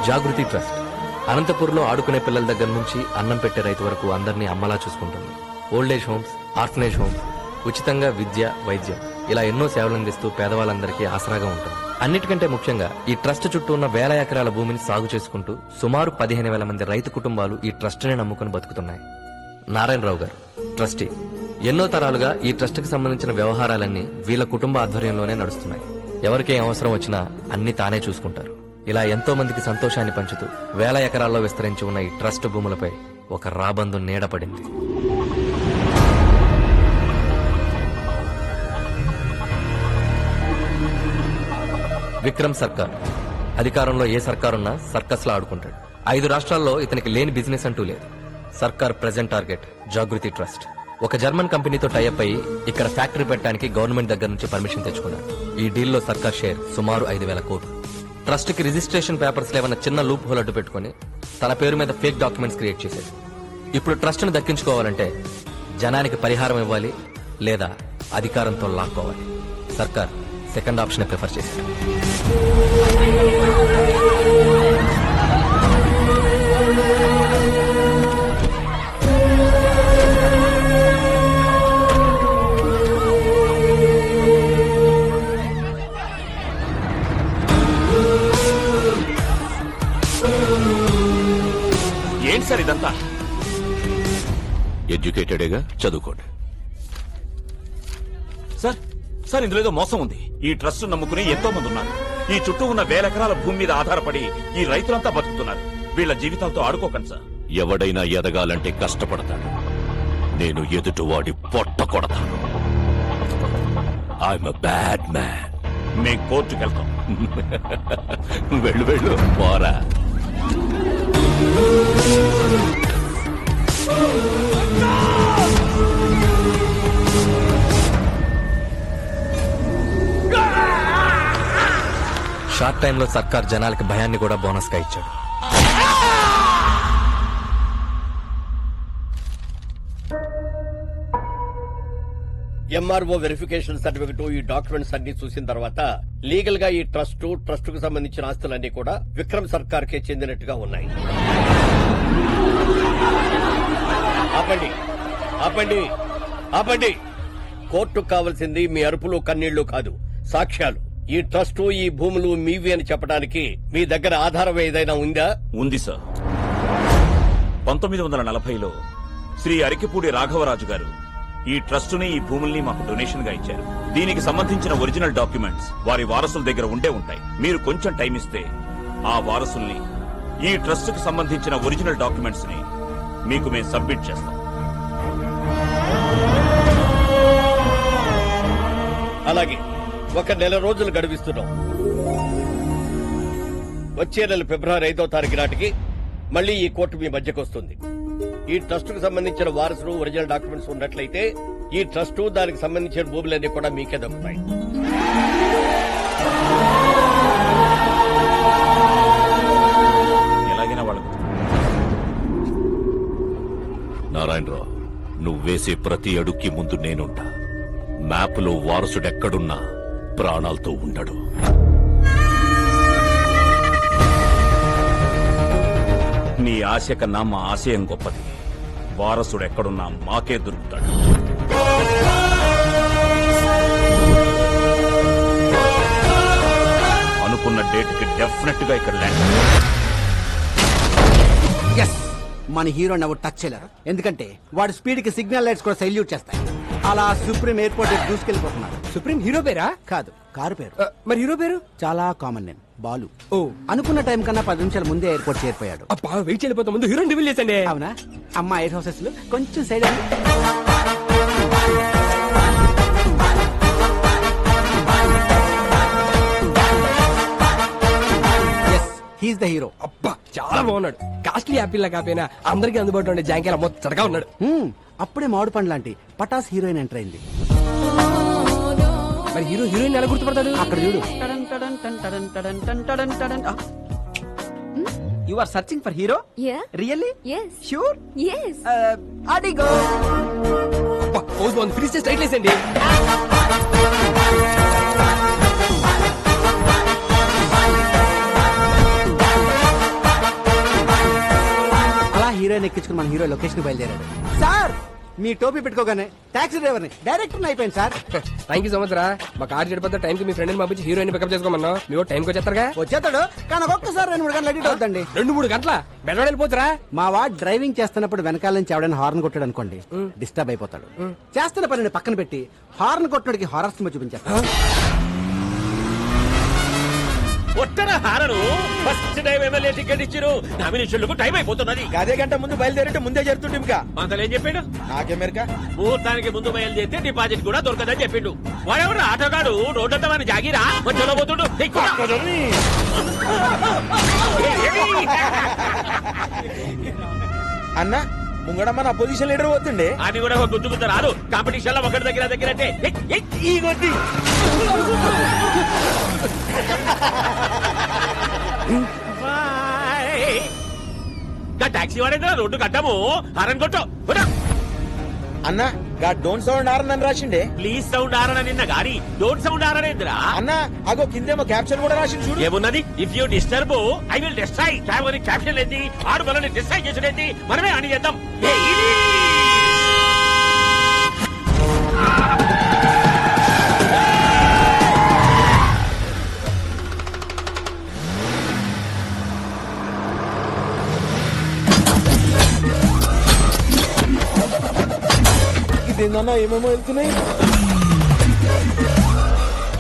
జాగృతి trust అనంతపూర్లో ఆడుకునే పిల్లల దగ్గర నుంచి అన్నం పెట్టే రైతు వరకు అందరినీ అమ్మలా చూసుకుంటుంది. ఓల్డేజ్ హోమ్స్, ఆర్ఫనేజ్ హోమ్స్, ఉచితంగా విద్య, వైద్యం ఇలా ఎన్నో సేవలు అందిస్తూ పేదవాళ్ళందరికీ ఆసరాగా ఉంటుంది. అన్నిటికంటే ముఖ్యంగా ఈ ట్రస్ట్ చుట్టూ ఉన్న వేల ఎకరాల భూమిని సాగు చేసుకుంటూ సుమారు 15,000 మంది రైతు కుటుంబాలు ఈ ట్రస్ట్ని నమ్ముకుని బతుకుతున్నాయి. నారాయణరావు గారు ట్రస్టీ. ఎన్నో తరాలుగా ఈ ట్రస్ట్ కి సంబంధించిన వ్యవహారాలన్నీ వీళ్ళ కుటుంబ ఆధ్వర్యంలోనే నడుస్తున్నాయి. ఎవరికేం అవసరం వచ్చినా అన్ని తానే చూసుకుంటారు. ఇలా ఎంతో మందికి సంతోషాన్ని పంచుతూ వేల ఎకరాల్లో విస్తరించి ఉన్న ఈ ట్రస్ట్ భూములపై ఒక రాబందు నీడపడింది. విక్రమ్ సర్కార్. అధికారంలో ఏ సర్కారున్నా సర్కస్ లా ఆడుకుంటాడు. 5 రాష్ట్రాల్లో ఇతనికి లేని బిజినెస్ అంటూ లేదు. సర్కార్ ప్రెజెంట్ టార్గెట్ జాగృతి ట్రస్ట్. ఒక జర్మన్ కంపెనీతో టైఅప్ అయ్యి ఇక్కడ ఫ్యాక్టరీ పెట్టడానికి గవర్నమెంట్ దగ్గర నుంచి పర్మిషన్ తెచ్చుకున్నారు. ఈ డీల్లో సర్కార్ షేర్ సుమారు 5,000 కోట్లు. ట్రస్ట్ కి రిజిస్ట్రేషన్ పేపర్స్ లేవన్న చిన్న లూప్ హోల్ అడ్డు పెట్టుకుని తన పేరు మీద ఫేక్ డాక్యుమెంట్స్ క్రియేట్ చేశాడు. ఇప్పుడు ట్రస్ట్ ను దక్కించుకోవాలంటే జనానికి పరిహారం ఇవ్వాలి, లేదా అధికారంతో లాక్కోవాలి. సర్కార్ సెకండ్ ఆప్షన్ ప్రిఫర్ చేశాడు. ఏంటి సార్ ఇదంతా? ఎడ్యుకేటెడేగా, చదువుకోండి. సార్ సార్ ఇందులో ఏదో మోసం ఉంది. ఈ ట్రస్ట్ నమ్ముకుని ఎంతో మంది ఉన్నారు. ఈ చుట్టూ ఉన్న వేల ఎకరాల భూమి మీద ఆధారపడి ఈ రైతులంతా బతుకుతున్నారు. వీళ్ళ జీవితాలతో ఆడుకోకండి సార్. ఎవడైనా ఎదగాలంటే కష్టపడతాడు. నేను ఎదుటివాడి పొట్ట కొడతాను. I'm a bad man. మేం కోర్టుకు వెళ్తాం. వెళ్ళు వెళ్ళు, పోరా. షార్ట్ టైంలో సర్కార్ జనాలకి భయాన్ని కూడా బోనస్ గా ఇచ్చాడు. ఎంఆర్ఓ వెరిఫికేషన్ సర్టిఫికెట్, ఈ డాక్యుమెంట్స్ అన్ని చూసిన తర్వాత లీగల్ గా ఈ ట్రస్ట్ కు సంబంధించిన ఆస్తులన్నీ కూడా విక్రమ్ సర్కార్ కే చెందినట్టుగా ఉన్నాయి. ఆపండి ఆపండి ఆపండి. కోర్టుకు కావాల్సింది మీ అరుపులు కన్నీళ్లు కాదు, సాక్ష్యాలు. ఈ ట్రస్ట్, ఈ భూములు మీవి అని చెప్పడానికి మీ దగ్గర ఆధారం ఏదైనా ఉందా? ఉంది సార్. 1940లో శ్రీ అరికిపూడి రాఘవరాజు గారు ఈ ట్రస్టుని, ఈ భూముల్ని మాకు డొనేషన్ గా ఇచ్చారు. దీనికి సంబంధించిన ఒరిజినల్ డాక్యుమెంట్స్ వారి వారసుల దగ్గర ఉండే ఉంటాయి. మీరు కొంచెం టైం ఇస్తే ఆ వారసుల్ని, ఈ ట్రస్ట్ కు సంబంధించిన ఒరిజినల్ డాక్యుమెంట్స్ ని మీకు మేము సబ్మిట్ చేస్తాం. అలాగే 1 నెల రోజులు గడువిస్తున్నాం. వచ్చే నెల ఫిబ్రవరి 5వ తారీఖు నాటికి మళ్లీ ఈ కోర్టు మీ మధ్యకు వస్తుంది. ఈ ట్రస్ట్ కు సంబంధించిన వారసులు, ఒరిజినల్ డాక్యుమెంట్స్ ఉన్నట్లయితే ఈ ట్రస్ట్, దానికి సంబంధించిన భూములన్నీ కూడా మీకే దక్కుతాయి. ఎలాగైనా వాళ్ళకు నారాయణరావు, నువ్వు వేసే ప్రతి అడుక్కి ముందు నేనుంటా. మ్యాప్లో వారసుడెక్కడున్నా ప్రాణాలతో ఉండడు. నీ ఆశ కన్నా మా ఆశయం గొప్పది. వారసుడు ఎక్కడున్నా మాకే దొరుకుతాడు. అనుకున్న డేట్ కి డెఫినెట్ గా ఇక్కడ ల్యాండ్. మన హీరోని ఎవరు టచ్ చేయలేరు, ఎందుకంటే వాడి స్పీడ్ కి సిగ్నల్ లైట్స్ కూడా సైల్యూట్ చేస్తాయి. అలా సుప్రీం ఎయిర్పోర్ట్ దూసుకెళ్లిపోతున్నాడు. సుప్రీం హీరో పేరా? కాదు, కారు పేరు. మరి హీరో పేరు? చాలా కామన్ నేమ్, బాలు. ఓ, అనుకున్న టైం కన్నా 10 నిమిషాల ముందే ఎయిర్పోర్ట్ చేరిపోయాడు. అబ్బా, వెయిట్ చేయలేకపోతే ముందు హీరోని రివీల్ చేసండి. అవునా? అమ్మా, ఎయిర్ హౌసెస్ లో కొంచెం సైడ్ హీస్ ద హీరో. అబ్బా, చాలా బాగున్నాడు. కాస్ట్లీ యాపిల్ లా కాపోయినా అందరికీ అందుబాటులో ఉండే జాంకేలా మొత్తగా ఉన్నాడు. అప్పుడే మామిడి పండు లాంటి పటాస్ హీరోయిన్ ఎంటర్ అయింది. మరి హీరో హీరోయిన్ ఎలా గుర్తుపడతాడు? అక్కడ చూడు. You are searching for hero? Yeah. Really? Yes. Sure? Yes. Adigo. అబ్బా, పోజ్ బాగుంది. ఫ్రీ స్టైల్ స్ట్రైట్ లేసండి. మన హీరో లొకేషన్ బయలుదేరాడు. సార్ మీ టోపీ పెట్టుకోగానే టాక్సీ డ్రైవర్ని డైరెక్టర్ అయిపోయింది sir. Thank you so much రా. మా కార్ చెడిపోతే టైంకి మీ ఫ్రెండ్ని పంపించి హీరోయిన్ పికప్ చేసుకోమన్నా. మీ టైంకి వచ్చేస్తారుగా. వచ్చేస్తాడు కానీ ఒక్కసారి 2-3 గంటలు అడిట్ అవుతుందండి. 2-3 గంటల బెడవాడు వెళ్ళిపోతురా. మా వాడు డ్రైవింగ్ చేస్తున్నప్పుడు వెనకాల నుంచి ఎవడైనా హార్న్ కొట్టాడు అనుకోండి, డిస్టర్బ్ అయిపోతాడు. చేస్తున్న పనిని పక్కన పెట్టి హార్న్ కొట్టడానికి హారర్ సినిమా చూపించేస్తాడు. ఒట్టన horn first time MLA ticket ఇచ్చిరు. నామినేషన్లకు టైం అయిపోతున్నది. అదే గంట ముందు బయలుదేరంటే ముందే జరుగుతుంది ఇంకా. అంతలో ఏం చెప్పాడు? నాకెమెరికా ముహూర్తానికి ముందు బయలుదేరితే డిపాజిట్ కూడా దొరకదని చెప్పిండు. వాడెవడు ఆటోగాడు రోడ్డంతా మన జాగిరా మధ్యలో పోతుండు. అన్న ముంగడమ్మ నా పొజిషన్ లీడర్ పోతుండే. అని కూడా ఒక గుర్తుకుంట రాదు. కాంపిటీషన్ లో ఒకటి దగ్గర అంటే ఈ కొద్ది టాక్సీ వాడేదా రోడ్డు కట్టము హారన్ కొట్టు. అన్న గా డోంట్ సౌండ్ ఆర్ అని రాసిండే. ప్లీజ్ సౌండ్ ఆరన నిన్న గాడి డోంట్ సౌండ్ ఆరనేంద్రా. అన్న అగో కిందేమో క్యాప్షన్ కూడా రాసింది చూడు. ఏమున్నది? If you disturb I will destroy. Travel caption ఏంది? ఆడు మనల్ని డిస్ట్రాయ్ చేసుడేంది? మనమే అని చేద్దాం. ఇదేందన్నా ఏమేమో వెళ్తున్నాయి.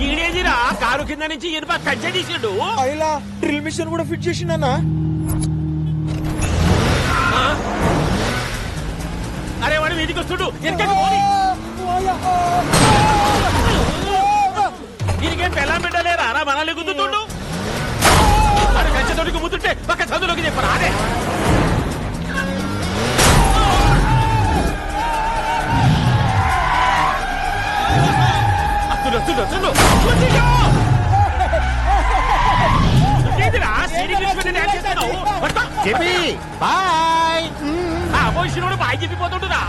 ఈడేదిరా కారు కింద నుంచి ఇనుప కంచె తీసిండు. అయిలా డ్రిల్ మిషన్ కూడా ఫిట్ చేసిండన్నా. అరే వాడు వీధికి వస్తుడు. దీనికేం పెళ్ళం పెట్టలేరా? అలా మనల్ని గుద్దుతుండు. వాడు కంచెతోటికి ముద్దుంటే పక్క చదువులోకి చెప్పరా? అదే బాయ్ చెప్పిపోతుంటురా.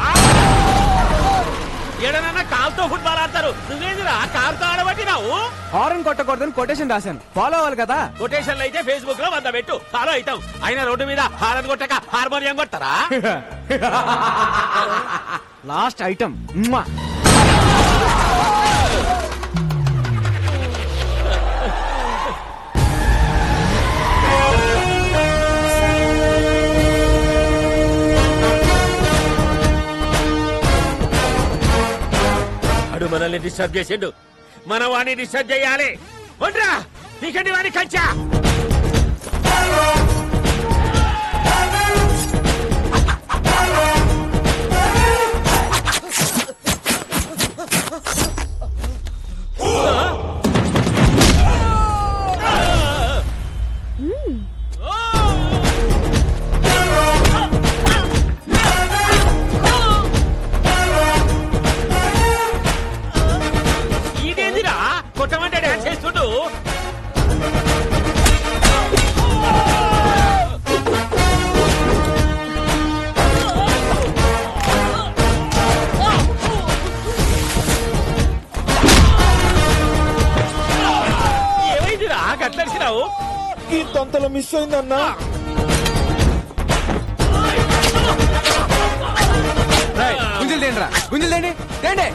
ఏడనన్నా కాలుతో ఫుట్బాల్ ఆడతారు. నువ్వేందిరా కారుతో ఆడబట్టినావు? హారన్ కొట్టకూడదని కొటేషన్ రాశాను, ఫాలో అవ్వాలి కదా. కొటేషన్లు అయితే ఫేస్బుక్ లో 100 పెట్టు, ఫాలో అవుతాం. అయినా రోడ్డు మీద హారన్ కొట్టక హార్మోనియం కొడతారా? లాస్ట్ ఐటమ్ మనల్ని డిస్టర్బ్ చేసిండు. మన వాడిని డిస్టర్బ్ చేయాలి. ఒండ్రా నీకండి వాడిని కంచా. కొట్టమంటే డాన్స్ చేస్తుండు. ఏమైందిరా గట్లరిసినావు? ఈ తొంతలో మిస్ అయిందన్నా. గుంజలు తేండి రా, గుంజలు తేండి తేండి.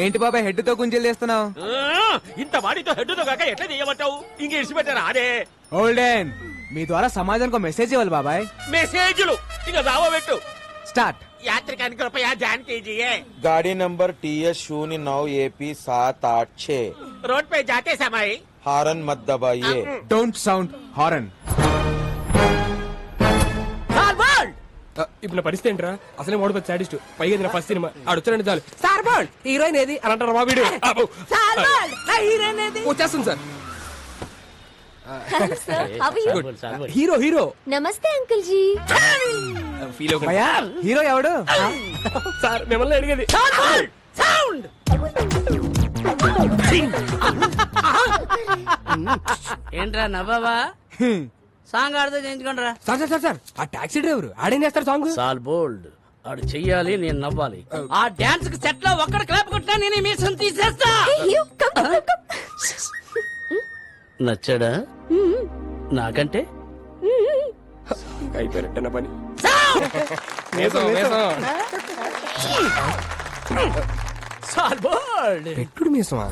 ఏంటి బాబాయ్ హెడ్ తో గుంజలు తీస్తున్నావు? ఇంత వాడితో హెడ్తో కాక ఎట్లా చేయమంటావు? ఇంక ఇడిచిపెట్టారా? అదే ఓల్డెన్ మీ ద్వారా సమాజానికి మెసేజ్ ఇవ్వాలి బాబాయ్. మెసేజ్లు ఇక రావబెట్టు. స్టార్ట్. యాత్రికానికి రూపాయ జాన్ कीजिए. गाड़ी नंबर TS 09 AP 786. रोड पे जाते समय हारन मत दबाइए. Don't sound horn. ఇప్పుడు నా పరిస్థితి ఏంట్రా? అసలే మోడల్ సాడిస్ట్, పైగా ఇది నా ఫస్ట్ సినిమా. ఆడొచ్చారండి చాలు. సార్ బాల్ హీరోయిన్ ఏది అని అంటారు మా వీడియో. వచ్చేస్తుంది సార్. హీరో హీరో నమస్తే అంకుల్ జీ. ఫీల్ భయ్యా హీరో ఎవడు? సార్ మిమ్మల్ని అడిగేది. ఏంట్రా నవ్వావా? సాంగ్ ఆడితే చేయించుకోండిరా. సార్ సార్ సార్ సార్ ఆ టాక్సీ డ్రైవర్ ఆడేం చేస్తారు సాంగ్? సాల్ బోల్డ్ ఆడు చెయ్యాలి, నేను నవ్వాలి. ఆ డాన్స్ కి సెట్ లో ఒక్కడ క్లాప్ కొట్టినా నేను మీసం తీసేస్తా. నచ్చాడా? నాకంటే అయిపోయినట్టేనా పని వేసం, వేసం. పెట్టుడు మీసమా?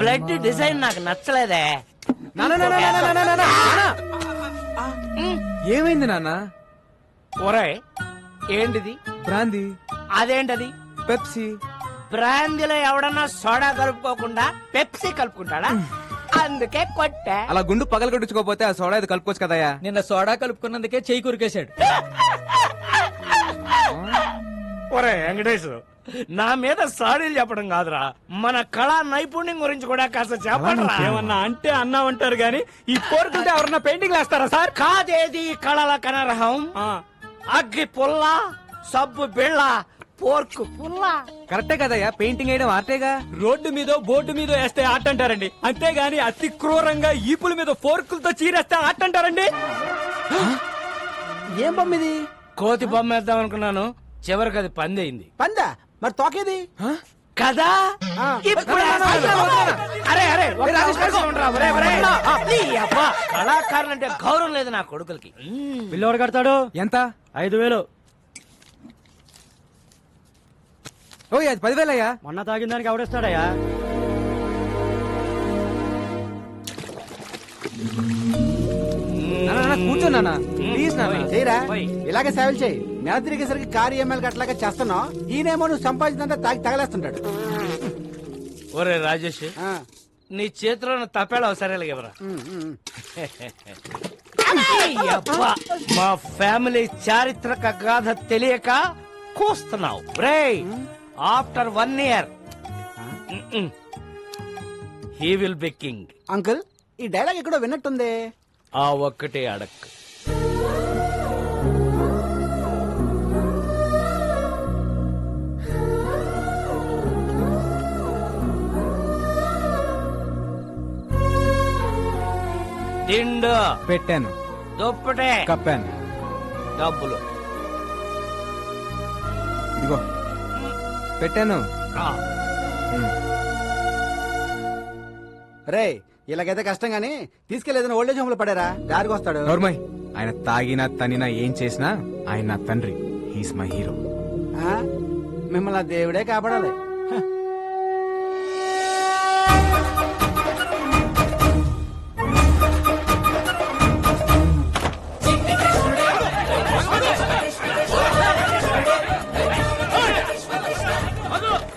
బ్లడ్ డిజైన్ నాకు నచ్చలేదే. ఏమైంది నాన్న? ఒరే ఏంటిది? బ్రాందీ, అదేంటది? పెప్సీ. బ్రాందీలో ఎవడన్నా సోడా కలుపుకోకుండా పెప్సీ కలుపుకుంటాడా? అందుకే కొట్టా. అలా గుండు పగల కొట్టించుకోపోతే ఆ సోడా ఇది కలుపుకోవచ్చు కదయ్యా. నిన్న సోడా కలుపుకున్నందుకే చెయ్యి కురికేశాడు. ఒరే వెంకటేష్, నా మీద సాడీలు చెప్పడం కాదురా, మన కళా నైపుణ్యం గురించి కూడా కాస్త చెప్పండి. ఏమన్నా అంటే అన్నామంటారు గాని ఈ కోరుకుంటే ఎవరన్నా పెయింటింగ్ వేస్తారా సార్? కాదేది కళల కనరహం? అగ్గి పుల్ల, సబ్బు బిళ్ళ, పోర్కు పుల్ల. కరెక్టే కదయ్యా, పెయింటింగ్ వేయడం ఆర్టేగా. రోడ్డు మీద బోర్డు మీద వేస్తే ఆట అంటారండి, అంతేగాని అతి క్రూరంగా ఈపుల మీద ఫోర్కులతో చీరేస్తే ఆట అంటారండి. ఏం బొమ్మిది? కోతి బొమ్మ వేద్దాం అనుకున్నాను, చివరికి అది పంది అయింది. పందా? మరి తోకేది? కదా ఇప్పుడు అరే అరే ఒక్క అవకాశం ఉండరా? ఒరే, ఒరే. నీ అబ్బా, కళాకారులంటే గౌరవం లేదు నా కొడుకులకి. పిల్లోడు కడతాడు ఎంత? 5,000. ఓ అది 10,000 అయ్యా. మొన్న తాగిన దానికి ఎవడేస్తాడయ్యా? కూర్చో నాన్న, ప్లీజ్ నాన్న. చేయరా, ఇలాగే సేవలు చేయి. నెల తిరిగేసరికి కారు ఈఎంఐలు అట్లాగా చేస్తున్నావు. ఈయనేమో నువ్వు సంపాదించినంత తాగి తగలేస్తుంటాడు. ఒరే రాజేష్, ఆ, నీ చేతిలో ఉన్న తపేళ సరేలా ఎవరా? అబ్బా, మా ఫ్యామిలీ చారిత్రక గాథ తెలియక కూస్తున్నావు. రే after 1 year he will be king. Uncle, ఈ డైలాగ్ ఎక్కడో విన్నట్టుంది. ఆ ఒక్కటే అడక్. దిండు పెట్టాను, దుప్పటే కప్పాను. డబ్బులు ఇదిగో పెట్టాను. ఆ. రే, ఇలాగైతే కష్టం గానీ తీసుకెళ్లేదని ఓల్డేజ్ హోమ్ లో పడారా, దారికి వస్తాడు. నోర్మయ్, ఆయన తాగినా తనినా ఏం చేసినా ఆయన నా తండ్రి. He's my hero. ఆ, మిమ్మల్ని ఆ దేవుడే కాపాడాలి.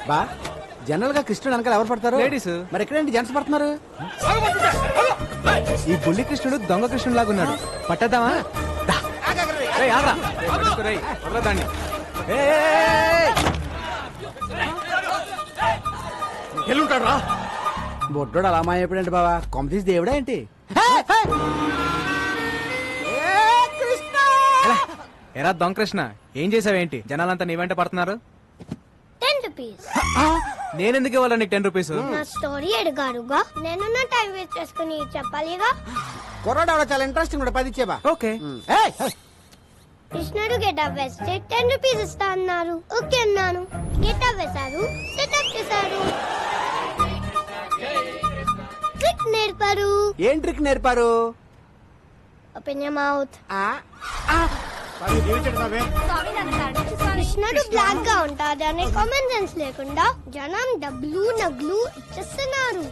బా, జనరల్ గా కృష్ణుడు వెనకాల ఎవరు పడతారు? లేడీస్. మరి ఎక్కడేంటి జెంట్స్ పడుతున్నారు? ఈ బుల్లి కృష్ణుడు దొంగ కృష్ణుడు లాగున్నాడు. పట్టద్దామా? దా. రేయ్, ఆగ్రా. రేయ్, పట్టుకో రేయ్, వదలరా దాన్ని. ఎల్లుంటాడ్రా? బొడ్డోడు అలా మాయపడండి బావా, కొమ్మతీసి దేవుడా ఏంటి? ఎరా దొంగ కృష్ణ, ఏం చేసావేంటి? జనాలంతా నీ వెంట పడుతున్నారు. 10 rupees. నేనెందుకు ఇవ్వాలి నీకు 10 రూపీస్? నా స్టోరీ అడిగారుగా, నేను నా టైం వేస్ట్ చేసుకుని చెప్పాలిగా. కుర్రాడు ఆవిడ చాలా ఇంట్రెస్టింగ్ కూడా, 10 ఇచ్చేబా. ఓకే. కృష్ణుడు గెటప్ వేస్తే 10 rupees ఇస్తా అన్నారు. ఓకే అన్నాను. గెటప్ వేశారు, సెటప్ చేశారు, ట్రిక్ నేర్పారు. ఏం ట్రిక్ నేర్పారు? Open your mouth. కృష్ణుడు బ్లాక్ గా ఉంటాడు అనే కామన్ సెన్స్ లేకుండా జనం డబ్బులు నగ్లు ఇచ్చేస్తున్నారు.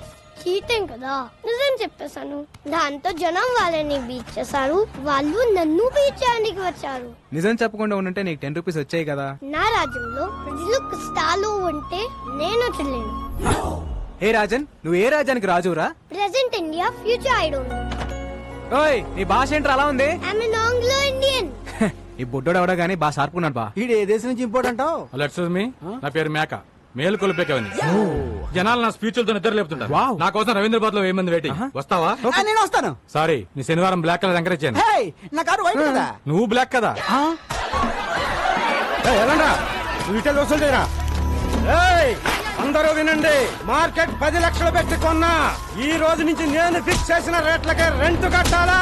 చీటింగ్ కదా. నిజం చెప్పేశాను. దాంతో జనం వాళ్ళని బీచ్ చేశారు, వాళ్ళు నన్ను బీచ్ చేయడానికి వచ్చారు. నిజం చెప్పకుండా ఉంటే నీకు 10 రూపీస్ వచ్చాయి కదా. నా రాజ్యంలో ప్రజలు కష్టాలు ఉంటే నేను వచ్చలేను. హే రాజన్, నువ్వు ఏ రాజ్యానికి రాజురా? Present India, future I don't know. ఓయ్, నీ భాష ఏంట్రా అలా ఉంది? I'm an Anglo Indian. ఈ బుడ్డోడు ఎవడో గానీ బాగా షార్పున్నాడు బా. ఈడు ఏ దేశం నుంచి ఇంపోర్ట్ అంటావు? ఎక్స్క్యూజ్ మీ, నా పేరు మేక, మేలు కొలిపేకవని. జనాలు నా స్పీచ్లతో నిద్ర లేపుతుంటారు. వావ్. నా కోసం రవీంద్రబాద్ లో 1000 మంది వెయిటింగ్. వస్తావా? నేను వస్తాను. సారీ, నీ శనివారం బ్లాక్ కలర్ ఎంకరేజ్ చేయను. హే, నా కారు వైట్ కదా. నువ్వు బ్లాక్ కదా. అందరూ వినండి, మార్కెట్ 10 లక్షలు పెట్టి కొన్నా. ఈ రోజు నుంచి నేను ఫిక్స్ చేసిన రేట్లకే రెంట్ కట్టాలా?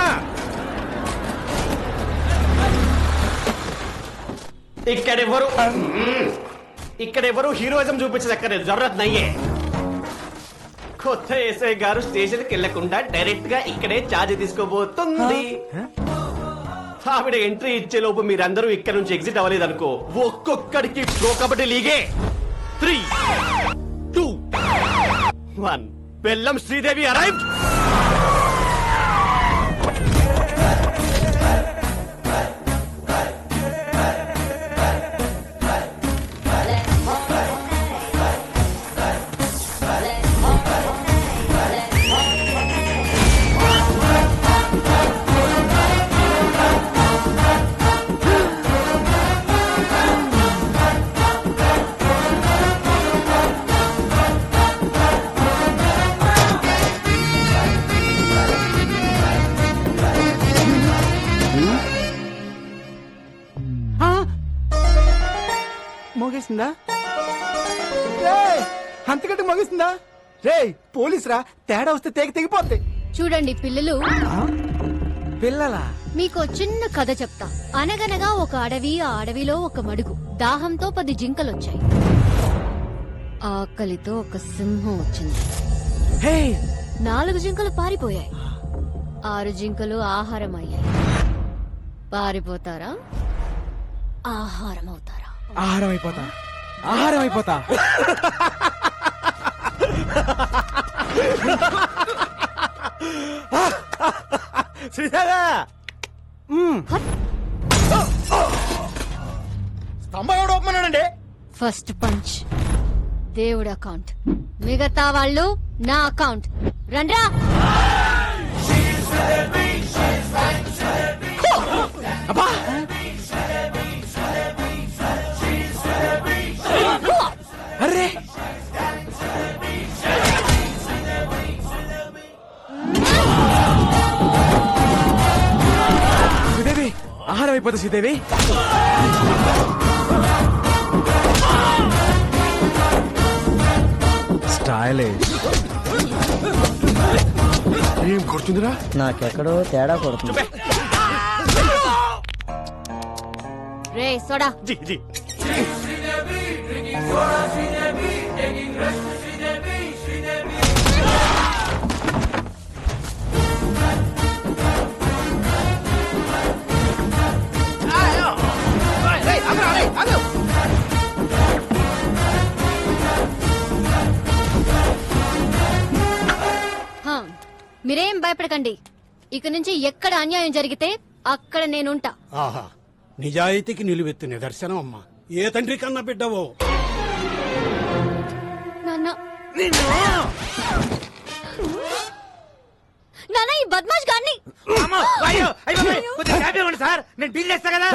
ఇక్కడ ఎవరు హీరోయిజం చూపించదక్కర్లేదు, జరూరత్ నయ్యే. కొత్త ఎస్ఐ గారు స్టేషన్ కి వెళ్లకుండా డైరెక్ట్ గా ఇక్కడే ఛార్జ్ తీసుకోబోతుంది. ఆవిడ ఎంట్రీ ఇచ్చే లోపు మీరందరూ ఇక్కడ నుంచి ఎగ్జిట్ అవ్వలేదనుకో, ఒక్కొక్కడికి ప్రో కబడ్డీ లీగే 3, 2, 1. బెల్లం శ్రీదేవి అరైవ్డ్. మోగేసిందా? అంతకంటే మోగేసిందా? రే పోలీస్ రా, తేడా వస్తే తెగిపోద్ది. చూడండి పిల్లలు, పిల్లలా? మీకు చిన్న కథ చెప్తా. అనగనగా ఒక అడవి, ఆ అడవిలో ఒక మడుగు. దాహంతో 10 జింకలొచ్చాయి. ఆకలితో ఒక సింహం వచ్చింది. 4 జింకలు పారిపోయాయి. 6 జింకలు ఆహారం అయ్యాయి. పారిపోతారా, ఆహారం అవుతారా? ఆహారం అయిపోతా, ఆహారం అయిపోతా. శ్రీదేవా, స్తంభం ఎవడు ఒప్పమన్నాడండి? ఫస్ట్ పంచ్ దేవుడు అకౌంట్, మిగతా వాళ్ళు నా అకౌంట్. రండ్రా. అబ్బా, అరే శ్రీదేవి, ఆహారం అయిపోతా శ్రీదేవి. స్టైలిష్. ఏం కొడుతుందిరా? నాకెక్కడో తేడా కొడుతుంది. రే సోడా. మీరేం భయపడకండి. ఇక నుంచి ఎక్కడ అన్యాయం జరిగితే అక్కడ నేనుంటా. ఆహా, నిజాయితీకి నిలువెత్తు నిదర్శనం అమ్మా. ఏ తండ్రి కన్నా బిడ్డవో. నాన్న, నాన్న ఈ బద్మాష్ గాన్ని. సార్, నేను డీల్ చేస్తా కదా.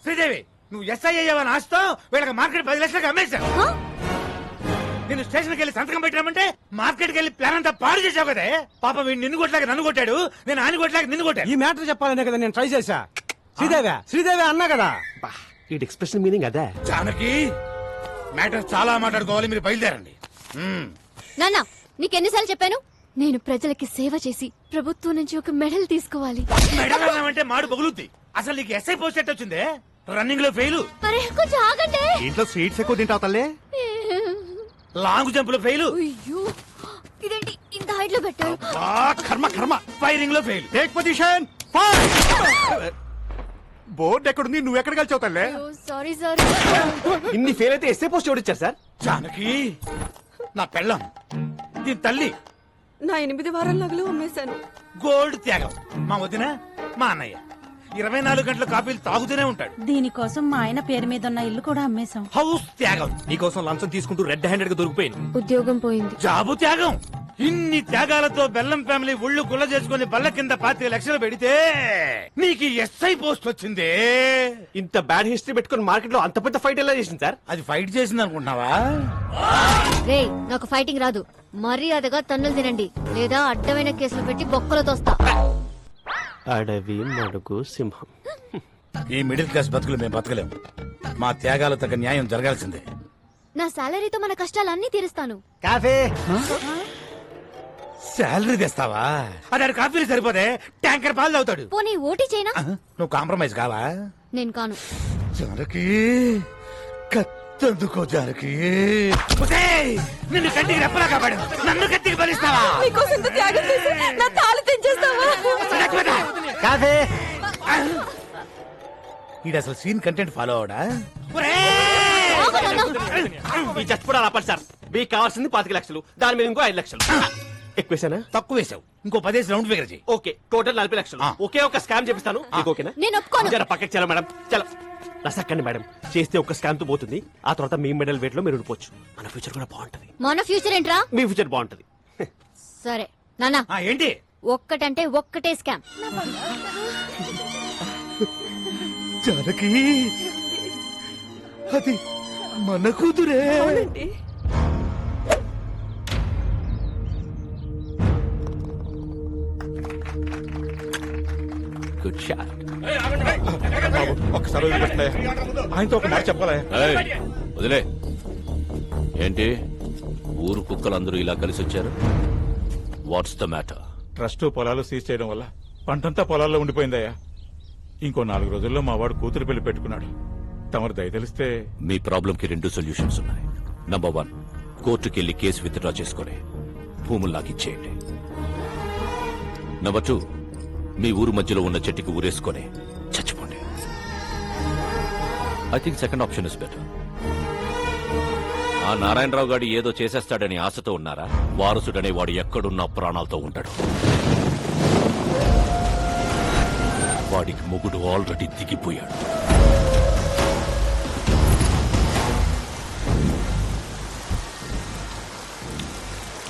శ్రీదేవి, నువ్వు ఎస్ఐ అయ్యావని ఆస్తో వీళ్ళకి మార్కెట్ 10 లక్షలకు అమ్మేశావు. నేను స్టేషన్కి వెళ్ళి సంతకం పెట్టామంటే మార్కెట్కి వెళ్ళి ప్లాన్ అంతా పాడు చేసావు కదా. పాపం వీడు నిన్ను కొట్టలేక నన్ను కొట్టాడు, నేను ఆయన కొట్టలేక నిన్ను కొట్టాను. ఈ మ్యాటర్ చెప్పాలనే కదా నేను ట్రై చేశా. శ్రీదేవా, శ్రీదేవి అన్నా కదా. ఈ ఎక్స్ప్రెషన్ మీనింగ్ అదే. జానకి, మ్యాటర్ చాలా మాట్లాడుకోవాలి, మీరు బయలుదేరండి. నాన్న, నీకెన్నిసార్లు చెప్పాను? నేను ప్రజలకి సేవ చేసి ప్రభుత్వం నుంచి ఒక మెడల్ తీసుకోవాలి. మెడల్ అన్నామంటే మాడు పగులుద్ది. అసలు నీకు ఎస్ఐ పోస్ట్ ఎట్ వచ్చిందే? రన్నింగ్ లో ఫెయిల్, అరే కొంచెం ఆగండి. ఇంట్లో స్వీట్స్ ఎక్కువ తింటావు తల్లే. లాంగ్ జంప్ లో ఫెయిల్, అయ్యో, ఇదేంటి ఇంత హైట్ లో పెట్టారు? కర్మ కర్మ, ఫైరింగ్ లో ఫెయిల్. Take position. బోర్డు ఎక్కడుంది, నువ్వు ఎక్కడ కలిసావు తల్లే? Sorry sir. ఇన్ని ఫెయిల్ అయితే ఎస్ఐ పోస్ట్ ఎవరిచ్చారు సార్? జానకి, నా పెళ్ళం, దీని తల్లి. నా 8 వారాల నగలు అమ్మేశాను. గోల్డ్ త్యాగం. మా వదిన, మా అన్నయ్య 24 గంటల కాఫీలు తాగుతూనే ఉంటాడు. దీనికోసం మా ఆయన పేరు మీద ఉన్న ఇల్లు కూడా అమ్మేశాం. హౌస్ త్యాగం. నీకోసం లంచం తీసుకుంటూ రెడ్ హ్యాండెడ్ గా దొరికిపోయింది. ఉద్యోగం పోయింది. జాబు త్యాగం. ఇన్ని త్యాగాలతో బెల్లం ఫ్యామిలీ ఒళ్ళు గుల్ల చేసుకుని బల్ల కింద 25 లక్షలు పెడితే నీకు ఎస్ఐ పోస్ట్ వచ్చిందే. ఇంత బ్యాడ్ హిస్టరీ పెట్టుకుని మార్కెట్ లో అంత పెద్ద ఫైట్ ఎలా చేసింది సార్? అది ఫైట్ చేసింది అనుకుంటున్నావా? రే, నాకు ఫైటింగ్ రాదు. మర్యాదగా తన్నులు తినండి, లేదా అడ్డమైన కేసులు పెట్టి బొక్కలు తోస్తా. అడవి, మడుగు, సింహం. ఈ మిడిల్ క్లాస్ బతుకులు మేము బతకలేము. మా త్యాగాలు తగ్గ న్యాయం జరగాల్సిందే. నా సాలరీతో మన కష్టాలన్నీ తీరుస్తాను. కాఫీ. శాలరీ తెస్తావా? అది కాఫీలు సరిపోతే ట్యాంకర్ పాలు తాగుతాడు. పోనీ ఓటీ చేయనా? నువ్వు కాంప్రమైజ్ కావా? నేను కాను. జానకి, కత్తందుకో జానకి. నిన్ను కంటికి రెప్పలా కాపాడు, నన్ను కత్తికి బలిస్తావా? నీకోసం ఇంత త్యాగం చేసి నా తాళి తెంచేస్తావా? కాదే ఈడు అసలు సీన్ కంటెంట్ ఫాలో అవడా? ఈ చచ్చిపోడా ఆపాలి సార్. మీకు కావాల్సింది 25 లక్షలు, దాని మీద ఇంకో 5 లక్షలు. ఎక్కువేసానా? తక్కువ వేసావు, ఇంకో 10 రౌండ్ ఫిగర్ చేయి. ఓకే, టోటల్ 40 లక్షలు. ఒకే ఒక స్కామ్ చేపిస్తాను. మీకు ఓకేనా? నేను ఒప్పుకోను. జర పక్కకి చలో మేడం, చలో. రసక్కండి మేడం, చేస్తే ఒక స్కామ్ తో పోతుంది. ఆ తర్వాత మీ మెడల్ వెయిట్ లో మీరు ఉండిపోవచ్చు. మన ఫ్యూచర్ కూడా బాగుంటది. మన ఫ్యూచర్ ఏంట్రా? మీ ఫ్యూచర్ బాగుంటది. సరే నాన్న, ఏంటి ఒక్కటంటే ఒక్కటే స్కామ్. జానకి అది మన కూతురే. Good shot. ఒకసారి ఆయనతో ఒక మాట చెప్పాలి. వదిలే. ఏంటి ఊరు కుక్కలందరూ ఇలా కలిసి వచ్చారు? What's the matter? ట్రస్ట్ పొలాలు సీజ్ చేయడం వల్ల పంటంతా పొలాల్లో ఉండిపోయిందయ్యా. ఇంకో 4 రోజుల్లో మా వాడు కూతురు పెళ్లి పెట్టుకున్నాడు. తమరు దయ తెలిస్తే. మీ ప్రాబ్లం కి 2 సొల్యూషన్స్ ఉన్నాయి. నంబర్ 1, కోర్టుకెళ్లి కేసు విత్డ్రా చేసుకుని భూములు లాగిచ్చేయండి. నంబర్ 2, మీ ఊరు మధ్యలో ఉన్న చెట్టుకి ఊరేసుకొని చచ్చిపోండి. I think second option is better. ఆ నారాయణరావు గారు ఏదో చేసేస్తాడని ఆశతో ఉన్నారా? వారసుడనే వాడు ఎక్కడున్నా ప్రాణాలతో ఉంటాడు. వాడికి మొగుడు already దిగిపోయాడు.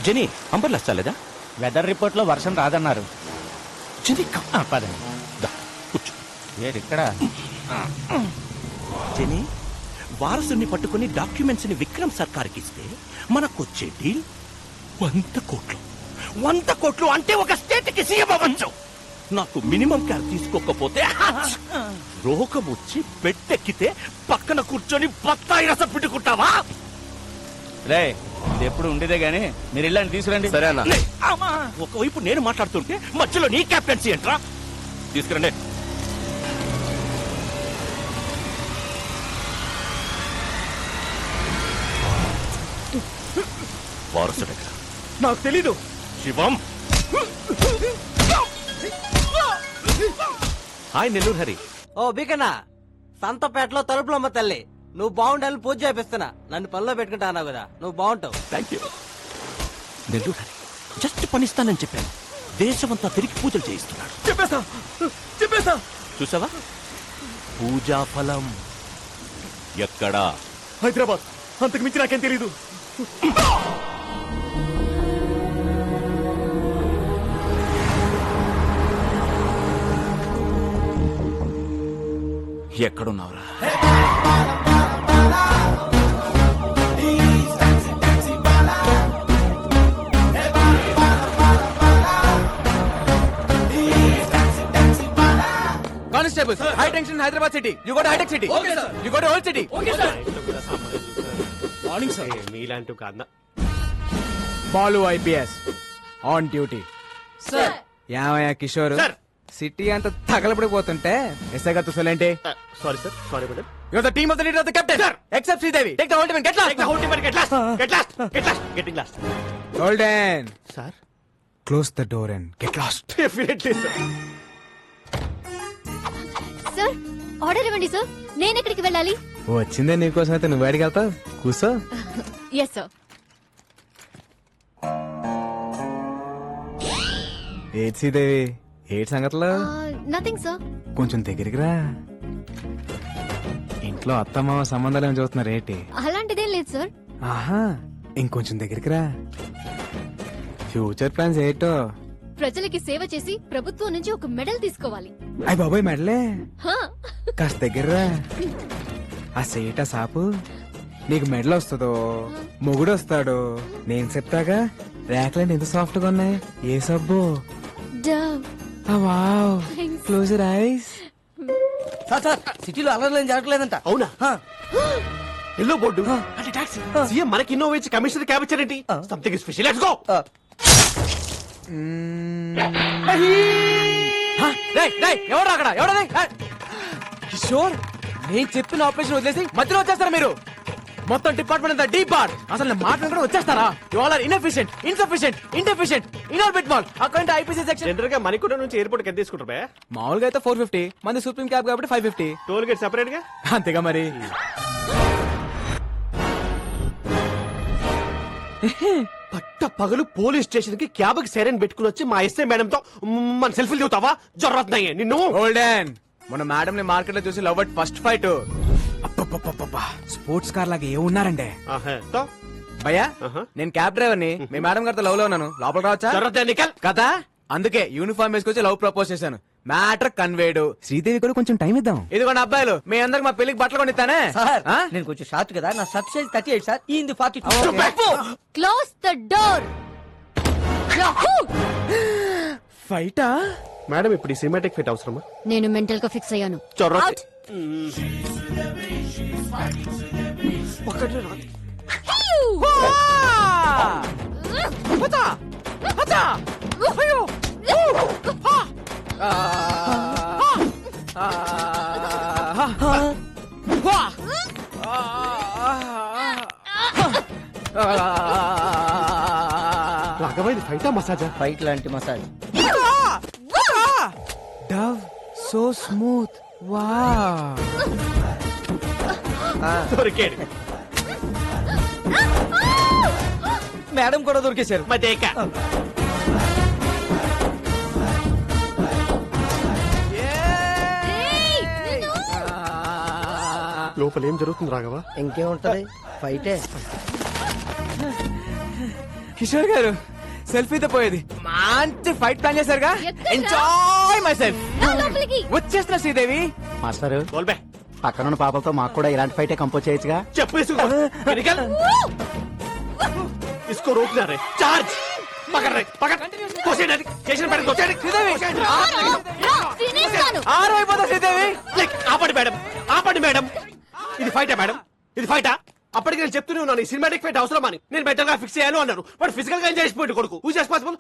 Genie, umbrella చాలేదా? Weather report లో వర్షం రాదన్నారు. పదండి కూర్చో. ఇక్కడ జెనీ, వారసుని పట్టుకుని డాక్యుమెంట్స్ ని విక్రమ్ సర్కార్కి ఇస్తే మనకొచ్చే డీల్ 100 కోట్లు. 100 కోట్లు అంటే ఒక స్టేట్ కి సీఎం అవ్వచ్చు. నాకు మినిమం కేర్ తీసుకోకపోతే రోగం వచ్చి బెట్టెక్కితే పక్కన కూర్చొని బత్తాయి రసం పిండుకుంటావా? రే ఇది ఎప్పుడు ఉండేదే గానీ మీరు ఇల్లండి తీసుకురండి. సరే అన్న. ఒకవైపు నేను మాట్లాడుతుంటే మధ్యలో నీ క్యాప్టెన్సీ ఏంట్రా? తీసుకురండి. వారసుడు ఎక్కడ? నాకు తెలీదు. శివం. హాయ్ నెల్లూరు హరి. ఓ బికనా, సంతపేటలో తలుపులమ్మ తల్లి, నువ్వు బాగుండాలని పూజ చేపిస్తున్నా. నన్ను పనిలో పెట్టుకుంటా అన్నావు కదా, నువ్వు బాగుంటావు. Thank you. Nellore Hari just పనిస్తానని చెప్పాను. దేశమంతా తిరిగి పూజలు చేయిస్తున్నాడు. చెప్పేస్తా. చూసావా? పూజా ఫలం ఎక్కడా? హైదరాబాద్. అంతకు మించి నాకేం తెలీదు. ఎక్కడున్నావురా? Constable, high tension Hyderabad city. You go to hitech city. You go to old city. Morning sir. మీలాంటి కాదా? Balu IPS on duty. Sir. ఏమయ్యా కిషోర్, సార్. సిటీ అంతా తగలబడిపోతుంటే ఎస్ఐ గారు చూసలేంటి? Sorry sir, sorry madam. You're the team of the leader of the captain. Sir. Except Sridevi. Take the whole team and get lost. Take the whole team and get lost. Get lost. Get lost. Getting lost. Golden. Sir. Close the door and get lost. Definitely sir. Sir, order ఇవ్వండి sir. నేను ఎక్కడికి వెళ్ళాలి? వచ్చిందే నీకోసం అయితే నువ్వు బయటికి వెళ్తావు. కూర్చో. Yes sir. ఏడ్ శ్రీదేవి, ఏడ్ సంగతిలో? Nothing sir. కొంచెం దగ్గరికి రా. ఇంట్లో అత్తమామ సంబంధాలు ఏమి చూస్తున్నారు ఏంటి? అలాంటిదేం లేదు సార్. ఆహా, ఇంకొంచెం దగ్గరికి రా. ఫ్యూచర్ ప్లాన్స్ ఏంటో? ప్రజలకి సేవ చేసి ప్రభుత్వం నుంచి ఒక మెడల్ తీసుకోవాలి. అయ్య బాబాయ్, మెడలే? హా. కాస్త దగ్గర రా. ఆ సేట సాపు నీకు మెడల్ వస్తుందో మొగుడు వస్తాడో నేను చెప్తాగా. ర్యాక్లన్నీ ఎంత సాఫ్ట్ గా ఉన్నాయి. ఏ సబ్బు? Dove. Wow, close your eyes. Sir సిటీలో అలర్లేం జరగలేదంట. అవునా? ఎల్లో బోర్డు అంటే టాక్సీ. సీఎం మనకి ఇన్నో వేచి కమిషనర్ క్యాబ్ ఇచ్చారేంటి? Something special. Let's go. ఎవరు అక్కడ? ఎవడది? కిషోర్, నేను చెప్పిన ఆపరేషన్ వదిలేసి మధ్యలో వచ్చేస్తారా మీరు? మొత్తం డిపార్ట్మెంట్ అంతా డీప్ బార్. అసలు నేను మాట్లాడుకుంటే వచ్చేస్తారా? You all are inefficient, insufficient, indeficient, Inorbit mall. Account IPC section. General గా మణికొండ నుంచి ఎయిర్పోర్ట్ ఎంత తీసుకుంటారు బే? మామూలుగా అయితే 450, మంది సుప్రీం క్యాబ్ కాబట్టి 550. టోల్ గేట్ సెపరేట్ గా. అంతేగా మరి. పట్ట పగలు పోలీస్ స్టేషన్ కి క్యాబ్ కి సైరన్ పెట్టుకుని వచ్చి మా ఎస్ఐ మేడం తో మన సెల్ఫీలు దిగుతావా? జరుగుతున్నాయి నిన్ను. గోల్డెన్ మన మేడం ని మార్కెట్ లో చూసి love at first fight. Sports car లాగా ఏ ఉన్నారండి భయ్యా. నేను క్యాబ్ డ్రైవర్ ని, మీ మేడం గారితో లవ్ లో ఉన్నాను. లోపల రావచ్చా? కదా అందుకే యూనిఫామ్ వేసుకొచ్చి లవ్ ప్రపోజ్ చేశాను. Matter conveyed. శ్రీదేవి కూడా కొంచెం టైం ఇద్దాం. ఇదిగోండి అబ్బాయిలు, మీ అందరికి మా పెళ్లికి బట్టలు కొనిస్తానే. నేను కొంచెం షార్ట్ కదా, నా షర్ట్ సైజ్ 38 సార్, ఈ 42. Close the door. ఫైటా? మేడం ఇప్పుడు ఈ సినిమాటిక్ ఫిట్ అవసరమా? నేను మెంటల్ గా ఫిక్స్ అయ్యాను. చొర్ర రాఘవైంది ఫైటా మసాజా? ఫైట్ లాంటి మసాజ్. Dove so smooth. వా దొరికాడు. మేడం కూడా దొరికేశారు. మదేక లోపల ఏం జరుగుతుంది రాఘవ? ఇంకేముంటది, ఫైటే. కిషోర్ గారు సెల్ఫీతో పోయేది. మంచి ఫైట్ ప్లాన్ చేశారుగా. Enjoy myself. వచ్చేస్తున్నా శ్రీదేవి. మాస్టర్ బోల్బే పక్కనున్న పాపలతో మాకు కూడా ఇలాంటి ఫైటే కంపోజ్ చేయొచ్చుగా. చెప్పు इसको रोकना रे. चार्ज पकड़ रे, पकड़. कोसे डर स्टेशन पर कोसे डर. ఆరు అయిపోతా శ్రీదేవి. ఆపండి మేడం, ఆపండి మేడం. ఇది ఫైటా మేడం? ఇది ఫైటా? అప్పటికి నేను చెప్తూనే ఉన్నాను ఈ సినిమాటిక్ ఫైట్ అవసరం అని. నేను బెటర్ గా ఫిక్స్ చేయాలి అన్నారు. వాడు ఫిజికల్ గా ఎంజాయ్ చేసిపోయాడు కొడుకు. Who is possible?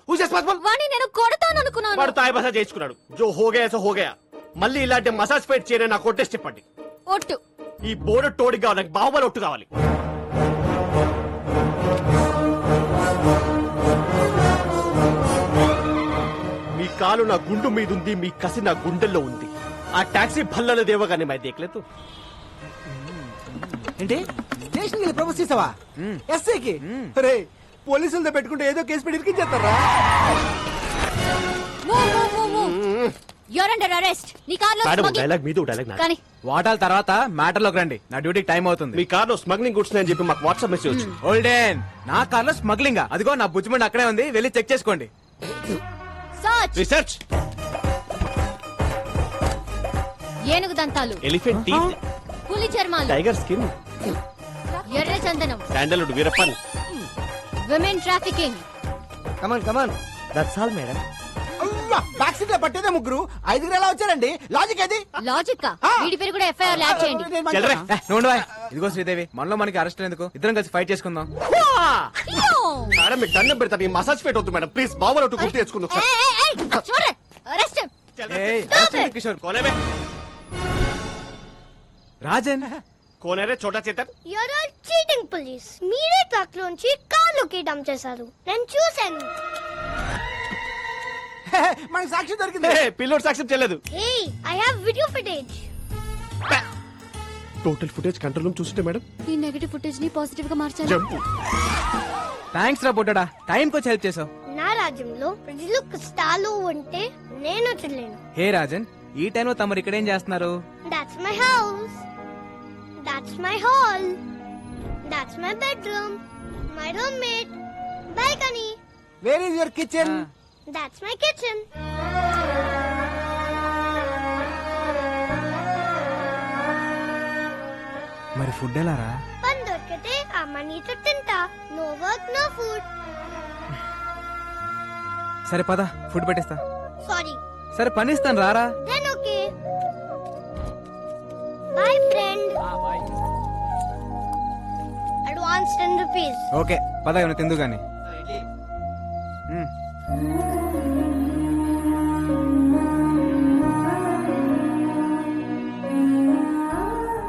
వాణ్ణి నేను కొడతాను అనుకున్నాను. వాడు తాయి మసాజ్ చేసుకున్నాడు. జో హో గయా సో హో గయా. మళ్ళీ ఇలాంటి మసాజ్ ఫైట్ చేయని నాకు కొట్టేసి చెప్పండి. ఒట్టు. ఈ బోర్డు టోడి కావాలి, నాకు బాహుబలి ఒట్టు కావాలి. మీ కాలు నా గుండు మీద ఉంది, మీ కసి నా గుండెల్లో ఉంది. ఆ టాక్సీ భల్లల దేవగానే మై దేఖలేదు. ఏంటి స్టేషన్ కి ప్రపోజ్ చేసావా? ఎస్ఐకి రే పోలీసులతో పెట్టుకుంటే ఏదో కేసు పెట్టి ఇరికించేస్తారా? You're under arrest. నీ కార్లో డైలాగ్ మీద డైలాగ్ కానీ వాటాల తర్వాత మ్యాటర్ లోకి రండి. నా డ్యూటీకి టైం అవుతుంది. మీ కార్ లో స్మగ్లింగ్ గుడ్స్ అని చెప్పి మాకు వాట్సాప్ మెసేజ్ వచ్చింది. ఓల్డెన్ నా కార్ లో స్మగ్లింగ్. అదిగో నా బుజ్జిమండి అక్కడే ఉంది, వెళ్ళి చెక్ చేసుకోండి. రీసెర్చ్. ఏనుగు దంతాలు, ఎలిఫెంట్ టీత్, పులి చర్మాలు, టైగర్ స్కిన్, ఎర్ర చందనం, sandalwood Veerappan, women trafficking. Come on that's all madam. Back seat లో పట్టేదే ముగ్గురు, 5 ఎలా వచ్చారండి? లాజిక్ అది. లాజిక్. వీడి పేరు కూడా ఎఫ్ఐఆర్ ల్యాబ్ చేయండి. ఇదిగో శ్రీదేవి, మనలో మనకి అరెస్ట్ ఎందుకు? ఇద్దరం కలిసి ఫైట్ చేసుకుందాం. మేడం మీకు దండం పెడతాను. ఈ మసాజ్ ఫైట్ వద్దు మేడం ప్లీజ్. బాబు ఒట్టు గుర్తు తెచ్చుకుందాం. కిషోర్ కోనేమే రాజన్ కోనేరే Chhota Chetan. You're all cheating police. మీరే ట్రక్ లోంచి కార్లోకి డంప్ చేశారు. నేను చూశాను. మనకి సాక్షి దొరికింది. పిల్లోడు సాక్ష్యం చెల్లదు. Hey I have video footage. Total footage control room చూసింటే మేడం ఈ నెగటివ్ ఫుటేజ్ ని పాజిటివ్ గా మార్చాలి. జంపు. థ్యాంక్స్ రా బుడ్డడా, టైం కి వచ్చి హెల్ప్ చేసావు. నా రాజ్యంలో ప్రజలు కష్టాలు ఉంటే నేను వచ్చలేను. హే రాజన్, ఈ టైంలో తమరు ఇక్కడ ఏం చేస్తున్నారు? That's my house. That's my hall. That's my bedroom. My roommate. Balcony. Where is your kitchen? That's my kitchen. మరి ఫుడ్ ఎలా రా? పని దొరికితే అమ్మ నీతో తింటా. No work, no food. సరే పద, ఫుడ్ పెట్టేస్తా. Sorry. సరే పని ఇస్తాను రారా. Then okay. Bye friend. Advance 10 rupees. Okay పద, ఏమైనా తిందు గాని.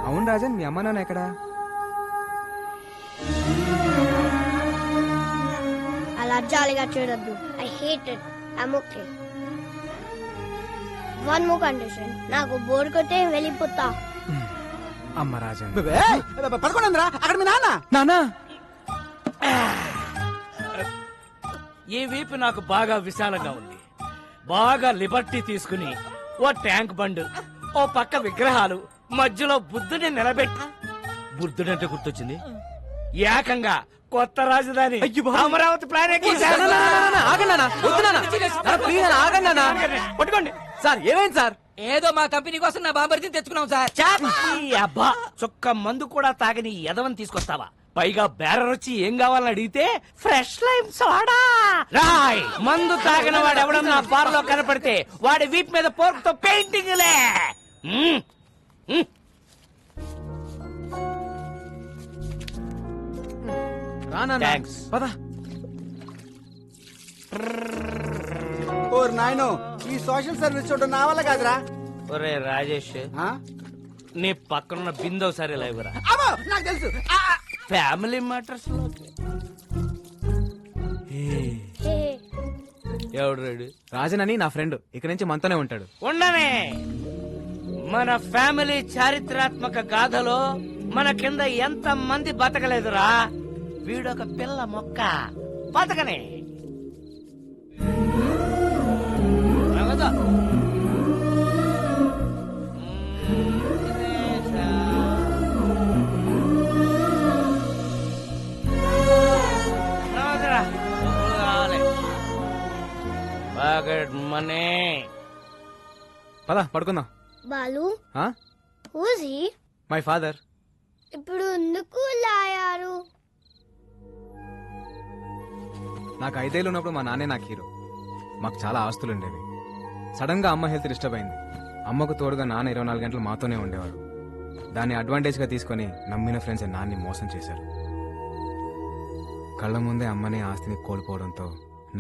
అవును రాజన్, మీ అమ్మ నాన్న ఎక్కడా? జాలిగా చూడొద్దు. I hate it. I'm okay. One more condition. నాకు బోర్ కొట్టే వెళ్ళిపోతా. అమ్మ రాజా పడుకోండిరా, అక్కడ మీ నాన్న. నానా ఈ వీపు నాకు బాగా విశాలంగా ఉంది. బాగా లిబర్టీ తీసుకుని ఓ ట్యాంక్ బండ్, ఓ పక్క విగ్రహాలు, మధ్యలో బుద్ధుని నిలబెట్టి, బుద్ధుడంటే గుర్తొచ్చింది, ఏకంగా కొత్త రాజధాని అమరావతి ప్లాన్ పట్టుకోండి. సార్ ఏమైంది సార్? ఏదో మా కంపెనీ కోసం నా బాంబర్తిని తెచ్చుకున్నాం సార్. అబ్బా, చొక్క మందు కూడా తాగని ఎదవని తీసుకొస్తావా? పైగా బేరర్ వచ్చి ఏం కావాలని అడిగితే ఫ్రెష్ లైమ్ సోడా. రాయ్, మందు తాగిన వాడు ఎవడన్నా బార్ లో కనపడితే వాడి వీప్ మీద పోర్క్ తో పెయింటింగ్ లే. థ్యాంక్స్. పద. ఓర్ నాయనో, ఈ సోషల్ సర్వీస్ చూడడం నా వల్ల కాదురా. ఒరే రాజేష్, నీ పక్కనున్న బిందు ఒకసారి లైవ్రా. అమ్మో, నాకు తెలుసు. ఫ్యామిలీ మ్యాటర్స్ లో ఎవడు రెడీ? రాజన్ అని నా ఫ్రెండ్, ఇక్కడి నుంచి మనతోనే ఉంటాడు. ఉండనే. మన ఫ్యామిలీ చారిత్రాత్మక గాథలో మన కింద ఎంత మంది బతకలేదురా. వీడొక పిల్ల మొక్క బతకనే. నవ్వదు. నవ్వదురా. కావాలి పాకెట్ మనీ. పద పడుకుందాం. Balu, who's he? My father. ఇప్పుడు ఎందుకు లాయారు? నాకు 5 ఏళ్ళు ఉన్నప్పుడు మా నాన్నే నాకు హీరో. మాకు చాలా ఆస్తులు ఉండేవి. సడన్ గా అమ్మ హెల్త్ డిస్టర్బ్ అయింది. అమ్మకు తోడుగా నాన్న 24 గంటలు మాతోనే ఉండేవాడు. దాన్ని అడ్వాంటేజ్ గా తీసుకుని నమ్మిన ఫ్రెండ్స్ నాన్ని మోసం చేశారు. కళ్ళ ముందే అమ్మని ఆస్తిని కోల్పోవడంతో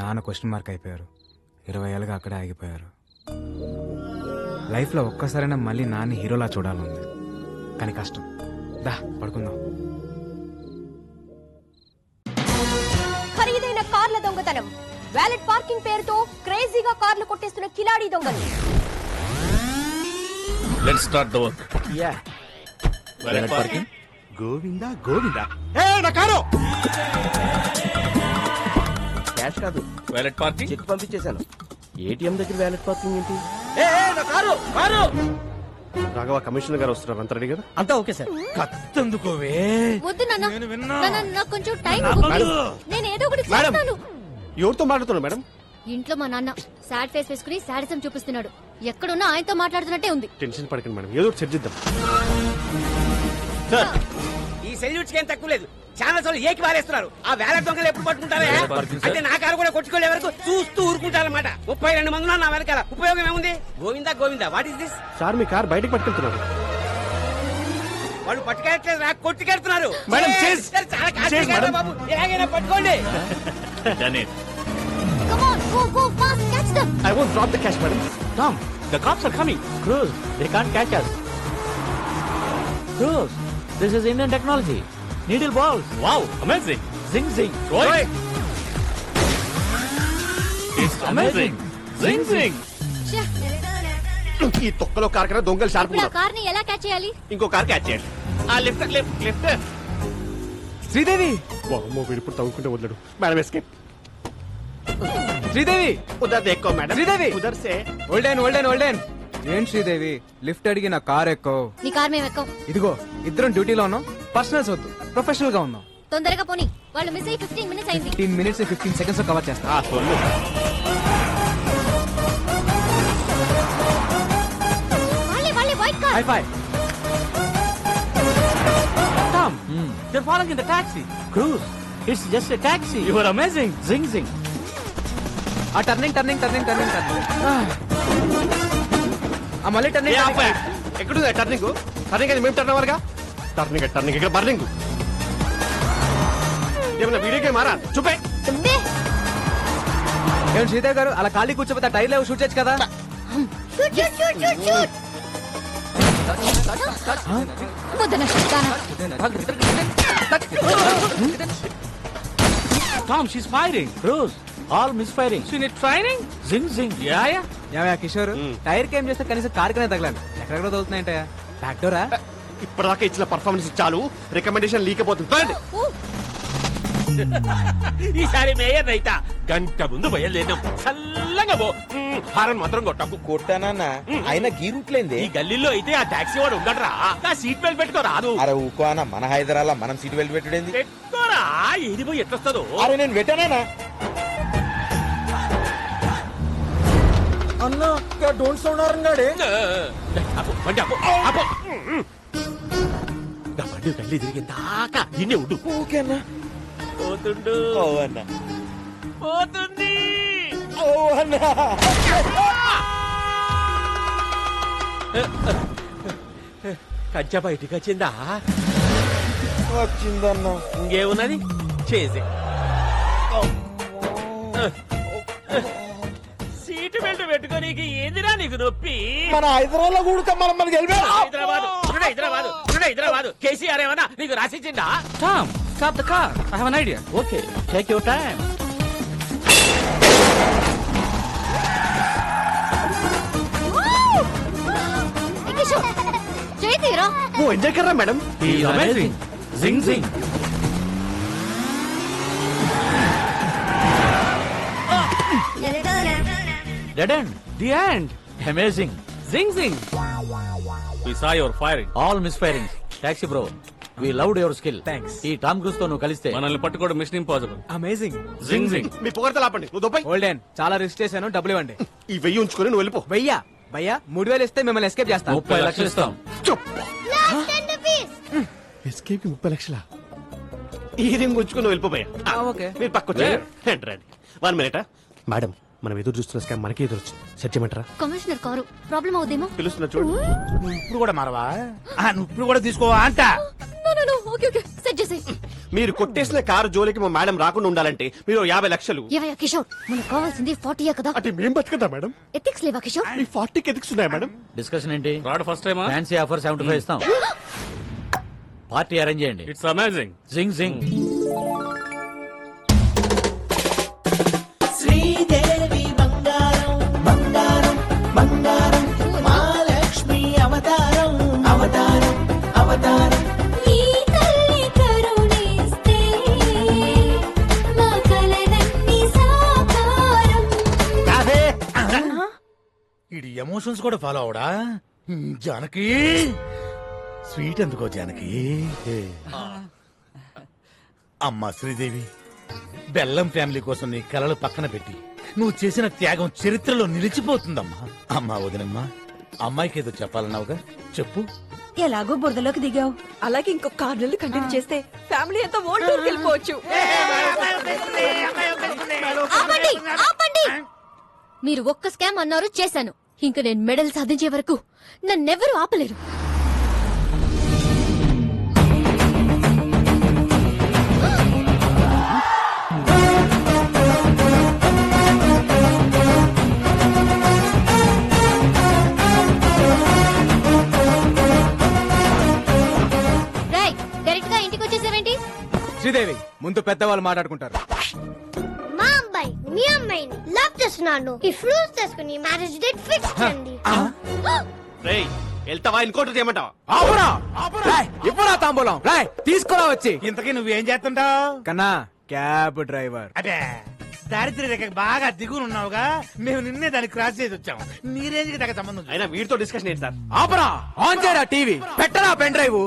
నాన్న క్వశ్చన్ మార్క్ అయిపోయారు. 20 ఏళ్ళుగా అక్కడే ఆగిపోయారు. లైఫ్ లో ఒక్కసారైనా మళ్ళీ నాన్ని హీరోలా చూడాలంది, కానీ కష్టం. దా పడుకుందాం. ఖరీదైన కార్ల దొంగతనం, వ్యాలెట్ పార్కింగ్ పేరుతో క్రేజీగా కార్లు కొట్టేస్తున్న కిలాడీ దొంగలు. Let's start the work. Govinda Govinda. Cash కాదు, వాలెట్ పార్కింగ్. చెక్ పంపించేశాను. ఏటీఎం దగ్గర వ్యాలెట్ పార్కింగ్ ఏంటి? రాఘవ, కమిషనర్ గారు వస్తున్నారు. అంత రెడీ కదా? అంతా ఓకే సార్. కత్తందుకోవే. వద్దు నాన్న, నాన్న, నాకు కొంచెం టైం ఇవ్వు. నేను ఏదో ఒకటి చేస్తాను. ఎవరితో మాట్లాడుతున్నారు మేడం? ఇంట్లో మా నాన్న సాడ్ ఫేస్ వేసుకుని సాడిజం చూపిస్తున్నాడు. ఎక్కడున్నా ఆయనతో మాట్లాడుతున్నట్టే ఉంది. టెన్షన్ పడకండి మేడం, ఏదో ఒకటి చర్చిద్దాం. ఈ సెల్యూట్స్ ఏం తక్కువ లేదు. ఛానల్స్ వాళ్ళు ఏకి వారేస్తున్నారు. ఆ వేల దొంగలు ఎప్పుడు పట్టుకుంటారా? అంటే నా కారు కూడా కొట్టుకోలే వరకు చూస్తూ ఊరుకుంటారన్నమాట. 32 మంది నా వెనకాల. ఉపయోగం ఏముంది? Govinda Govinda, what is this? Sir, me car బయటకు పట్టుకెళ్తున్నారు. వాళ్ళు పట్టుకెళ్ళట్లేదు, నాకు కొట్టుకెళ్తున్నారు. మేడం, చేస్. చాలా కాదు బాబు, ఎలాగైనా పట్టుకోండి. Come on, go, go, fast, catch them. I won't drop the cash, madam. Tom, the cops are coming. Cruz, they can't catch us. Cruz, this is Indian technology. Needle balls. Wow, amazing. Zing zing. Roy. It's amazing. Zing zing. ఛే, ఈ తొక్కలో car కన్నా దొంగలు sharp ఇప్పుడు ఆ కార్ని ఎలా catch చేయాలి? ఇంకో కార్ క్యాచ్ చేయండి. ఆ లిఫ్ట్ లిఫ్ట్ లిఫ్ట్. శ్రీదేవి, వామ్మో, వీడు ఇప్పుడు తవ్వుకుంటే వదలడు. Madam escape. శ్రీదేవి, ఉదర్ ఎక్కువ మేడం. శ్రీదేవి. ఉదర్ సే. Hold on hold on hold on. ఏం శ్రీదేవి, లిఫ్ట్ అడిగి నా కార్ ఎక్కో. నీ కార్ మేము ఎక్కం. ఇదిగో, ఇద్దరం డ్యూటీలో ఉన్నాం. పర్సనల్స్ వద్దు, ప్రొఫెషనల్ గా ఉన్నాం. తొందరగా పోనీ, వాళ్ళు మిస్ అయ్యి 15 మినిట్స్ అయింది. 15 మినిట్స్ 15 సెకండ్స్ లో కవర్ చేస్తా. వాళ్ళే white car. High phi. Tom, they're falling in the taxi. Cruz, it's just a taxi. You are amazing. Zing zing. ఆ turning turning turning turning turning. ఆ మళ్ళీ టర్నింగ్. ఎక్కడుంది turning? Turning అది మేము turn అవ్వాలిగా. Turning turning ఇక్కడ burning. ఏమన్నా video game మారా? చూపే. ఏం శ్రీదేవి గారు, అలా ఖాళీ కూర్చోపోతే టైర్ లేవు, షూట్ చేయొచ్చు కదా. Shoot shoot shoot shoot shoot. వద్దన శక్తానా. Tom, she's firing. Bruce, all misfiring. She need training? Zing, zing. Yeah, yeah. ఏమయ్యా కిషోర్ టైర్ కేం చేస్తే కనీసం కార్ కనే తగలాలి ఎక్కడెక్కడ తగులుతున్నాయంటే డాక్టరా ఇప్పటిదాకా ఇచ్చిన పర్ఫార్మెన్స్ చాలు, రికమెండేషన్ లీకపోతుంది. ఈసారి మేయర్ రైతా గంట ముందు బయలుదేరాం. చల్లగా పో, హారన్ మాత్రం కొట్టకు. కొట్టానన్నా అయినా గీ రూట్లేంది. ఈ గల్లీలో అయితే ఆ టాక్సీ వాడు ఉండడరా, నా సీట్ బెల్ట్ పెట్టుకో రాదు. అరే ఊకో అన్న, మన హైదరాబాద్ మనం సీట్ బెల్ట్ పెట్టుడేంది. పెట్టుకోరా, ఏది పోయి ఎట్లొస్తుందో. అరే నేను పెట్టానా అన్నా, డోంట్ సౌండ్ అరంగాడే. బండి గల్లీ తిరిగి దాకా ఇన్నే ఉండు. ఓకేనా పోతుండు. ఓ అన్న, పోతుంది. ఓ అన్న. కంచె బయటికి వచ్చిందా? వచ్చిందన్న. ఇంకేమున్నది చేసి సీటు బెల్ట్ పెట్టుకోనీకి ఏందిరా నీకు నొప్పి? మన హైదరాబాద్ కూడా మనం మనకి హైదరాబాద్ కేసీఆర్ ఏమన్నా నీకు రాసిచ్చిందా? Tom, stop the car. I have an idea. Okay, take your time. Kishore చేయి తీరా. ఓ enjoy Karra madam. He's amazing. Zing, zing. Dead end. The end. Amazing. Zing, zing. We saw your firing. All misfiring. Taxi bro. We loved your skill. Thanks. ఈ Tom cruise తో నువ్వు కలిస్తే మనల్ని పట్టుకోవడం machine impossible. Amazing zing జింగ్. మీ పొగడత లాపండి. నువ్వు దొబ్బై. Olden చాలా risk చేశాను డబ్బులు ఇవ్వండి. ఈ 1000 ఉంచుకొని నువ్వు వెళ్ళిపో. భయ్యా భయ్యా 3000 ఇస్తే మిమ్మల్ని ఎస్కేప్ చేస్తాను. 30 లక్షలు ఇస్తాం. ఎస్కేప్ 30 లక్షల ఈ రింగ్ ఉంచుకొని వెళ్ళిపోయా. ఓకే మీరు పక్కొచ్చారు. రండి 1 మినిట్. మేడం, మనం ఎదురు చూస్తున్న స్కామ్ మనకి ఎదురు వచ్చింది. సెట్ చేయమంటారా? కమిషనర్ కారు ప్రాబ్లం అవుదేమో. పిలుస్తున్నా చూడు. ఇప్పుడు కూడా మారవా? నువ్వు ఇప్పుడు కూడా తీసుకోవా అంట. ఓకే ఓకే సెట్ చేసేయ్. మీరు కొట్టేసిన కారు జోలికి మా మేడం రాకుండా ఉండాలంటే మీరు 50 లక్షలు. ఏవయ్యా కిషోర్, మనకు కావాల్సింది 40 కదా. అంటే మేం బతుకుతా మేడం. ఎథిక్స్ లేవా కిషోర్? మీ 40కి ఎథిక్స్ ఉన్నాయా మేడం? డిస్కషన్ ఏంటి? రాడ్ ఫస్ట్ టైమా? ఫ్యాన్సీ ఆఫర్ 75 ఇస్తాం. పార్టీ అరేంజ్ చేయండి. It's amazing. Zing zing. Sridevi బంగారం బంగారం బంగారం మహాలక్ష్మి అవతారం అవతారం అవతారం. ఈ తల్లి కరుణిస్తే మా కలలన్నీ సాకారం. ఇది ఎమోషన్స్ కూడా ఫాలో అవడా? జానకి స్వీట్ ఎందుకో జానకి. అమ్మా శ్రీదేవి, బెల్లం ఫ్యామిలీ కోసం నీ కలలు పక్కన పెట్టి నువ్వు చేసిన త్యాగం చరిత్రలో నిలిచిపోతుందమ్మా. అమ్మా వదినమ్మా, అమ్మాయికి ఏదో చెప్పాలన్నావుగా, చెప్పు. ఎలాగో బురదలోకి దిగావు, అలాగే ఇంకొక 6 నెలలు కంటిన్యూ చేస్తే ఫ్యామిలీ అంతా వరల్డ్ టూర్కి వెళ్ళిపోవచ్చు. ఆపండి, ఆపండి. మీరు ఒక్క స్కామ్ అన్నారు, చేశాను. ఇంక నేను మెడల్ సాధించే వరకు నన్నెవరూ ఆపలేరు. డైరెక్ట్ గా ఇంటికి వచ్చేసావేంటి? శ్రీదేవి, ముందు పెద్దవాళ్ళు మాట్లాడుకుంటారు. మా అబ్బాయి మీ అమ్మాయిని లవ్ చేస్తున్నాను. ఈ ఫ్రూట్స్ తీసుకుని మ్యారేజ్ డేట్ ఫిక్స్ చేయండి. రేయ్, వెళ్తావా ఇంకోటి చేయమంటావా? ఇప్పుడా తాంబూలం రాయ్ తీసుకురా వచ్చి. ఇంతకీ నువ్వేం చేస్తుంటావు? కన్నా క్యాబ్ డ్రైవర్. అదే దారిద్ర్య రేఖ బాగా దిగునున్నావుగా, మేము నిన్నే దాన్ని క్రాస్ చేసి వచ్చాము. నీ రేంజ్ కి తగ్గ సంబంధం. అయినా వీడితో డిస్కషన్ ఏంటి సార్? ఆపరా, ఆన్ చేయరా టీవీ, పెట్టరా pen drive.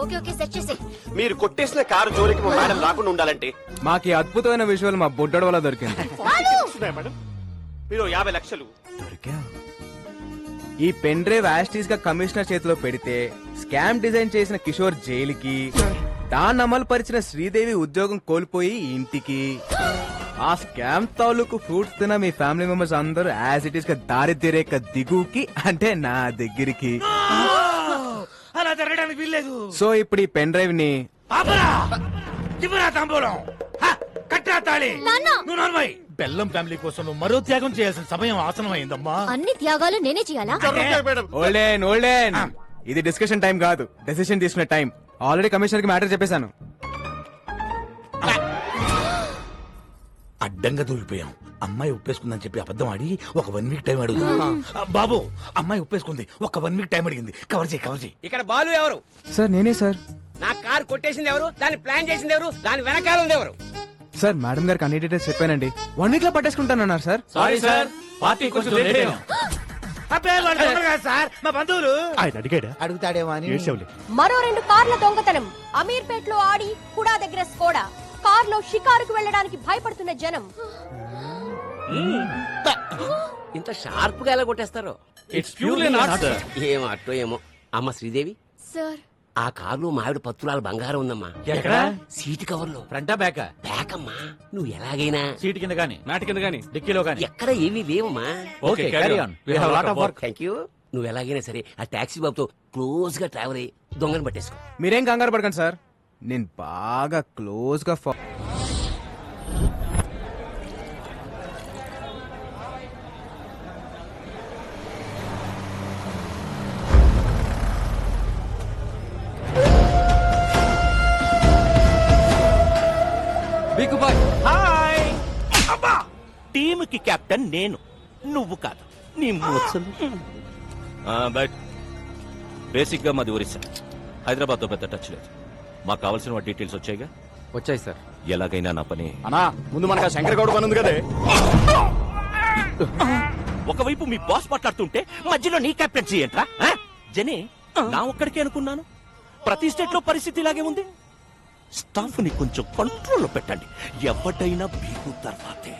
Okay okay set చేసే. మీరు కొట్టేసిన కారు జోలికి మా మేడం రాకుండా ఉండాలంటే మాకు అద్భుతమైన విజువల్ మా బుడ్డోడు వల్ల దొరికింది. మేడం, మీరు 50 లక్షలు. ఈ పెన్ డ్రైవ్ యాస్టీస్ గా కమిషనర్ చేతిలో పెడితే స్కామ్ డిజైన్ చేసిన కిషోర్ జైలుకి, దాన్ని అమలు పరిచిన శ్రీదేవి ఉద్యోగం కోల్పోయి ఇంటికి, ఆ స్కామ్ తాలూకు ఫ్రూట్స్ తిన మీ ఫ్యామిలీ మెంబర్స్ అందరూ యాజ్ ఇట్ ఈస్ గా దారిద్ర్య రేఖ దిగుకి, అంటే నా దగ్గరికి. అలా జరగడానికి వీల్లేదు. సో ఇప్పుడు ఈ పెన్ డ్రైవ్ ని తాంబూలం కట్టా తాళి. నువ్వు నోర్మై. బెల్లం ఫ్యామిలీ కోసం నువ్వు మరో త్యాగం చేయాల్సిన సమయం ఆసనమైందమ్మా. అన్ని త్యాగాలు నేనే చేయాలా? ఓల్డెన్ ఓల్డెన్, ఇది డిస్కషన్ టైం కాదు, డెసిషన్ తీసుకునే టైం. ఆల్రెడీ కమిషనర్ కి మ్యాటర్ చెప్పేశాను. అడ్డంగా దూరిపోయాం. అమ్మాయి ఒప్పేసుకుందని చెప్పి అబద్ధం ఆడి ఒక 1 వీక్ టైం అడుగుతా. బాబు అమ్మాయి ఒప్పేసుకుంది, ఒక 1 వీక్ టైం అడిగింది. కవర్ చేయి. ఇక్కడ బాలు ఎవరు? సార్ నేనే సార్. నా కార్ కొట్టేసింది ఎవరు? దాన్ని ప్లాన్ చేసింది ఎవరు? దాని వెనకాల ఉంది ఎవరు? సార్ మేడం గారికి అన్ని డీటెయిల్స్ చెప్పానండి. 1 వీక్ లో పట్టేసుకుంటానన్నారు సార్. సారీ సార్, పార్టీ కొంచెం లేట్ అయ్యాం. సార్ మా బంధువులు ఆయన అడిగాడా? అడుగుతాడేమో అని. మరో 2 కార్ల దొంగతనం. అమీర్పేట్ లో ఆడి కుడా దగ్గర స్కోడా. కార్లో షికారుకు వెళ్ళడానికి భయపడుతున్న జనం. ఇంత షార్ప్ గా ఎలా కొట్టేస్తారు? It's purely not sir. ఏం అట్టో ఏమో. అమ్మ శ్రీదేవి, సార్ ఆ కారులో మావిడ పత్తులాల బంగారం ఉందమ్మా. ఎక్కడ? సీటు కవర్ లో. ఫ్రంటా బ్యాకా? బ్యాకమ్మా. నువ్వు ఎలాగైనా సీట్ కింద గానీ, మ్యాట్ కింద గానీ, డిక్కీలో గానీ. ఎక్కడ ఏమీ లేవమ్మా. Okay, carry on. We have lot of work. Thank you. నువ్వు ఎలాగైనా సరే ఆ టాక్సీ బాబుతో క్లోజ్ గా ట్రావెల్ అయ్యి దొంగను పట్టేసుకో. మీరేం కంగారు పడకండి సార్, నేను బాగా క్లోజ్ గా హాయ్ అబ్బా, టీమ్ కి కెప్టెన్ నేను, నువ్వు కాదు. నీ మూర్చలు. బట్ బేసిక్ గా మాది ఒరిస్సా. హైదరాబాద్ తో పెద్ద టచ్ లేదు. మాకు కావాల్సిన డీటెయిల్స్ వచ్చాయిగా? వచ్చాయి సార్. ఎలాగైనా నా పని. అన్నా ముందు మనకు శంకర్ గౌడ్ పని ఉంది కదే. ఒకవైపు మీ బాస్ మాట్లాడుతుంటే మధ్యలో నీ కెప్టెన్సీ ఏంట్రా? జనే, నా ఒక్కడికే అనుకున్నాను. ప్రతి స్టేట్ లో పరిస్థితి ఇలాగే ఉంది. స్టాఫ్ ని కొంచెం కంట్రోల్లో పెట్టండి. ఎవడైనా బీగు తర్వాతే,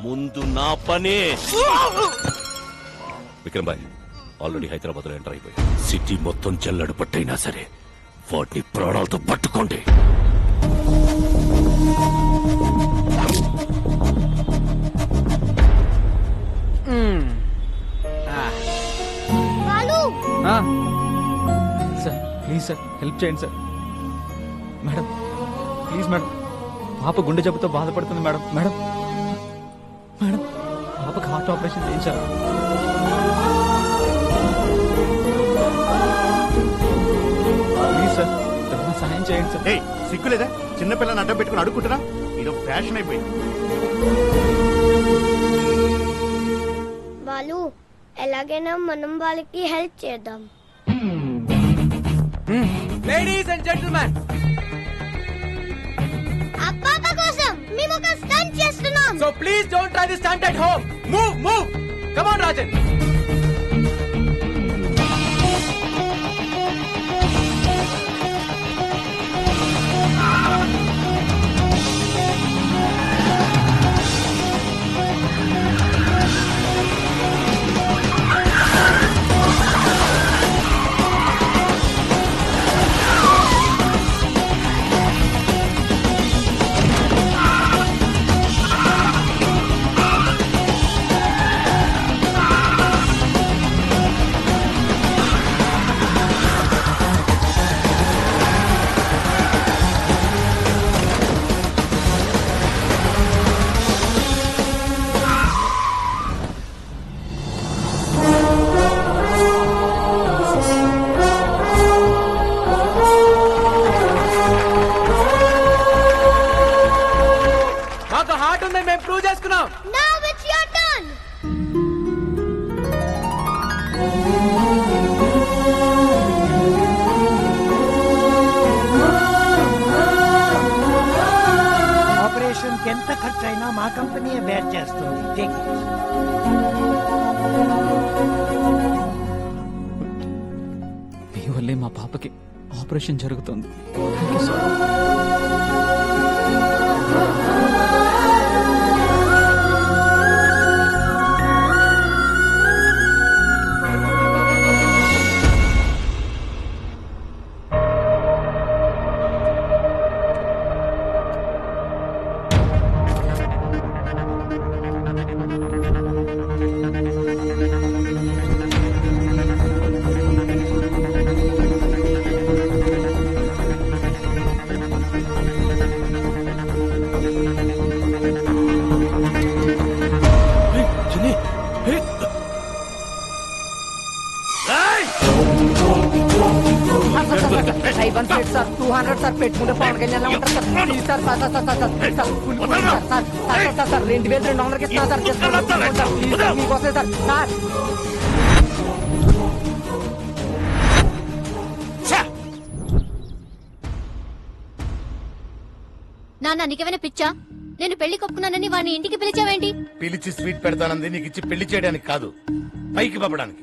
ముందు నా పనే. విక్రమ్ భాయ్ ఆల్రెడీ హైదరాబాద్ లో ఎంటర్ అయిపోయి సిటీ మొత్తం జల్లడు పట్టైనా సరే వాటిని ప్రాణాలతో పట్టుకోండి. Balu sir please sir help చేయండి సార్. మేడం ప్లీజ్ మేడం, పాప గుండె జబ్బుతో బాధపడుతుంది మేడం. మేడం మేడం పాపకి హార్ట్ ఆపరేషన్ చేయించాలి. ప్లీజ్ సార్ సహాయం చేయండి సార్. సిగ్గులేదా? చిన్నపిల్లని అడ్డం పెట్టుకుని అడుక్కుంటున్నా. ఇది ఫ్యాషన్ అయిపోయింది. బాలు ఎలాగైనా మనం వాళ్ళకి హెల్ప్ చేద్దాం. లేడీస్ అండ్ జెంటిల్మెన్, ఆ పాప కోసం మేము ఒక స్టంట్ చేస్తున్నాం. So please don't try this stunt at home. Move come on Rajan. మేము ప్రూవ్ చేసుకున్నాం. Now it's your turn. Operation కి ఎంత ఖర్చు అయినా మా కంపెనీయే బేర్ చేస్తుంది. మీ వల్లే మా పాపకి ఆపరేషన్ జరుగుతుంది. సార్ 200 సార్ పెట్టుకుంటే పవన్ కళ్యాణ్ ఉంటారు sir please sir sir sir sir sir full sir sir sir sir 2200 ఇస్తున్నా సార్ సార్ ప్లీజ్ సార్ మీకోసం సార్ సార్ నాన్న నీకేమైనా పిచ్చా? నేను పెళ్లి కొప్పుకున్నానని వాడిని ఇంటికి పిలిచావేంటి? పిలిచి స్వీట్ పెడతానంది నీకు ఇచ్చి పెళ్లి చేయడానికి కాదు, పైకి పంపడానికి.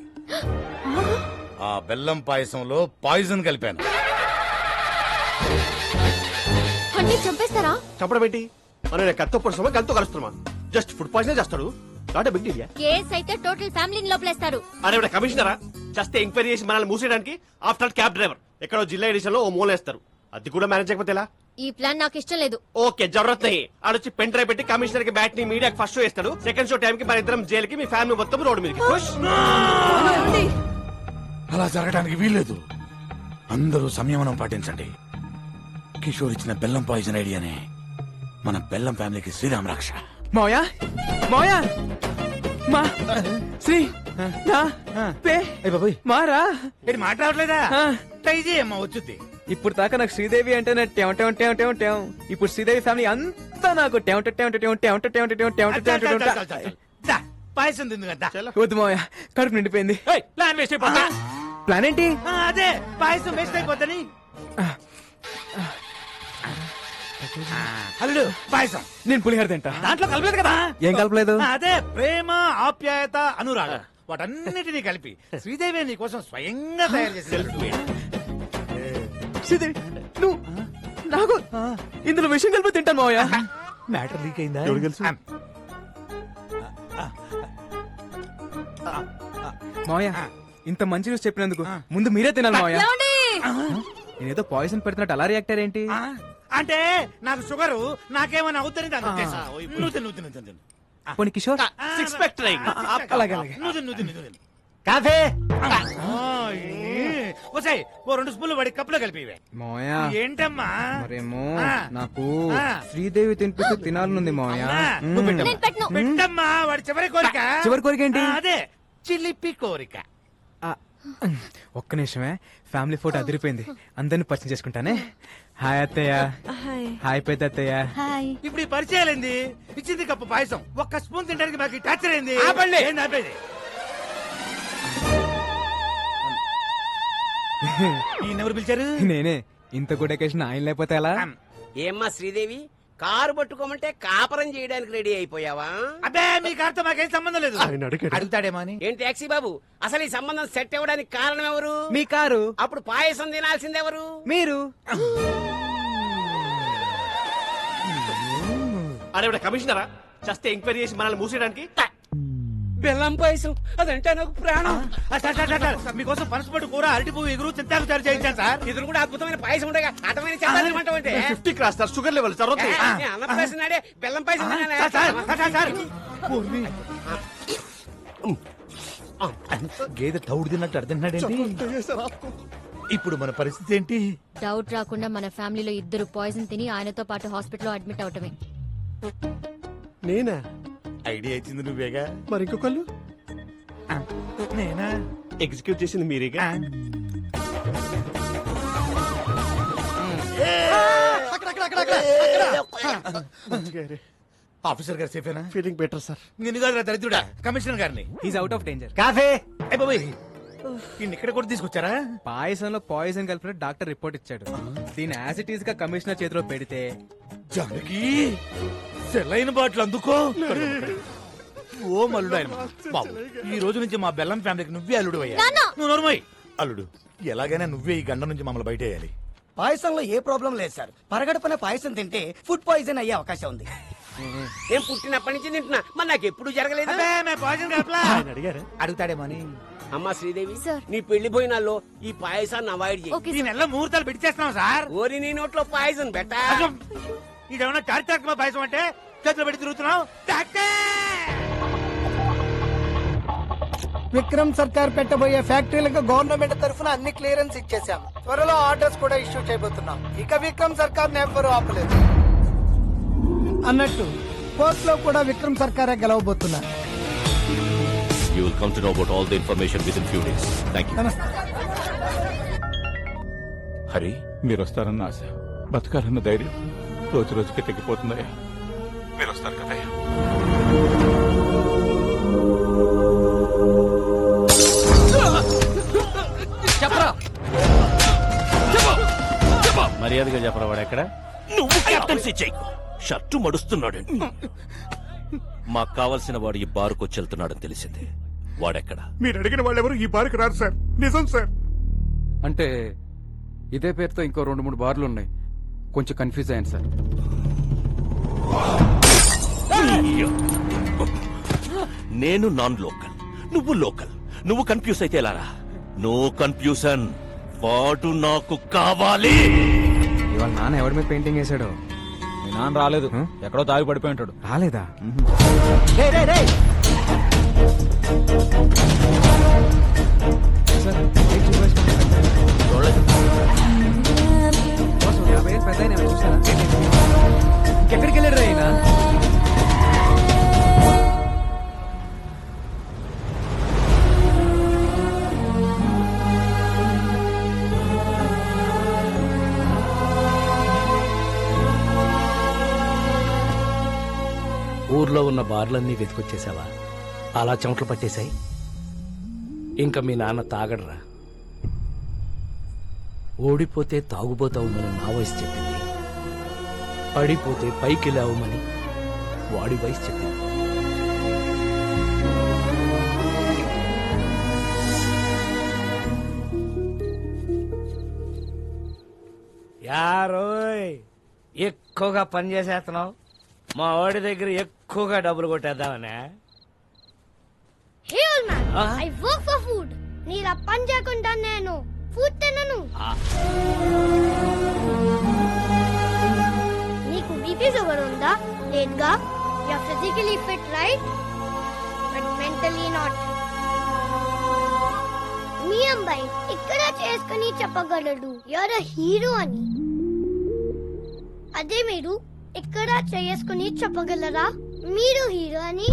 ఆ బెల్లం పాయసంలో పాయిజన్ కలిపాను. అంటే చంపేస్తారా? చంపడం ఏంటి? మనం కత్తో పొడుస్తామా గంతో కలుస్తున్నామా? జస్ట్ ఫుడ్ పాయిజన్ చేస్తాడు. Not big deal. కేస్ అయితే టోటల్ ఫ్యామిలీని లోపలేస్తారు. అరే కమిషనరా, జస్ట్ ఎంక్వైరీ చేసి మనల్ని మూసేయడానికి ఆఫ్టర్ క్యాబ్ డ్రైవర్ ఎక్కడో జిల్లా ఎడిషన్ లో ఓ మూలేస్తారు. అది కూడా మేనేజ్ చేయకపోతే ఎలా? ఈ ప్లాన్ నాకు ఇష్టం లేదు. ఓకే జరూరత్ నహీ. ఆడొచ్చి పెన్ డ్రైవ్ పెట్టి కమిషనర్ కి బ్యాట్ ని మీడియాకి ఫస్ట్ షో ఇస్తాడు. సెకండ్ షో టైం కి మన ఇద్దరం జైలుకి, మీ ఫ్యామిలీ మొత్తం రోడ్డు మీదకి. అలా జరగడానికి వీల్లేదు. అందరూ సంయమనం పాటించండి. కిషోర్ ఇచ్చిన బెల్లం పాయిజన్ ఐడియానే మన బెల్లం ఫ్యామిలీకి శ్రీరామ్ రక్ష. మోయా మోయా మా శ్రీ నా పే మారా మాట్లాడలేదా? ట్రై చేయమ్మా వచ్చుద్ది. ఇప్పుడు దాకా నాకు శ్రీదేవి అంటే ఇప్పుడు శ్రీదేవి ఫ్యామిలీ అంతా నాకు పాయసం తింది కదా. వద్దు మావయ్య, కడుపు నిండిపోయింది. ప్లాన్ వేస్ట్ అయిపోతా. ప్లాన్ ఏంటి? అదే పాయసం వేస్ట్ అయిపోతుంది. అల్లుడు పాయసం నేను పులిహోర తింటా. దాంట్లో కలపలేదు కదా. ఏం కలపలేదు? అదే ప్రేమ, ఆప్యాయత, అనురాగ వాటన్నిటినీ కలిపి శ్రీదేవి నీ కోసం స్వయంగా తయారు చేసి. శ్రీదేవి నువ్వు నాకు ఇందులో విషయం కలిపి తింటాను మావయ్య. మ్యాటర్ లీక్ అయిందా? మావయ్య ఇంత మంచి న్యూస్ చెప్పినందుకు ముందు మీరే తినాలి మావయ్య. నేనేదో పాయిజన్ పెడుతున్నట్టు అలా రియాక్ట్ అయ్యారేంటి? అంటే నాకు షుగరు, నాకేమైనా అవుతుంది దాని ఉద్దేశం. పోనీ కిషోర్ సిక్స్ ప్యాక్ ట్రై. అలాగే కాఫీ వసాయి ఓ 2 స్పూన్లు వాడి కప్పులో కలిపివే. మావయ్య ఏంటమ్మా? మరేమో నాకు శ్రీదేవి తినిపిస్తూ తినాలనుంది మావయ్య. పెట్టమ్మా వాడి చివరి కోరిక. చివరి కోరిక ఏంటి? అదే చిలిపి కోరిక. ఒక్క నిమిషమే, ఫ్యామిలీ ఫోటో అదిరిపోయింది, అందరిని పరిచయం చేసుకుంటానే. హాయ్ అత్తయ్య. హాయ్ పెద్ద అత్తయ్య. ఇప్పుడు ఈ పరిచయాలైంది. ఇచ్చింది కప్పు పాయసం, ఒక్క స్పూన్ తినడానికి మాకు టార్చర్ అయింది. ఏంది ఆపేది? ఈయనెవరు పిలిచారు? నేనే. ఇంత గుడ్ అకేషన్ ఆయన లేకపోతే ఎలా? ఏమ్మా శ్రీదేవి, కారు పట్టుకోమంటే కాపరం చేయడానికి రెడీ అయిపోయావా? అబ్బే మీ కారుతో మాకేం సంబంధం లేదు. అడుగుతాడేమో అని. ఏం టాక్సీ బాబు, అసలు ఈ సంబంధం సెట్ అవ్వడానికి కారణం ఎవరు? మీ కారు. అప్పుడు పాయసం తినాల్సింది ఎవరు? మీరు. అరే కమిషనరా, జస్ట్ ఎంక్వైరీ చేసి మనల్ని మూసేయడానికి. బెల్లం పాయసం అదంటే నాకు ప్రాణం. మీకోసం పనసపట్టు కూర, అరటిపువ్వు, ఎగురు, చింతాకు తయారు చేయించాను సార్. ఇది కూడా అద్భుతమైన పాయసం ఉండగా అటమైన చెప్పాలంటే 50 cross sir, sugar level sir. అన్నప్రాసం నాడే బెల్లం పాయసం గేదె తౌడు తిన్నట్టు అర్థండి. ఇప్పుడు మన పరిస్థితి ఏంటి? డౌట్ రాకుండా మన ఫ్యామిలీలో ఇద్దరు పాయిజన్ తిని ఆయనతో పాటు హాస్పిటల్లో అడ్మిట్ అవటమే. నేనా? ఐడియా ఇచ్చింది నువ్వేగా. మరి ఇంకొకళ్ళు? నేనా? ఎగ్జిక్యూట్ చేసింది మీరేగా. ఆఫీసర్ గారు సేఫేనా? Feeling better sir. నిన్ను కాదు దరిద్రుడా, కమిషనర్ గారిని. Is out of danger. Coffee ఇక్కడ కూడా తీసుకొచ్చారా? పాయసంలో పాయిజన్ కలిపిన డాక్టర్ రిపోర్ట్ ఇచ్చాడు. దీని యాసిటీస్ గా కమిషనర్ చేతిలో పెడితే జానకి సెలైన బాటిల్ అందుకో. ఓ మల్లుడు ఆయన బాబు, ఈ రోజు నుంచి మా బెల్లం ఫ్యామిలీకి నువ్వే అల్లుడు అయ్యా. నువ్వు నోరుమోయ్. అల్లుడు, ఎలాగైనా నువ్వే ఈ గండ నుంచి మమ్మల్ని బయట వేయాలి. పాయసంలో ఏ ప్రాబ్లం లేదు సార్. పరగడపన పాయసం తింటే ఫుడ్ పాయిజన్ అయ్యే అవకాశం ఉంది. ఏం పుట్టినప్పటి నుంచి తింటున్నా, మరి నాకు ఎప్పుడు జరగలేదు. అడుగుతాడేమో అని. అమ్మా శ్రీదేవి, నీ పెళ్లి భోజనాల్లో ఈ పాయసాన్ని అవాయిడ్ చేయి. ఈ నెల ముహూర్తాలు పెట్టి చేస్తున్నాం సార్. ఓరి నీ నోట్లో పాయసం బెట్ట. ఇదేమన్నా చారిత్రాత్మక పాయసం అంటే చేతిలో పెట్టి తిరుగుతున్నావు. విక్రమ్ సర్కార్ పెట్టబోయే ఫ్యాక్టరీలకు గవర్నమెంట్ తరఫున అన్ని క్లియరెన్స్ ఇచ్చేసాం. త్వరలో ఆర్డర్స్ కూడా ఇష్యూ చేయబోతున్నాం. ఇక విక్రమ్ సర్కార్ ఎవ్వరూ ఆపలేదు. అన్నట్టు కోర్ట్ లో కూడా విక్రమ్ సర్కారే గెలవబోతున్నారు. You will come to know about all the information within few days. Thank you. Hari, మీరు వస్తారన్న ఆశ, బతకాలన్న ధైర్యం రోజు రోజుకి తగ్గిపోతుందయ్యా. మీరు వస్తారు కదయ్యా. చెప్పరా, మర్యాదగా చెప్పరా. వాడు ఎక్కడ? నువ్వు కెప్టెన్సీ చేయకు. షర్టు మడుస్తున్నాడండి. మాకు కావలసిన వాడు ఈ బారుకొచ్చి వెళ్తున్నాడని తెలిసింది. వాడెక్కడ? మీరు అడిగిన వాళ్ళెవరు ఈ బార్కి రారు సార్. నిజం సార్. అంటే ఇదే పేరుతో ఇంకో 2-3 బార్లు ఉన్నాయి. కొంచెం కన్ఫ్యూజ్ అయ్యాను సార్. నేను నాన్ లోకల్, నువ్వు లోకల్. నువ్వు కన్ఫ్యూజ్ అయితే ఎలారా? No confusion. వాడు నాకు కావాలి. ఇవాళ నాన్న ఎవరి మీద పెయింటింగ్ వేసాడు? మీ నాన్న రాలేదు, ఎక్కడో తాగి పడిపోయి ఉంటాడు. రాలేదా? ఎక్కడికి వెళ్ళాడు రా ఈయన? ఊర్లో ఉన్న బార్లన్నీ వెతికొచ్చేసావా? అలా చెమటలు పట్టేశాయి. ఇంకా మీ నాన్న తాగడరా. ఓడిపోతే తాగుబోతావుమని నా వయసు చెప్పింది. పడిపోతే పైకి లేవమని వాడి వయసు చెప్పింది. యారోయ్, ఎక్కువగా పని చేసేస్తున్నావు. మా వాడి దగ్గర ఎక్కువగా డబ్బులు కొట్టేద్దామనే. Hey old man, I work for food. నీలా పని చేయకుండా నేను ఫుడ్ తినను. నీకు బీపీ షుగర్ ఉందా? లేదుగా. You are physically fit right, but mentally not. మీ అబ్బాయి ఇక్కడ చేసుకుని చెప్పగలడు యు ఆర్ ఎ హీరో అని. అదే మీరు ఇక్కడ చేసుకుని చెప్పగలరా మీరు హీరో అని?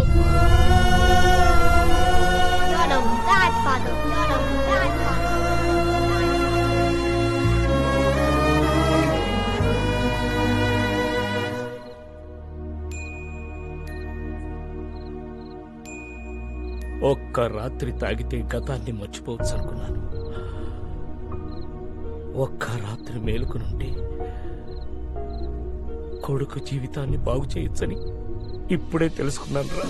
You're a bad father. You're a bad father. ఒక్క రాత్రి తాగితే గతాన్ని మర్చిపోవచ్చు అనుకున్నాను. ఒక్క రాత్రి మేలుకునుంటే కొడుకు జీవితాన్ని బాగు చేయొచ్చని ఇప్పుడే తెలుసుకున్నాను రా.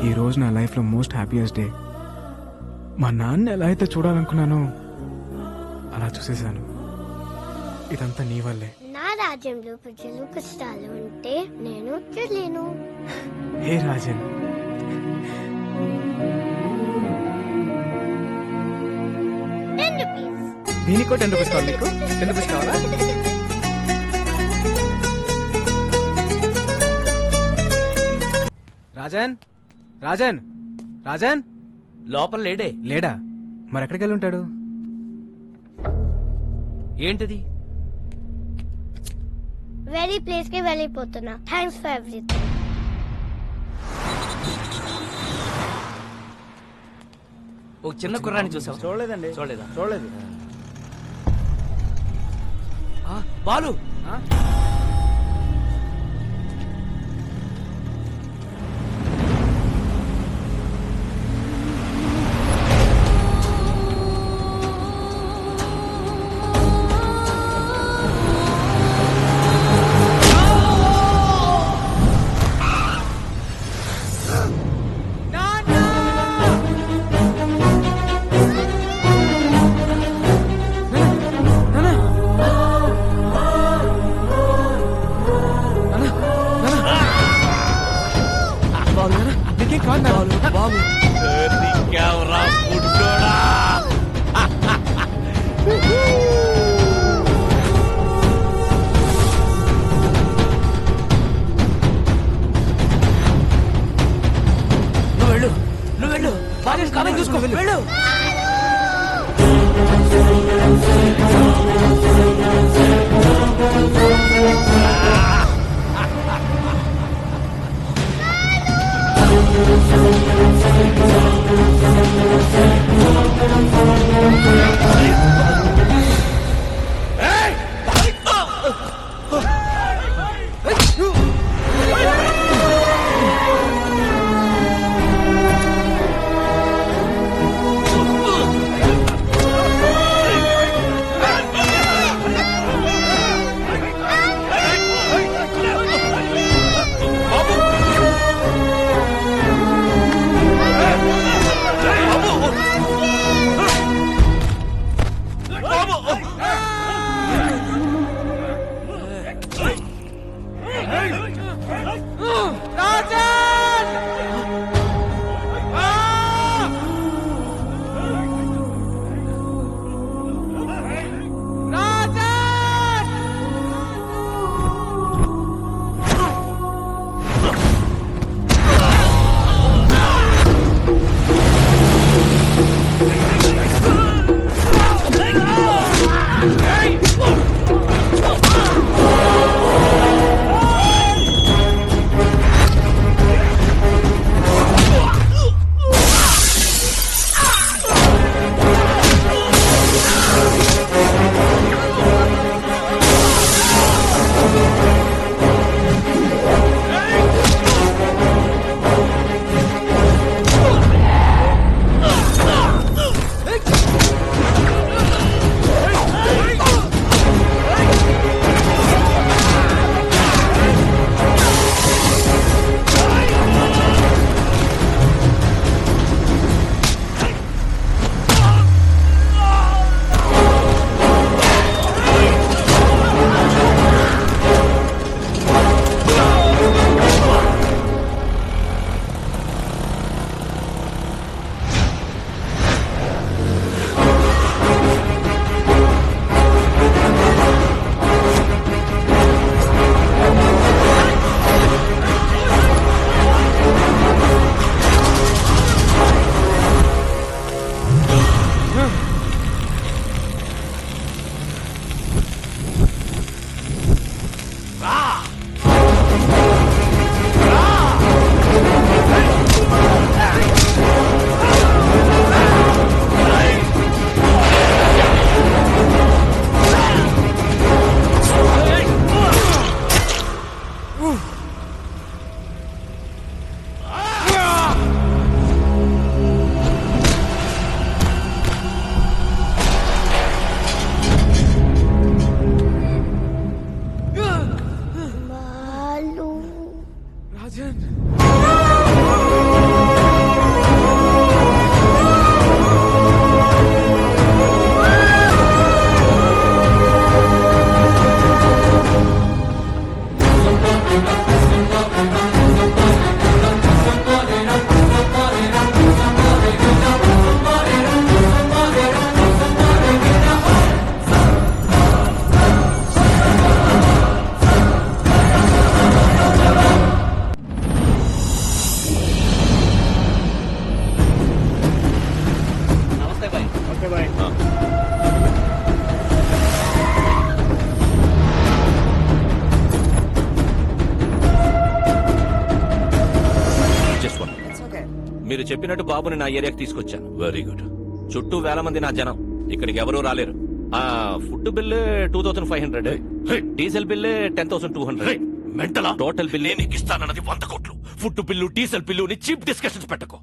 ఈ రోజు నా లైఫ్ లో మోస్ట్ హ్యాపీయెస్ట్ డే. మా నాన్న ఎలా అయితే చూడాలనుకున్నానో అలా చూసేశాను. ఇదంతా నీ వల్లే. నా రాజ్యంలో ప్రజలు కష్టాలు ఉంటే నేను చూడలేను. హే రాజన్, దీనికో 10 రూపీస్ కావాలి. నీకు 10 రూపీస్ కావాలా? రాజన్, రాజన్, రాజన్ లోపల లేడే. లేడా? మరి ఎక్కడికి వెళ్ళి ఉంటాడు? ఏంటిది? వెరీ ప్లేస్ కి వెళ్ళిపోతున్నా. Thanks for everything. ఒక చిన్న కుర్రాన్ని చూసావు? చూడలేదండి. చూడలేదా? చూడలేదు. బాలు, చూసుకో. వెళ్ళు. మీరు చెప్పినట్టు బాబుని నా ఏరియాకి తీసుకొచ్చాను. Very good. చుట్టూ వేల మంది నా జనం, ఇక్కడికి ఎవరూ రాలేరు. ఆ ఫుడ్ బిల్లు 2500, డీజిల్ బిల్లు 10,200. మెంటలా? టోటల్ బిల్లు నీకు ఇస్తానన్నది 100 కోట్లు. Food bill, diesel bill cheap discussions పెట్టకు.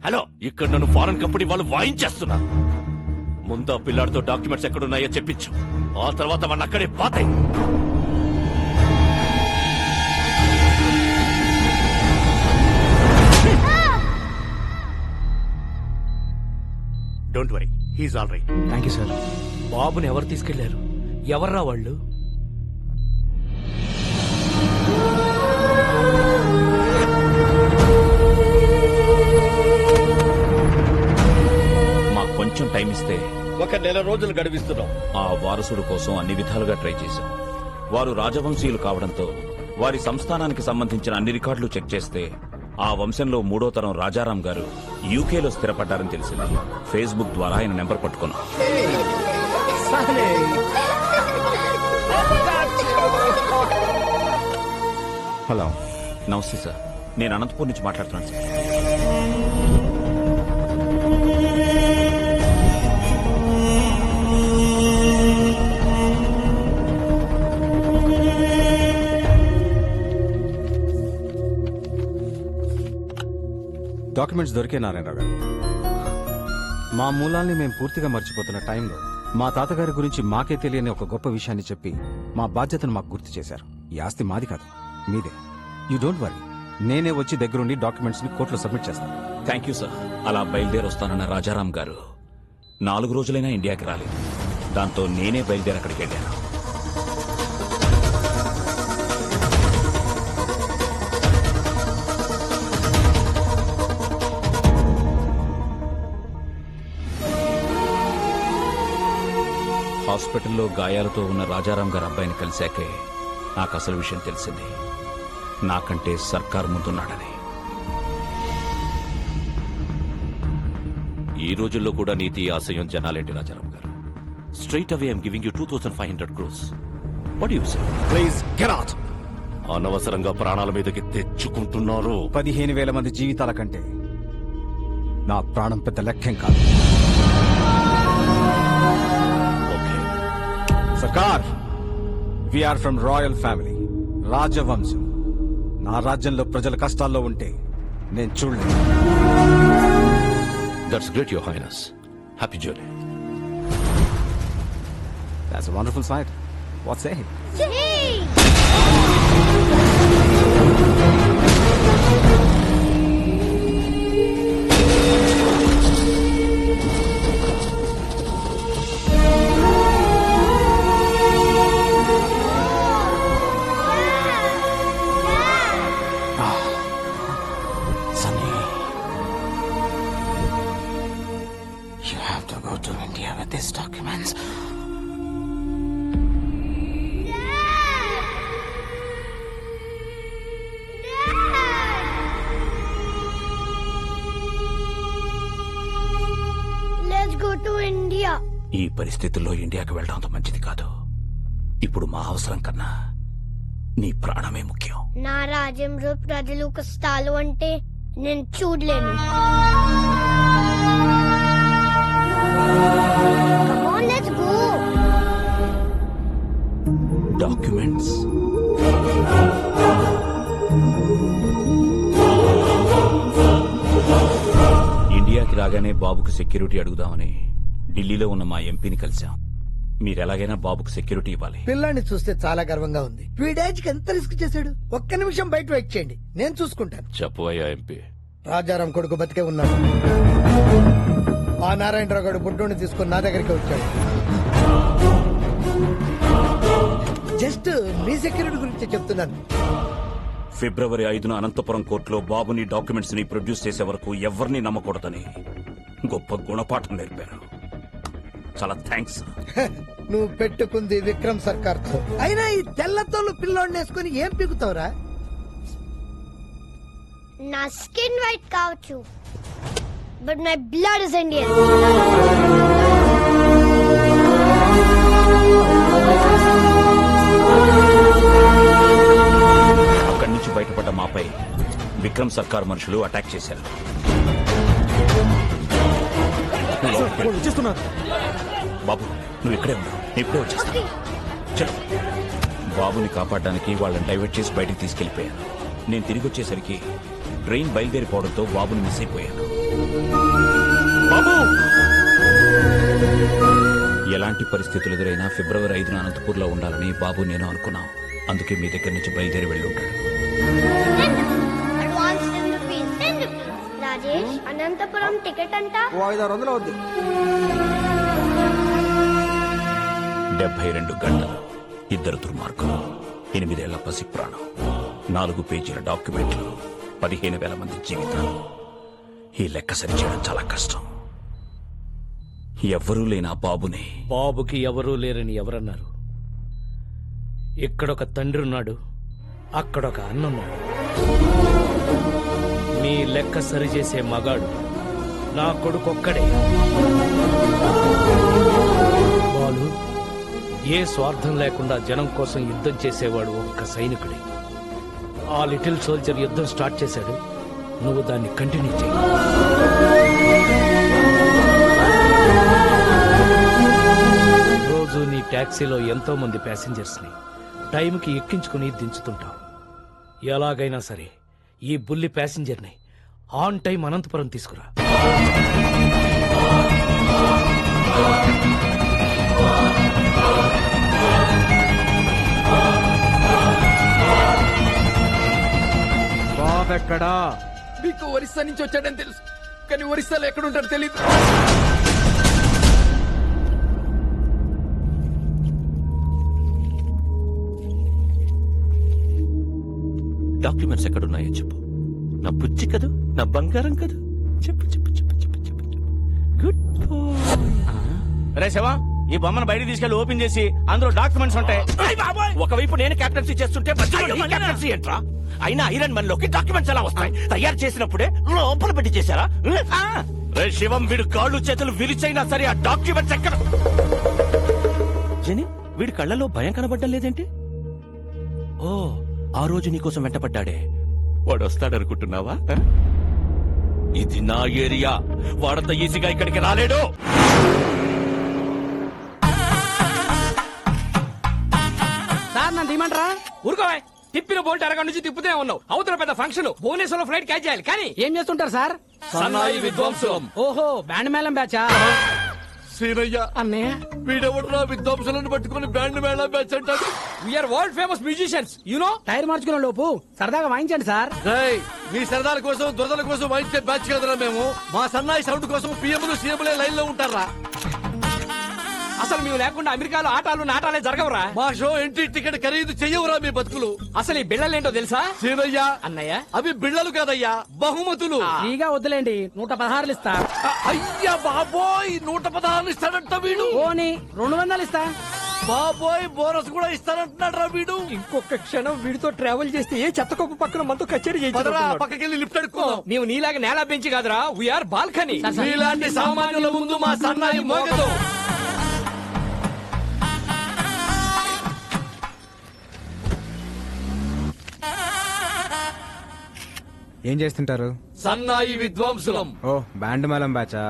హలో, ఇక్కడ నన్ను ఫారెన్ కంపెనీ వాళ్ళు వాయించేస్తున్నా. ముందు ఆ పిల్లాడితో డాక్యుమెంట్స్ ఎక్కడున్నాయో చెప్పించు, ఆ తర్వాత మన అక్కడే పాతాయి. Don't worry, he's all right. Thank you sir. బాబుని ఎవరు తీసుకెళ్లారు? ఎవర్రా వాళ్ళు? మాకు కొంచెం టైం ఇస్తే 1 నెల రోజులు గడివిస్తున్నాం. ఆ వారసుడు కోసం అన్ని విధాలుగా ట్రై చేశాం. వారు రాజవంశీయులు కావడంతో వారి సంస్థానానికి సంబంధించిన అన్ని రికార్డులు చెక్ చేస్తే ఆ వంశంలో 3వ తరం రాజారాం గారు యూకేలో స్థిరపడ్డారని తెలిసింది. ఫేస్బుక్ ద్వారా ఆయన నెంబర్ పట్టుకున్నాం. హలో, నమస్తే సార్, నేను అనంతపూర్ నుంచి మాట్లాడుతున్నాను సార్. డాక్యుమెంట్స్ దొరికే నారాయణరావు గారు. మా మూలాల్ని మేము పూర్తిగా మర్చిపోతున్న టైంలో మా తాతగారి గురించి మాకే తెలియని ఒక గొప్ప విషయాన్ని చెప్పి మా బాధ్యతను మాకు గుర్తు చేశారు. ఈ ఆస్తి మాది కాదు, మీదే. యూ డోంట్ వరీ, నేనే వచ్చి దగ్గరుండి డాక్యుమెంట్స్ ని కోర్టులో సబ్మిట్ చేస్తాను. Thank you sir. అలా బయలుదేరి వస్తానన్న రాజారాం గారు 4 రోజులైనా ఇండియాకి రాలేదు. దాంతో నేనే బయలుదేరి అక్కడికి వెళ్ళాను. హాస్పిటల్లో గాయాలతో ఉన్న రాజారాం గారి అబ్బాయిని కలిశాకే నాకు అసలు విషయం తెలిసింది. నాకంటే సర్కార్ ముందున్నాడని. ఈ రోజుల్లో కూడా నీతి ఆశయం జనాలేంటి రాజారాం గారు? Straight away I'm giving you 2500 crores. What you say? Please get out. అనవసరంగా ప్రాణాల మీదకి తెచ్చుకుంటున్నారు. 15,000 మంది జీవితాల కంటే నా ప్రాణం పెద్ద లెక్కేం కాదు. సర్కార్, వీఆర్ ఫ్రమ్ రాయల్ ఫ్యామిలీ, రాజవంశం. నా రాజ్యంలో ప్రజల కష్టాల్లో ఉంటే నేను చూడలేదు. That's great your highness. Happy journey. That's a wonderful sight. What say? Sunny, you have to go to India with these documents. Let's go to India. ఈ పరిస్థితుల్లో ఇండియాకి వెళ్ళడం అంత మంచిది కాదు. ఇప్పుడు మా అవసరం కన్నా నీ ప్రాణమే ముఖ్యం. నా రాజ్యంలో ప్రజలు కష్టాలు అంటే నేను చూడలేను. Come on, let's go. Documents. ఇండియాకి రాగానే బాబుకు సెక్యూరిటీ అడుగుదామని ఢిల్లీలో ఉన్న మా ఎంపీని కలిశాం. మీరెలాగైనా బాబుకు సెక్యూరిటీ ఇవ్వాలి. పిల్లాన్ని చూస్తే చాలా గర్వంగా ఉంది. వీడేజ్కి ఎంత రిస్క్ చేశాడు. ఒక్క నిమిషం బయట వెయిట్ చేయండి, నేను చూసుకుంటాను. చెప్పు అయ్యా ఎంపీ. రాజారాం కొడుకు బతికే ఉన్నాడు. ఆ నారాయణరావు గారు బుడ్డోని తీసుకుని నా దగ్గరికి వచ్చాడు. జస్ట్ మీ సెక్యూరిటీ గురించి చెప్తున్నాను. ఫిబ్రవరి 5న అనంతపురం కోర్టులో బాబుని డాక్యుమెంట్స్ ని ప్రొడ్యూస్ చేసే వరకు ఎవరిని నమ్మకూడదని గొప్ప గుణపాఠం నేర్పారు. చాలా థ్యాంక్స్. నువ్వు పెట్టుకుంది విక్రమ్ సర్కార్ తో. అయినా ఈ తెల్లతోలు పిల్లోడిని వేసుకుని ఏం పీకుతావురా? నా స్కిన్ వైట్ కావచ్చు, but my blood is Indian. అక్కడి నుంచి బయటపడ్డ మాపై విక్రమ్ సర్కార్ మనుషులు అటాక్ చేశారు. బాబు నువ్వు ఇక్కడే ఉన్నావు, ఇప్పుడే వచ్చేస్తా. చలో. బాబుని కాపాడడానికి వాళ్ళని డైవర్ట్ చేసి బయటికి తీసుకెళ్లిపోయాను. నేను తిరిగి వచ్చేసరికి ట్రైన్ బయలుదేరిపోవడంతో బాబుని మిస్ అయిపోయాను. బాబు! ఎలాంటి పరిస్థితులు ఎదురైనా ఫిబ్రవరి 5న అనంతపూర్లో ఉండాలని బాబు నేను అనుకున్నాం. అందుకే మీ దగ్గర నుంచి బయలుదేరి వెళ్ళి ఉంటాడు. రాజేష్, అనంతపురం టికెట్ అంతా 500 అవుద్ది. 72 గంటలు, 2 దుర్మార్గులు, 8 ఏళ్ల పసి ప్రాణం, 4 పేజీల డాక్యుమెంట్లు, 15,000 మంది జీవితాలు. ఈ లెక్క సరిచేయడం చాలా కష్టం. ఎవ్వరూ లేని ఆ బాబుని. బాబుకి ఎవరూ లేరని ఎవరన్నారు? ఇక్కడొక తండ్రి ఉన్నాడు, అక్కడొక అన్నున్నాడు. మీ లెక్క సరిచేసే మగాడు నా కొడుకొక్కడే. బాలు ఏ స్వార్థం లేకుండా జనం కోసం యుద్ధం చేసేవాడు ఒక్క సైనికుడే. ఆ లిటిల్ సోల్జర్ యుద్ధం స్టార్ట్ చేశాడు, నువ్వు దాన్ని కంటిన్యూ చేయి. రోజు నీ టాక్సీలో ఎంతో మంది ప్యాసింజర్స్ ని టైంకి ఎక్కించుకుని దించుతుంటావు. ఎలాగైనా సరే ఈ బుల్లి ప్యాసింజర్ ని ఆన్ టైం అనంతపురం తీసుకురా. బాబెక్కడా? మీకు ఒరిస్సా నుంచి వచ్చాడని తెలుసు, కానీ ఒరిస్సాలో ఎక్కడుంటాడో తెలీదు. డాక్యుమెంట్స్ ఎక్కడున్నాయో చెప్పు. నా బుజ్జి కదూ, నా బంగారం కదూ, చెప్పు చెప్పు చెప్పు చెప్పు చెప్పు చెప్పు. గుడ్ రే శివ, ఈ బొమ్మను బయట తీసుకెళ్లి ఓపెన్ చేసి అందులో డాక్యుమెంట్స్ ఉంటాయి. ఒకవైపు నేను కెప్టెన్సీ చేస్తుంటే మధ్యలో నీ కెప్టెన్సీ ఏంట్రా? అయినా ఐరన్ మన్ లోకి డాక్యుమెంట్స్ ఎలా వస్తాయి? తయారు చేసినప్పుడే లోపల పెట్టి చేశారా? రే శివం, వీడు కాళ్ళు చేతులు విరిచైనా సరే ఆ డాక్యుమెంట్స్ ఎక్కడ? జని, వీడి కళ్ళలో భయం కనబడ్డం లేదేంటి? ఓ, ఆ రోజు నీకోసం వెంటపడ్డాడే, వాడు వస్తాడనుకుంటున్నావా? ఇది నా ఏరియా, వాడంత ఈజీగా ఇక్కడికి రాలేడు. సార్ నన్ను తీయమంటారా? ఊరుకోవా, తిప్పిన బోల్ట్ అరగంట నుంచి తిప్పుతూనే ఉన్నావు. అవతల పెద్ద ఫంక్షన్, భువనేశ్వరంలో ఫ్లైట్ క్యాచ్ చేయాలి. కానీ ఏం చేస్తుంటారు సార్? సన్నాయి విద్వాంసులం. ఓహో, బ్యాండ్ మేళం బ్యాచా? సీనయ్య అన్నయ్య, వీడెవడరా విద్వాంసులను పట్టుకుని బ్యాండ్ మేళం బ్యాచ్ అంటాడు? We're world famous musicians, you know. Tyre మార్చుకునే లోపు సరదాగా వాయించండి సార్. మీ సరదాల కోసం దురదల కోసం వాయించే బ్యాచ్ కదరా మేము. మా సన్నాయి సౌండ్ కోసం పిఎంలు సీఎంలే లైన్ లో ఉంటారా? అసలు మేము లేకుండా అమెరికాలో ఆటాలు నాటాలే జరగవురా. మా షో ఎంట్రీ టికెట్ ఖరీదు చెయ్యవురా మీ బతుకులు. అసలు ఈ బిళ్ళలేంటో తెలుసా? సీనయ్య అన్నయ్య, అవి బిళ్ళలు కాదయ్యా, బహుమతులు. ఫ్రీగా వద్దులేండి, 116 ఇస్తా. అయ్యా బాబోయ్, 116 ఇస్తాడంట వీడు. పోనీ 200 ఇస్తా. బాబోయ్, బోనస్ కూడా ఇస్తానంటున్నాడు రా వీడు. ఇంకొక క్షణం వీడితో ట్రావెల్ చేస్తే ఏ చెత్తకొప్పు పక్కన మనతో కచేరీ పదరా, పక్కకెళ్ళి లిఫ్ట్ అడుక్కుందాం. మేము నీలాగా నేల బెంచి కాదురా, వీఆర్ బాల్కనీ. మీలాంటి సామాన్యుల ముందు మా సన్నాయి మోగదు. ఏం చేస్తుంటారు? సన్నాయి విద్వాంసులం. ఓ, బ్యాండ్ మేళం బ్యాచా?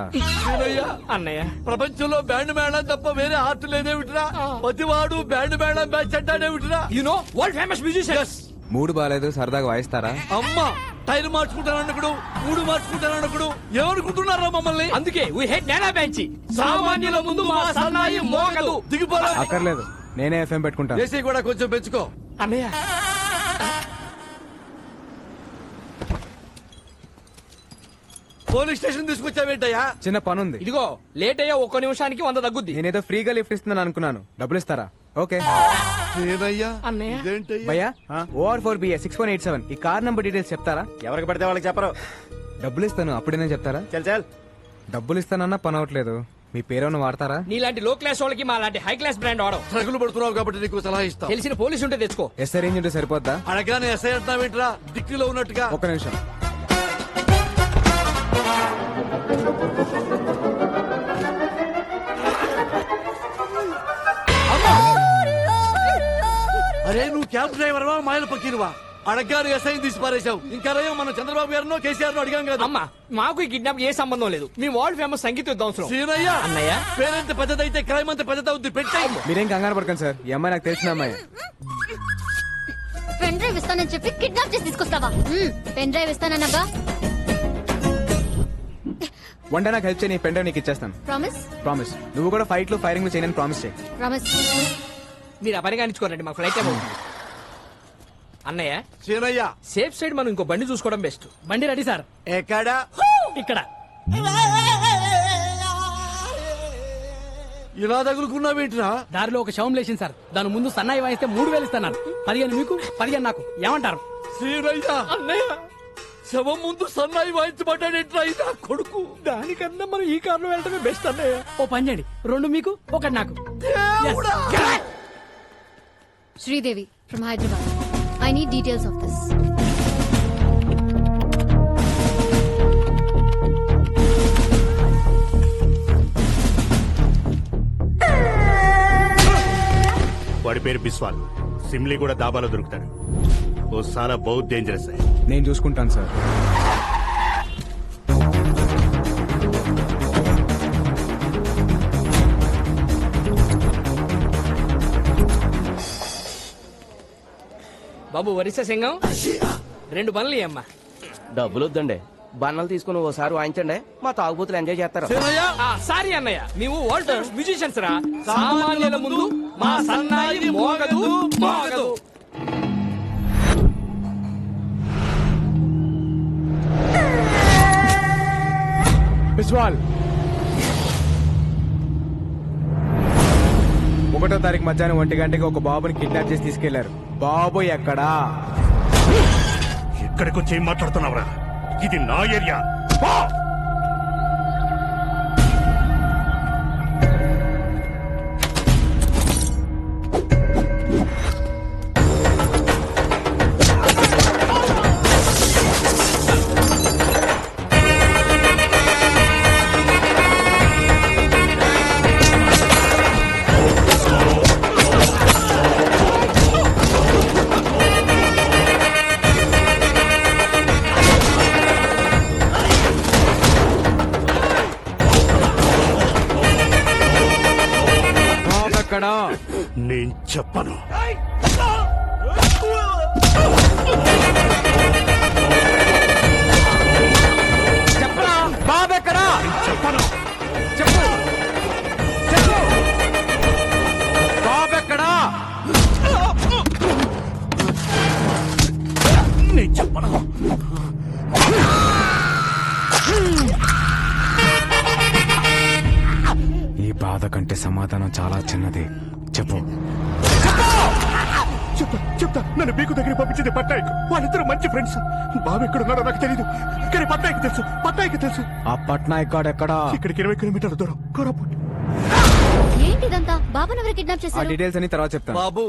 అన్నయ్య, ప్రపంచంలో బ్యాండ్ మేళం తప్ప వేరే ఆర్ట్ లేదేమిట్రా? ప్రతివాడు బ్యాండ్ మేళం బ్యాచ్ అంటాడేమిట్రా? You know world famous musicians. మూడు బాలేదు, సరదాగా వాయిస్తారా? అమ్మా, టైర్ మార్చుకుంటానన్నకుడు, మూడు మార్చుకుంటానన్నకుడు ఏమనుకుంటున్నారా మమ్మల్ని? అందుకే వి హేట్ నేల బెంచి. సామాన్యుల ముందు మా సన్నాయి మోగదు. దిగిపోరా. అక్కర్లేదు, నేనే ఎఫ్ఎం పెట్టుకుంటా. ఏసీ కూడా కొంచెం పెంచుకో. అన్నయ్య, పోలీస్ స్టేషన్ తీసుకొచ్చావేంటయ్యా? చిన్న పని ఉంది. ఇదిగో లేట్ అయ్యా, 1 నిమిషానికి 100 తగ్గుద్ది. నేనేదో ఫ్రీగా లిఫ్ట్ ఇస్తున్నాను అనుకున్నాను, డబ్బులు ఇస్తారా? ఓకే. అన్నయ్య, భయ్యా, OR4BA 6187 ఈ కార్ నంబర్ డీటెయిల్స్ చెప్తారా? ఎవరికి పడితే వాళ్ళకి చెప్పరు. డబ్బులు ఇస్తాను, అప్పుడేనే చెప్తారా? చల్ డబ్బులు ఇస్తానన్నా పని అవట్లేదు, మీ పేరేమన్నా వాడతారా? నీలాంటి లో క్లాస్ వాళ్ళకి మా లాంటి హై క్లాస్ బ్రాండ్ వాడవు. సరుకులు పడుతున్నావు కాబట్టి నీకు సలహా ఇస్తా. తెలిసిన పోలీసు ఉంటే తెచ్చుకో. ఎస్ఐ రేంజ్ ఉంటే సరిపోద్దా? అడగానే ఎస్ఐ అంటావేంట్రా, దిక్కులో ఉన్నట్టుగా. ఒక్క నిమిషం. అరే, నువ్వు క్యాబ్ డ్రైవర్వా, మాయల పక్కీరువా? అడగ్గాను ఎస్ఐ తీసి పారేశావు. ఇంకా రయ్యో, మనం చంద్రబాబు గారినో కేసీఆర్ అడిగాం కదా. అమ్మా, మాకు ఈ కిడ్నాప్ ఏ సంబంధం లేదు. మీ వరల్డ్ ఫేమస్ సంగీత విద్వాంసులు. సీనయ్య, అన్నయ్య, పేరెంత పెద్దదైతే క్రైమ్ అంత పెద్దదవుద్ది. పెట్టాయి. మీరేం కంగారు పడకండి సార్, ఈ అమ్మాయి నాకు తెలిసిన అమ్మాయి. పెన్ డ్రైవ్ ఇస్తానని చెప్పి కిడ్నాప్ చేసి తీసుకొస్తావా? పెన్ డ్రైవ్ ఇస్తానన్నగా. వన్ డే నాకు హెల్ప్ చేయి, పెన్ డ్రైవ్ నీకు ఇచ్చేస్తాను. ప్రామిస్? ప్రామిస్. నువ్వు కూడా ఫైట్ లో ఫైరింగ్ చేయని ప్రామిస్ చేయి. ప్రామిస్. మీరు ఆ పని కానిచ్చుకోరండి, మాకు ఫ్లైట్ టైం అవుతుంది. అన్నయ్య, సీనయ్య, సేఫ్ సైడ్ మనం ఇంకో బండి చూసుకోవడం బెస్ట్. బండి రెడీ సార్. ఎక్కడ? ఇక్కడ. ఇలా తగులుకున్నావేంట్రా? దారిలో ఒక శవం లేచింది సార్, దాని ముందు సన్నాయి వాయిస్తే 3000 ఇస్తాను. 15 మీకు, 15 నాకు. ఏమంటారు? సీనయ్య, అన్నయ్య, శవం ముందు సన్నాయి వాయించబడ్డాడేంట్రా ఇదా కొడుకు? దానికన్నా మనం ఈ కారులో వెళ్ళటమే బెస్ట్ అన్నయ్య. ఓ పని చేయండి, 2 మీకు, 1 నాకు. Sridevi from Hyderabad. I need details of this. వాడి పేరు బిస్వాల్. సిమ్లీ కూడా దాబాలో దొరుకుతాడు. ఓ సాలా బహుత్ డేంజరస్. నేను చూసుకుంటాను సార్. బాబు వరిస సింగం 2 పనులు అమ్మా. డబ్బులు వద్దండి, బన్నలు తీసుకుని ఓసారి వాయించండి, మా తాగుబోతులు ఎంజాయ్ చేస్తారు. సారీ అన్నయ్య, మేము వరల్డ్ ఫేమస్ మ్యూజిషియన్స్ రా. సామాన్యుల ముందు మా సన్నాయి మోగదు మోగదు. బిస్వాల్, 1వ తారీఖు మధ్యాహ్నం 1 గంటకి ఒక బాబుని కిడ్నాప్ చేసి తీసుకెళ్లారు. బాబు ఎక్కడా? ఇక్కడికి వచ్చి ఏం మాట్లాడుతున్నావురా? ఇది నా ఏరియా. పో! ఎక్కడా? నేను చెప్పను. చెప్పరా బాబు ఎక్కడా? చెప్పను. చెప్పు చెప్పు బాబు ఎక్కడా? నేను చెప్పను. ఈ బాధ కంటే సమాధానం చాలా చిన్నది. చెప్పు. చెప్తా. నన్ను బీకు దగ్గర పంపించింది పట్నాయక్. వాళ్ళిద్దరు మంచి ఫ్రెండ్స్. బాబు ఎక్కడున్నాడో నాకు తెలియదు, కానీ పట్నాయక్ తెలుసు. ఆ పట్నాయక్ గాడు ఎక్కడా? ఇక్కడికి 20 కిలోమీటర్ల దూరం, కోరాపుట్. ఏంటిదంతా? బాబాను ఎవరు కిడ్నాప్ ఆ చేశారు? డీటెయిల్స్ అని తర్వాత చెప్తాను. బాబు,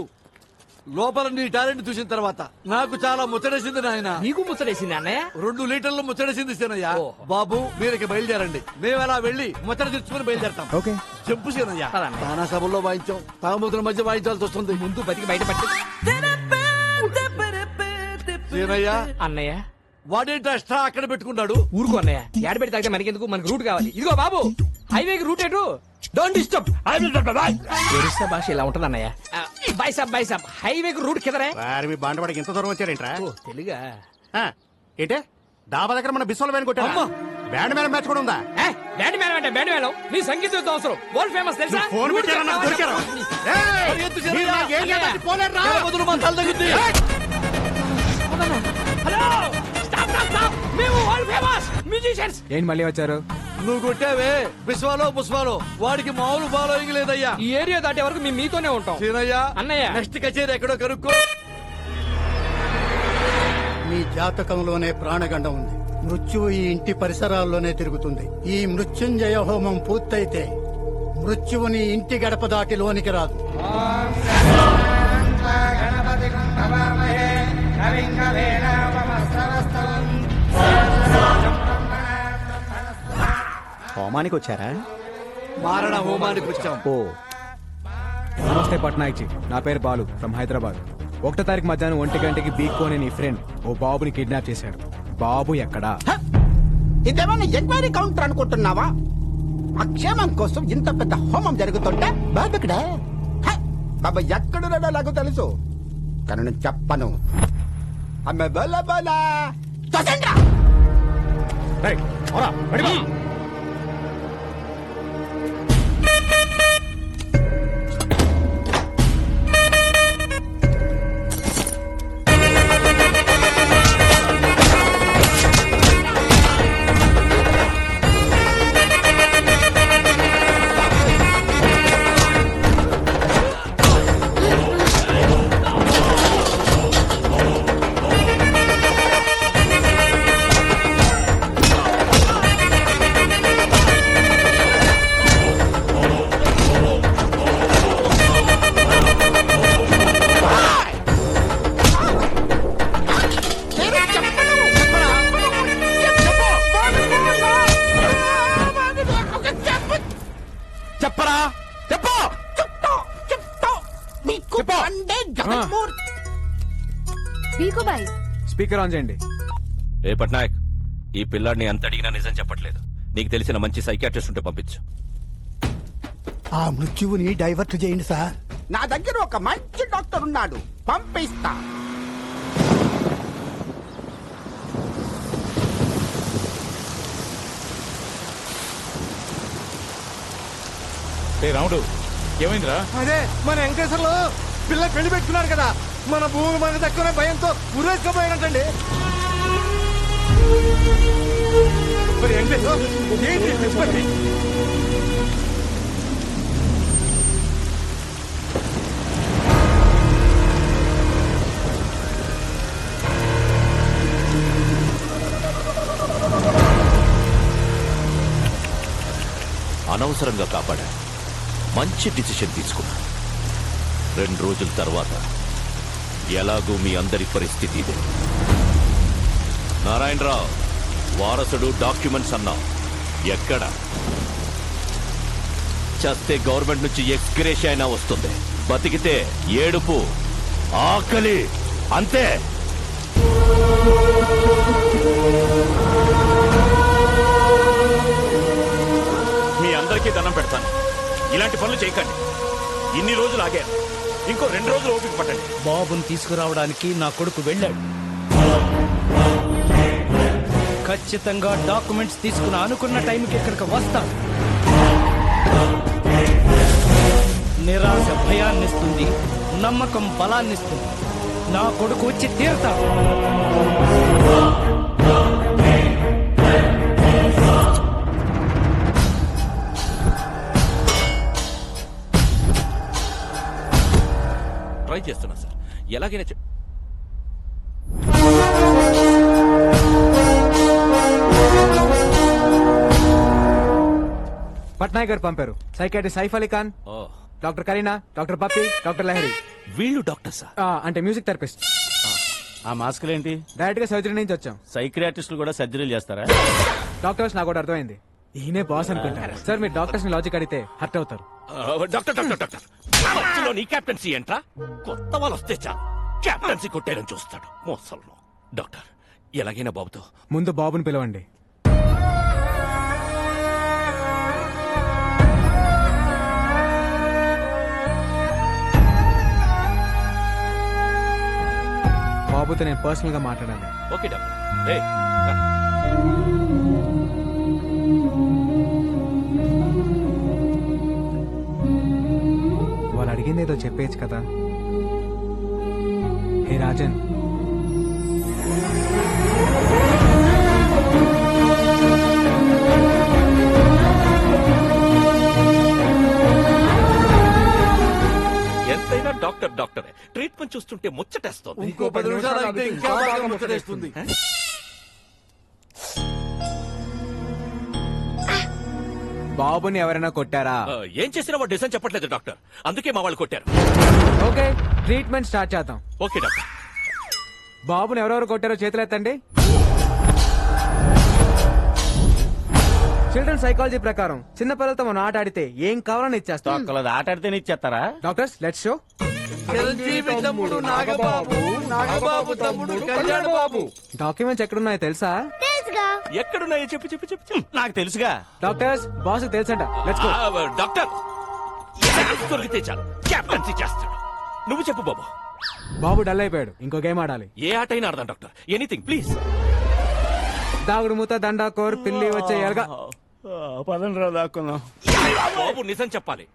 లోపల నీ టాలెంట్ చూసిన తర్వాత నాకు చాలా ముచ్చటేసింది నాయన. నీకు ముచ్చటేసింది అన్నయ్య? 2 లీటర్లు ముచ్చటేసింది సీనయ్య. బాబు, మీరు బయలుదేరండి. మేము అలా వెళ్ళి ముచ్చట తెచ్చుకుని బయలుదేరతాం. ఓకే. చెప్పు సీనయ్య. తానా సభల్లో వాయించాం, తాగుమతుల మధ్య వాయించాల్సి వస్తుంది. ముందు బతికి బయట పట్టి సీనయ్య. అన్నయ్య, వాడేంటి ఎక్స్ట్రా అక్కడ పెట్టుకున్నాడు? ఊరుకో అన్నయ్య. ఏడ పెట్టి తాగితే మనకెందుకు? మనకు రూట్ కావాలి. ఇదిగో బాబు, హైవేకి రూట్ ఎటు? Don't disturb. ఒరిస్సా భాష ఇలా ఉంటుంది అన్నయ్య. బై సాబ్ హైవేకి రూట్ కిదరే. వారి మీ బాండవాడికి ఎంత దూరం వచ్చారేంట్రా? తెలుగా? ఏంటే డాబా దగ్గర మన బిస్వల్ బ్యాండ్ కొట్టారు. బ్యాండ్ మేళం మ్యాచ్ కూడా ఉందా? బ్యాండ్ మేళం అంటే బ్యాండ్ మేళం. నీ సంగీతం అవసరం. వరల్డ్ ఫేమస్ తెలుసా? ఫోన్ పెట్టారా? నాకు దొరికారు. మీరు నా ఏరియా దాటి పోలేరురా? Hello, stop. మేము వరల్డ్ ఫేమస్ మ్యూజిషియన్స్. ఏంటి మళ్ళీ వచ్చారు? నువ్వు కొట్టావే బిస్వాలో పుష్పాలో, వాడికి మామూలు ఫాలోయింగ్ లేదయ్యా. ఈ ఏరియా దాటే వరకు మేము మీతోనే ఉంటాం. సీనయ్య, అన్నయ్య, నెక్స్ట్ కచేరీ ఎక్కడో కనుక్కో. మీ జాతకంలోనే ప్రాణగండం ఉంది. మృత్యువు ఈ ఇంటి పరిసరాల్లోనే తిరుగుతుంది. ఈ మృత్యుంజయ హోమం పూర్తయితే మృత్యువుని ఇంటి గడప దాటి లోనికి రాదు. హోమానికి వచ్చారా? మారణ హోమానికి వచ్చాం. ఓ నమస్తే పట్నాయక్ జీ. నా పేరు బాలు ఫ్రమ్ హైదరాబాద్. 1వ తారీఖు మధ్యాహ్నం 1 గంటకి బీకో అనే నీ ఫ్రెండ్ ఓ బాబుని కిడ్నాప్ చేశాడు. బాబు ఎక్కడా? ఇదేమన్నా ఎంక్వైరీ కౌంటర్ అనుకుంటున్నావా? అక్షేమం కోసం ఇంత పెద్ద హోమం జరుగుతుంటే బాబు ఇక్కడే. బాబా ఎక్కడున్నాడో నాకు తెలుసు, కానీ నేను చెప్పను. అమ్మే బోలా బోలా చూసండ్రా. స్పీకర్ ఆన్ చేయండి. ఏ పట్నాయక్, ఈ పిల్లాడిని అంత అడిగినా నిజం చెప్పట్లేదు. నీకు తెలిసిన మంచి సైకియాట్రిస్ట్ ఉంటే పంపించు. ఆ మృత్యువుని డైవర్ట్ చేయండి సార్. నా దగ్గర ఒక మంచి డాక్టర్ ఉన్నాడు, పంపిస్తా. రాముడు, ఏమైందిరా? అదే మన వెంకటేశ్వర్లో పిల్ల పెళ్లి పెట్టుకున్నారు కదా, మన భూమి మనకు దక్కునే భయంతో ఉరేసుకుపోయినట్టండి. అనవసరంగా కాపాడా. మంచి డిసిషన్ తీసుకున్నా. 2 రోజుల తర్వాత ఎలాగూ మీ అందరి పరిస్థితి ఇదే. నారాయణరావు వారసుడు డాక్యుమెంట్స్ అన్నావు, ఎక్కడ? చస్తే గవర్నమెంట్ నుంచి ఎక్స్గ్రేషియా అయినా వస్తుంది, బతికితే ఏడుపు, ఆకలి, అంతే. మీ అందరికీ దండం పెడతాను, ఇలాంటి పనులు చేయకండి. ఇన్ని రోజులు ఆగారు, ఇంకో 2 రోజులు ఓపిక పట్టండి. బాబుని తీసుకురావడానికి నా కొడుకు వెళ్ళాడు. ఖచ్చితంగా డాక్యుమెంట్స్ తీసుకుని అనుకున్న టైంకి ఇక్కడికి వస్తాడు. నిరాశ భయాన్నిస్తుంది, నమ్మకం బలాన్నిస్తుంది. నా కొడుకు వచ్చి తీరుతాడు. ట్రై చేస్తున్నా సార్, ఎలాగైనా పట్నాయక్ గారు పంపారు. Psychiatrist Saif Ali Khan, doctor Kareena, doctor Pappi, doctor Lahari. వీళ్ళు డాక్టర్స్ అంటే మ్యూజిక్ థెరపిస్ట్. ఆ మాస్కులు ఏంటి? డైరెక్ట్ గా సర్జరీ నుంచి వచ్చాం. సైక్రియాటిస్టులు కూడా సర్జరీలు చేస్తారా? డాక్టర్స్ నాకు కూడా అర్థమైంది, ఈయనే బాస్ అనుకుంటారు. సార్ మీరు డాక్టర్స్ ని లాజిక్ అడిగితే హర్ట్ అవుతారు. డాక్టర్ మధ్యలో నీ కెప్టెన్సీ ఏంట్రా? కొత్త వాళ్ళు వస్తే చాలు కెప్టెన్సీ కొట్టేయడం చూస్తాడు మోసల్లో. డాక్టర్ ఎలాగైనా బాబుతో ముందు బాబుని పిలవండి. బాబుతో నేను పర్సనల్ గా మాట్లాడాలి. Okay doctor. ఏయ్, రా. వాళ్ళు అడిగింది ఏదో చెప్పేయచ్చు కదా. హే రాజన్, ఎంతైనా డాక్టర్ డాక్టరే. ట్రీట్మెంట్ చూస్తుంటే ముచ్చటేస్తోంది. ఇంకో 10 నిమిషాలు అయితే ఇంకా బాగా ముచ్చటేస్తుంది. బాబుని ఎవరైనా కొట్టారా? ఏం చేసినా వాడు డిజైన్ చెప్పట్లేదు డాక్టర్, అందుకే మా వాళ్ళు కొట్టారు. ఓకే, ట్రీట్మెంట్ స్టార్ట్ చేద్దాం. Okay doctor. బాబుని ఎవరెవరు కొట్టారో చేతులు ఎత్తండి. చిల్డ్రన్ సైకాలజీ ప్రకారం చిన్న పిల్లలతో మనం ఆట ఆడితే ఏం కావాలని ఇచ్చేస్తాం. ఆట ఆడితేనే ఇచ్చేస్తారా? Doctors let's show. డాక్యుమెంట్స్ ఎక్కడున్నాయో తెలుసా? ఎక్కడున్నాయో చెప్పు చెప్పు చెప్పు. నాకు తెలుసుగా. డాక్టర్స్ బాస్ తెలుసంట. Let's go. డాక్టర్ దొరికితే చాలు కెప్టెన్సీ చేస్తాడు. నువ్వు చెప్పు బాబు. బాబు డల్ అయిపోయాడు, ఇంకో గేమ్ ఆడాలి. ఏ ఆట అయినా ఆడదాం డాక్టర్, ఎనీథింగ్ ప్లీజ్. దాగుడు మూత, దండా కోర్, పిల్లి వచ్చే ఎలగా. పదండ్రా దాక్కున్నాం. బాబు నిజం చెప్పాలి,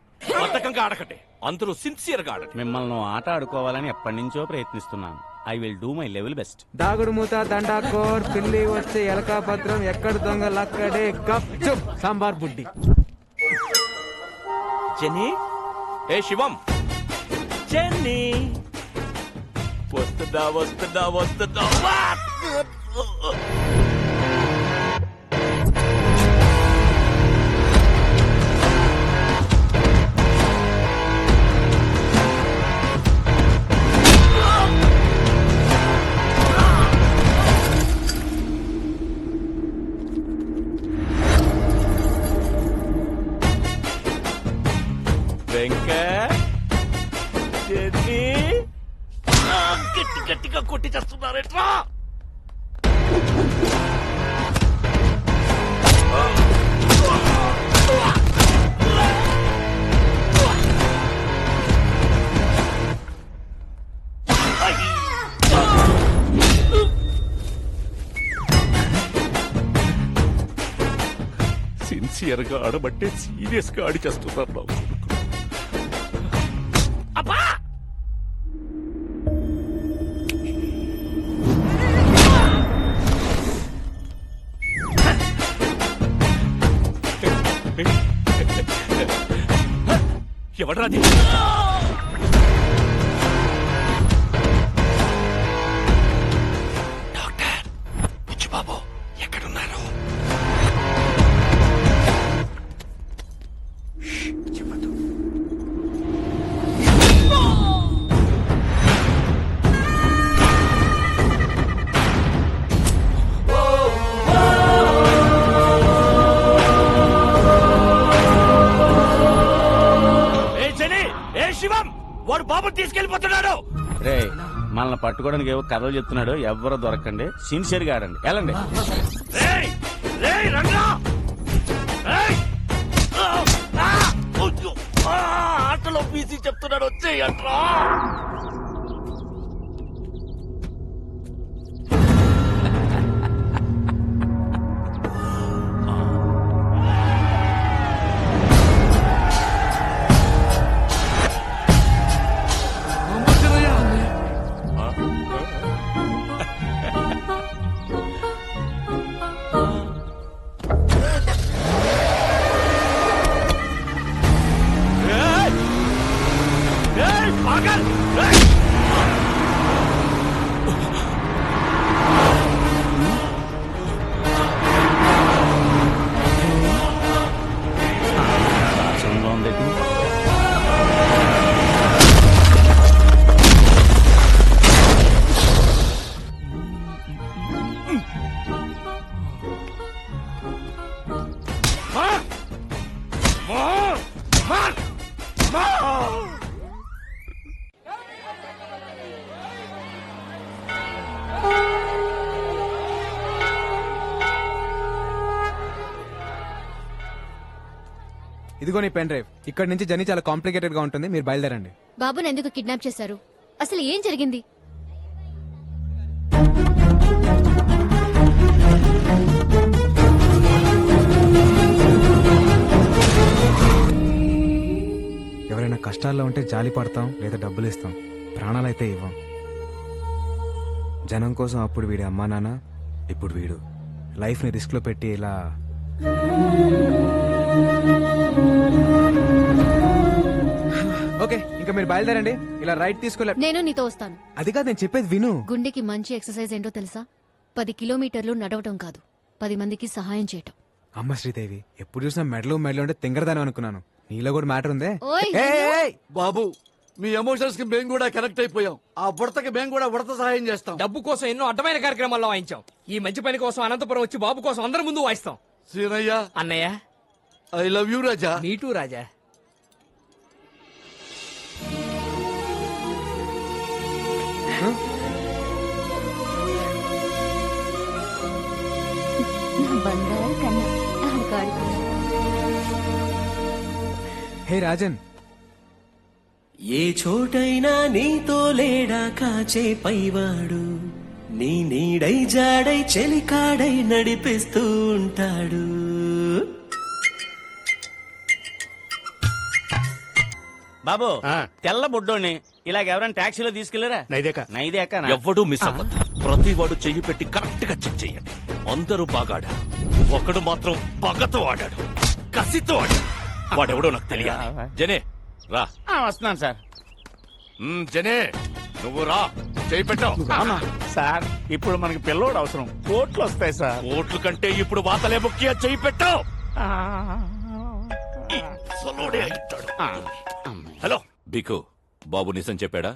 బద్ధకంగా ఆడకండి, అందులో సిన్సియర్ గా ఆడండి. మిమ్మల్ని ఆట ఆడుకోవాలని ఎప్పటి నుంచో ప్రయత్నిస్తున్నాను. I will do my level best. దాగుడు మూత, దండా కోర్, పిల్లి వచ్చే ఎలకా భద్రం, ఎక్కడ దొంగలక్కడే గప్ చుప్ సాంబార్ బుడ్డి. జెన్నీ, ఏ శివం, జెన్నీ వస్తుందా వస్తుందా వస్తుందా? గట్టి గట్టిగా కొట్టి చేస్తున్నారేట్రా? సిన్సియర్ గా ఆడబట్టే సీరియస్ గా ఆడి చేస్తున్నారు నా కొడుకు. అబ్బా! ఎవడ్రాది? డాక్టర్ బుచ్చిబాబు ఎక్కడున్నారు? శివం వాడు బాబు తీసుకెళ్లిపోతున్నాడు. రే మనల్ని పట్టుకోవడానికి ఏవో కథలు చెప్తున్నాడు. ఎవ్వరూ దొరకండి, సిన్సియర్ గా ఆడండి. వెళ్ళండి. రేయ్, రేయ్, రంగా. రేయ్. ఆటలో పీసీ చెప్తున్నాడు, వచ్చేయంట్రా. ఇదిగో నీ పెన్ డ్రైవ్. ఇక్కడ నుంచి జర్నీ చాలా కాంప్లికేటెడ్ గా ఉంటుంది, మీరు బయలుదేరండి. బాబుని ఎందుకు కిడ్నాప్ చేశారు? అసలు ఏం జరిగింది? ఎవరైనా కష్టాల్లో ఉంటే జాలి పడతాం, లేదా డబ్బులు ఇస్తాం, ప్రాణాలైతే ఇవ్వం. జనం కోసం అప్పుడు వీడి అమ్మా నాన్న, ఇప్పుడు వీడు లైఫ్ ని రిస్క్ లో పెట్టి ఇలా. ఓకే, ఇంకా మీరు బయలుదేరండి. ఇలా రైట్ తీసుకోలే. నేను నీతో వస్తాను. అది కాదు, నేను చెప్పేది విను. గుండెకి మంచి ఎక్సర్సైజ్ ఏంటో తెలుసా? 10 కిలోమీటర్లు నడవటం కాదు, 10 మందికి సహాయం చేయటం. అమ్మ శ్రీదేవి, ఎప్పుడు చూసినా మెడలు ఉంటే తింగరదాని అనుకున్నాను. నీలో కూడా మ్యాటర్ ఉందే. బాబు, మీ ఎమోషన్స్ కి మేము కూడా కనెక్ట్ అయిపోయాం. ఆ బుడతకి మేము కూడా ఉడత సహాయం చేస్తాం. డబ్బు కోసం ఎన్నో అడ్డమైన కార్యక్రమాల్లో వాయించాం. ఈ మంచి పని కోసం అనంతపురం వచ్చి బాబు కోసం అందరి ముందు వాయిస్తాం. శ్రీనయ్య, అన్నయ్య, ఐ లవ్ యూ రాజా. నీటూ రాజా. హే రాజన్, ఏ చోటైనా నీతో లేడా కాచే పైవాడు, నీ నీడై జాడై చెలికాడై నడిపిస్తూ ఉంటాడు. బాబు, తెల్ల బుడ్డోని ఇలాగెవరైనా టాక్సీలో తీసుకెళ్లారా? నైదేక ఎవ్వడూ మిస్ అవ్వద్దు. ప్రతి వాడు చెయ్యి పెట్టి కరెక్ట్ గా చెక్ చేయండి. అందరూ బాగా ఆడారు, ఒకడు మాత్రం పగతో ఆడాడు, కసితో ఆడాడు. వాడెవడో నాకు తెలియాలి. జనే రా. వస్తున్నాను సార్. జనే, నువ్వు రా, చెయ్యి పెట్టావు. సార్, ఇప్పుడు మనకి పిల్లోడు అవసరం. కోట్లు వస్తాయి సార్. కోట్ల కంటే ఇప్పుడు వాతలే ముఖ్య. చెయ్యి పెట్టావు. హలో బికు, బాబు నిజం చెప్పాడా?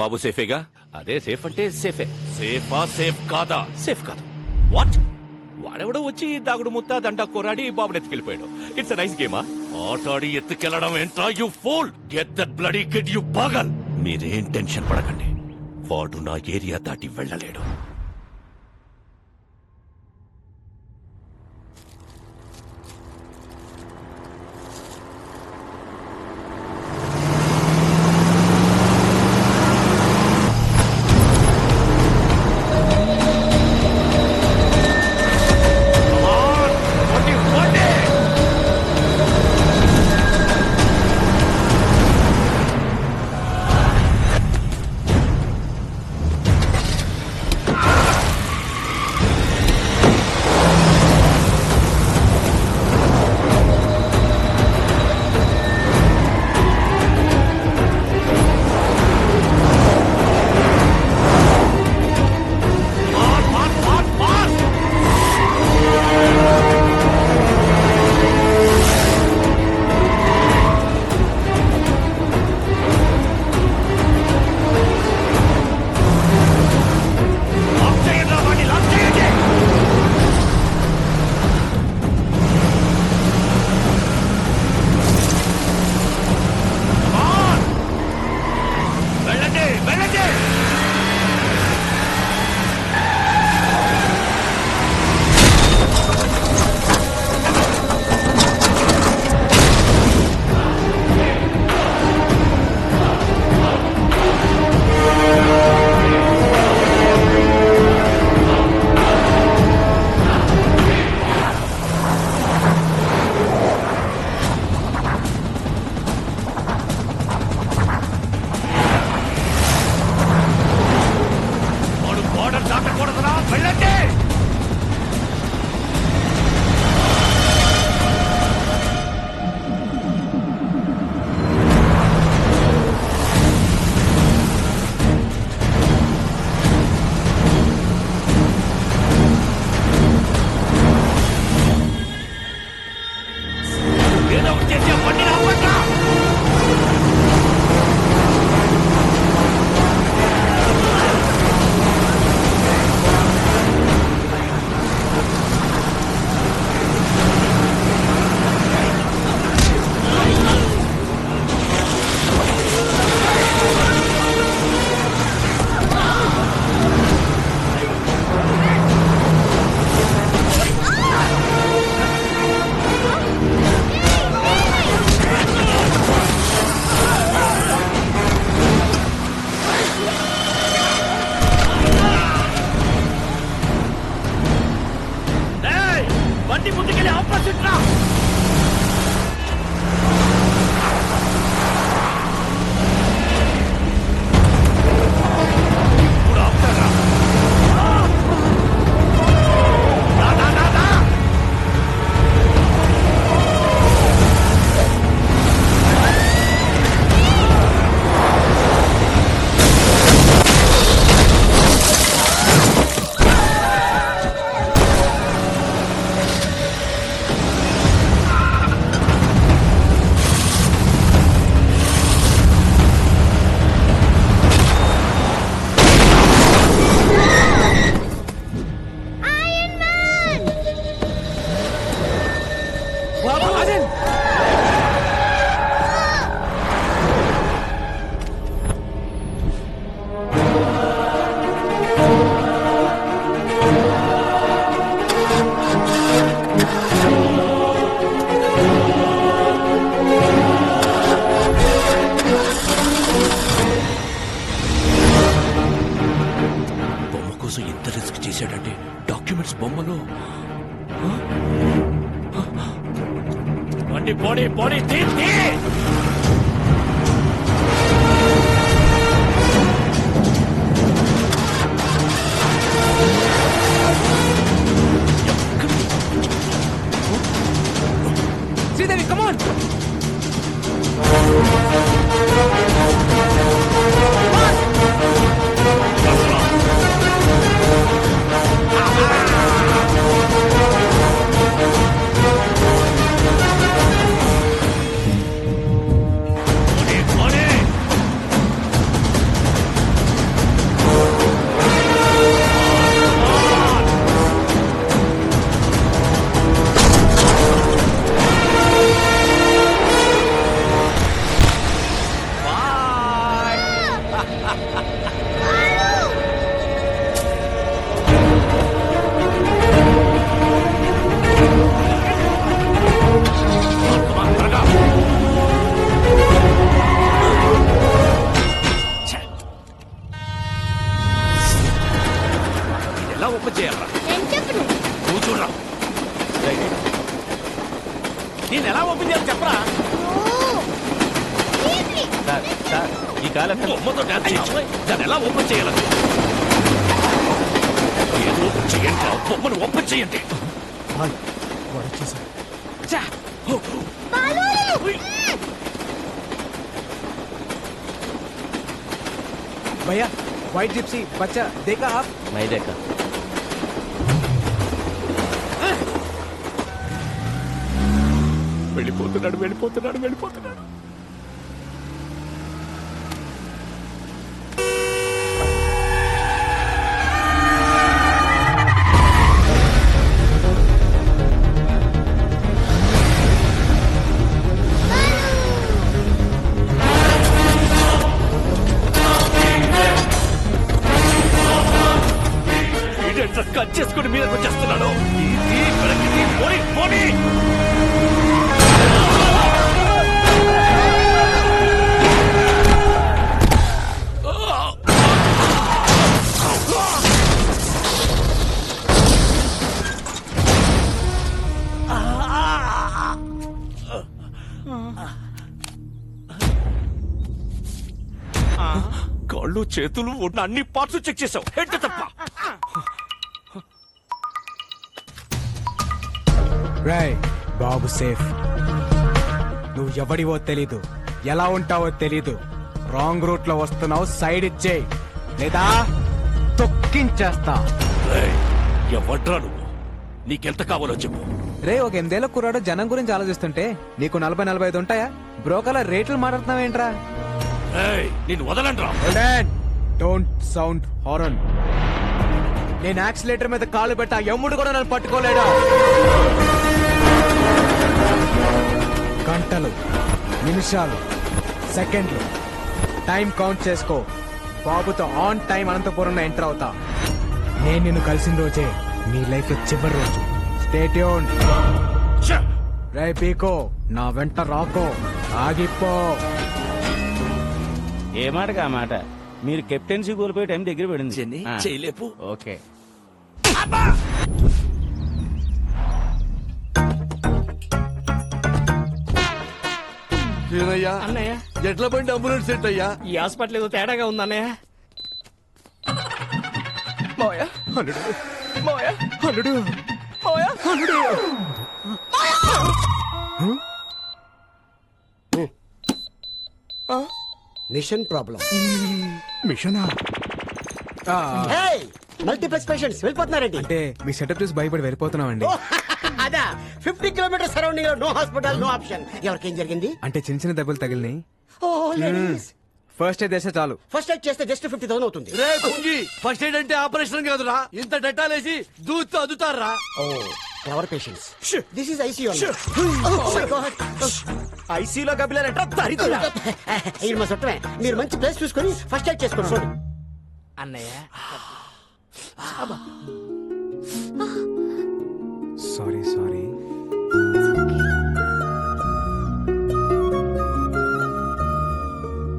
బాబు సేఫేగా? అదే సేఫ్ అంటే సేఫే. సేఫా సేఫ్ కాదా? సేఫ్ కాదు. వాట్? వాడెవడో వచ్చి దాగుడు ముత్తా దండా కోరాడి బాబుని ఎత్తుకెళ్ళిపోయాడు. It's nice గేమా? ఆటాడి ఎత్తుకెళ్లడం ఏంట్రా? You fool! Get that bloody kid, you పాగల్! మీరేం టెన్షన్ పడకండి, వాడు నా ఏరియా దాటి వెళ్ళలేడు. బాడీ తీ తీ. శ్రీదేవి కమాన్. ఎలా ఓపెన్ చేయాలరా? నువ్వు చూడరా. నేను ఎలా ఓపెన్ చేయాలి చెప్పరా? ఈ కాలం బొమ్మతో డాన్స్ చేయించు. దాన్ని ఎలా ఓపెన్ చేయాలని ఏదో ఓపెన్ చేయండి. బొమ్మను ఓపెన్ చేయండి. भैया व्हाइट जिप्सी बच्चा देखा आप? नहीं देखा. వెళ్ళిపోతున్నాడు వెళ్ళిపోతున్నాడు వెళ్ళిపోతున్నాడు. కట్ చేసుకుని మీదకి వచ్చేస్తున్నాడు. పోనీ పోనీ. కాళ్ళు చేతులు ఉన్న అన్ని పార్ట్స్ చెక్ చేసావు. హెడ్ తప్ప. రాయ్ బాబు సేఫ్. నువ్వు ఎవడివో తెలీదు, ఎలా ఉంటావో తెలీదు. రాంగ్ రూట్ లో వస్తున్నావు, సైడ్ ఇచ్చేయి లేదా తొక్కించేస్తా. ఎవడ్రా నువ్వు? నీకెంత కావాలో చెప్పు. రే ఒక 8 ఏళ్ల కుర్రాడు జనం గురించి ఆలోచిస్తుంటే నీకు 40-45 ఉంటాయా? బ్రోకర్ల రేట్లు మాట్లాడుతున్నావేంట్రా? నేను వదలండ్రా. Don't sound horn. నేను యాక్సిలేటర్ మీద కాలు పెట్టా, ఎమ్ముడు కూడా నన్ను పట్టుకోలేడా. గంటలు, నిమిషాలు, సెకండ్లు టైం కౌంట్ చేసుకో. బాబుతో ఆన్ టైం అనంతపురంలో ఎంటర్ అవుతా. నేను నిన్ను కలిసిన రోజే నీ లైఫ్ లో చివరి రోజు. Stay tuned. రే పీకో, నా వెంట రాకో, ఆగిపో. ఏ మాటగా ఆ మాట. మీరు కెప్టెన్సీ కోల్పోయే టైం దగ్గర పడింది. చేయలేపు. ఓకే. అన్నయ్య ఎట్ల బండి అంబులెన్స్ సెట్ అయ్యా? ఈ హాస్పిటల్ ఏదో తేడాగా ఉంది అన్నయ్య. Machine problem. మిషనా? మల్టీప్లెక్స్ పేషెంట్స్ వెళ్ళిపోతున్నారండి. అంటే మీ సెటప్ చూసి భయపడి వెళ్ళిపోతున్నామండి. అదా 50 కిలోమీటర్ సరౌండింగ్ లో నో హాస్పిటల్, నో ఆప్షన్. ఎవరికేం జరిగింది? అంటే చిన్న చిన్న దెబ్బలు తగిలినాయి. ఫస్ట్ ఎయిడ్ చేస్తే చాలు. ఫస్ట్ ఎయిడ్ చేస్తే జస్ట్ 50,000 అవుతుంది. రే కుంగి, ఫస్ట్ ఎయిడ్ అంటే ఆపరేషన్ కాదురా. ఇంత డెటాలేసి దూత్తో అదుతారా? ఎవర్ పేషెంట్స్. This is ICU. ఐసీలో గబిలారంట దరిద్రుడా. ఇది మా చుట్టమే. మీరు మంచి ప్లేస్ చూసుకొని ఫస్ట్ ఎయిడ్ చేసుకోండి. చూడు అన్నయ్య. Sorry sorry.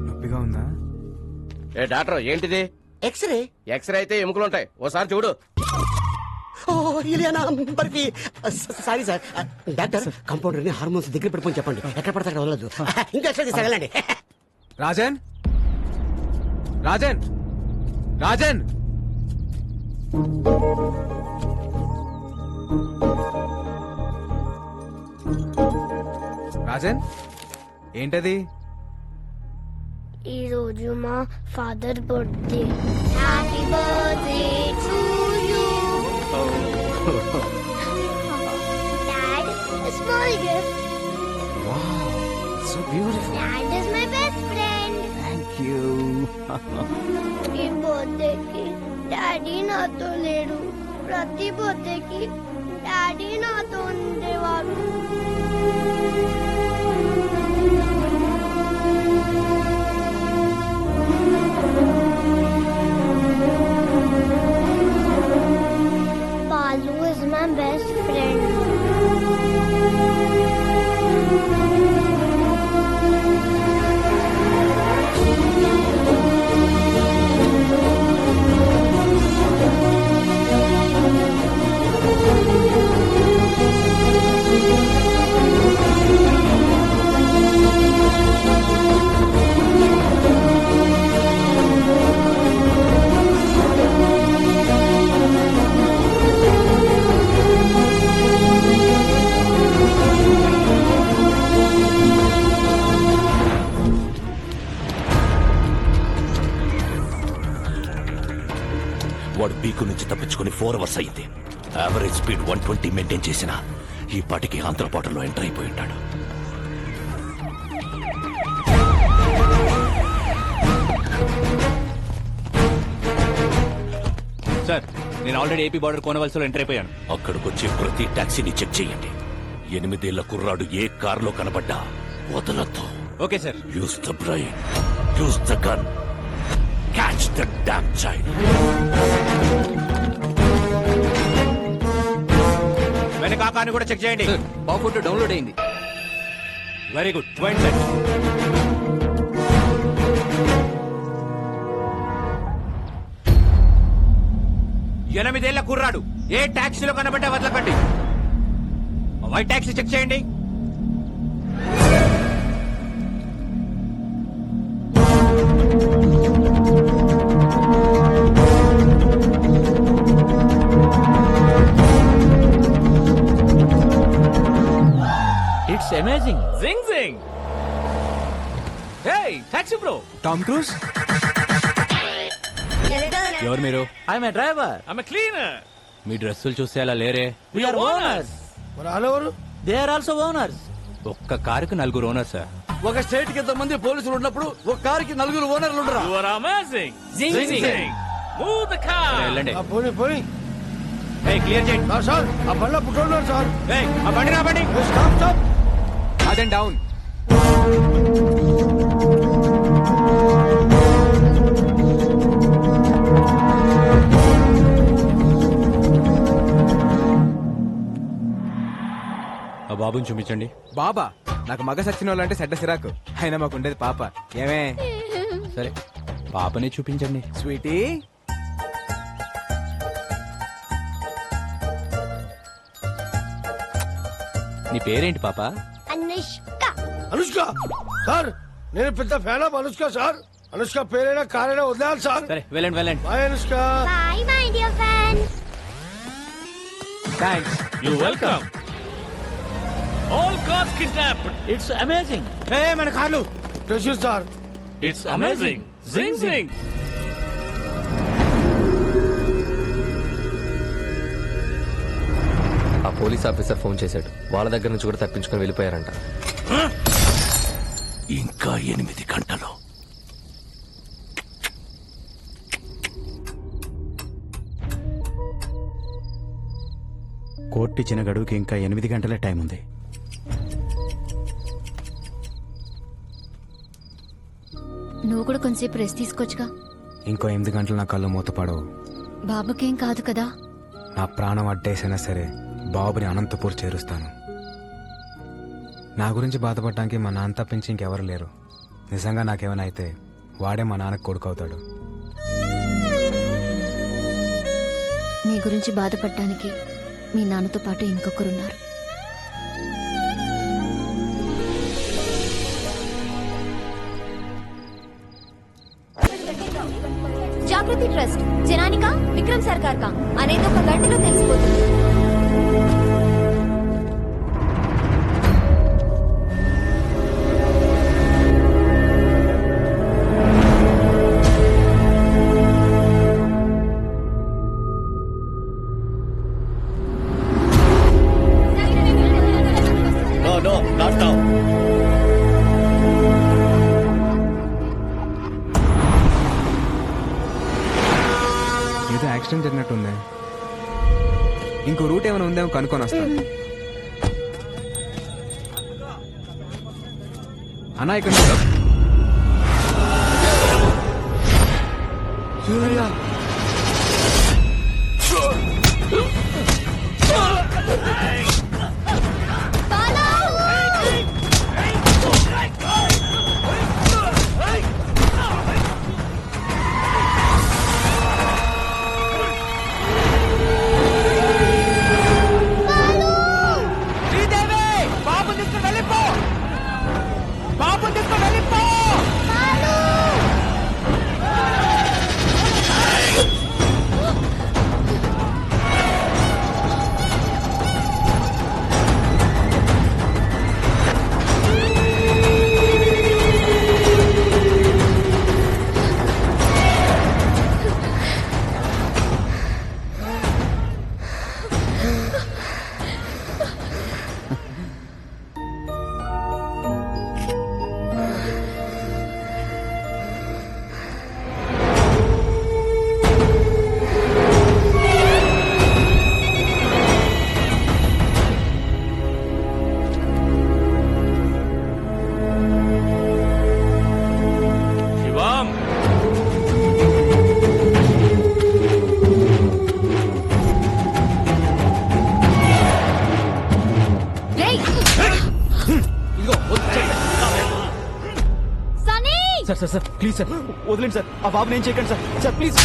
నొప్పిగా ఉందా? ఏ డాక్టర్ ఏంటిది? ఎక్స్రే. ఎక్స్రే అయితే ఎముకలు ఉంటాయి, ఓసారి చూడు. Ileana barfi. Sorry sir. Doctor compounder ని హార్మోన్స్ దగ్గర పెట్టుకొని చెప్పండి. ఎక్కడ పడితే అక్కడ వదలదు. ఇంకా ఎక్స్ట్రా తీసుకెళ్ళండి. రాజన్ రాజన్ రాజన్ రాజన్ ఏంటది? ఈ రోజు మా father birthday. Happy birthday to you. Dad, small gift. Wow, so beautiful. Dad is my best friend. Thank you. ఈ బర్త్డేకి డాడీ నాతో లేడు. ప్రతి బర్త్డేకి డాడీ నాతో ఉండేవారు. Balu is my best friend. వాడు బీకు నుంచి తప్పించుకుని 4 hours అయింది. యావరేజ్ స్పీడ్ 120 మెయింటైన్ చేసిన ఈ పాటికి ఆంధ్రపాటలో ఎంటర్ అయిపోయి ఉంటాడు. సార్, నేను ఆల్రెడీ ఏపీ బార్డర్ కోనవలసలో ఎంటర్ అయిపోయాను. అక్కడికొచ్చే ప్రతి టాక్సీని చెక్ చేయండి. 8 ఏళ్ల కుర్రాడు ఏ కారులో కనబడ్డా వదలొద్దు. Okay sir. Use the brain, use the gun, catch the damn child. వెనక ఆకాన్ని కూడా చెక్ చేయండి. ఫోటో డౌన్లోడ్ అయింది. Very good. White set. ఎనిమిదేళ్ల కుర్రాడు ఏ టాక్సీలో కనబడ్డా వదలకండి. వైట్ టాక్సీ చెక్ చేయండి. It's amazing. Zing zing. Hey taxi bro. Tom Cruise. ఎవరు మీరు? I'm a driver. I'm a cleaner. మీ డ్రెస్సులు చూస్తే అలా లేరే. We are owners. వాళ్ళెవరు? They are also owners. ఒక్క కారుకు 4 ఓనర్స్ సార్. ఒక స్టేట్ కి ఇంతమంది పోలీసులు ఉన్నప్పుడు ఒక కారుకి 4 ఓనర్లు ఉండరా? You are amazing. Zing zing. Move the car. వెళ్ళండి. పోనీ పోనీ. హే క్లియర్ చేయండి. సార్ ఆ బండ్లో పుట్టిన సార్. హే ఆ బండి నా బండి. Stop stop. రాజన్ డౌన్. ఆ బాబుని చూపించండి. బాబా, నాకు మగ సచిన వాళ్ళంటే చెడ్డ సిరాకు. అయినా మాకు ఉండేది పాప. ఏమే? సరే, పాపని చూపించండి. స్వీటీ. నీ పేరేంటి పాప? అనుష్క. అనుష్క సార్, నేను పెద్ద fan of Anushka sir. Anushka పేరైనా కారైనా వదిలేయాలి సార్. సరే వెళ్ళండి వెళ్ళండి. Bye Anushka. Bye, my dear friend. Thanks. You welcome. All cars kidnapped. It's amazing. Hey మన కార్లు. Pressure sir. It's amazing. Zing zing. ఆ పోలీస్ ఆఫీసర్ ఫోన్ చేశాడు. వాళ్ళ దగ్గర నుంచి కూడా తప్పించుకొని వెళ్ళిపోయారంట. ఇంకా 8 గంటలు. కోర్టు ఇచ్చిన గడువుకి ఇంకా 8 గంటలే టైం ఉంది. నువ్వు కూడా కొంచెంసేపు రెస్ట్ తీసుకోవచ్చుగా. ఇంకో 8 గంటలు నా కళ్ళు మూతపడవు. బాబుకేం కాదు కదా. నా ప్రాణం అడ్డేసైనా సరే బాబుని అనంతపూర్ చేరుస్తాను. నా గురించి బాధపడటానికి మా నాన్న తప్పించి ఇంకెవరు లేరు. నిజంగా నాకేమైనా అయితే వాడే మా నాన్నకు కొడుకు అవుతాడు. మీ గురించి బాధపడటానికి మీ నాన్నతో పాటు ఇంకొకరున్నారు. జాగృతి ట్రస్ట్ జనానికా విక్రమ్ సర్కార్ కా అనేది ఒక గంటలో తెలిసిపోతుంది. No, not now. ఏదో యాక్సిడెంట్ జరిగినట్టుంది. ఇంకో రూట్ ఏమైనా ఉందేమో కనుక్కొని వస్తాను. అన్నా ఇక్కడ సార్ ప్లీజ్ సార్ వదిలేండి సార్. ఆ బాబుని ఏం చేయకండి సార్. Sir please.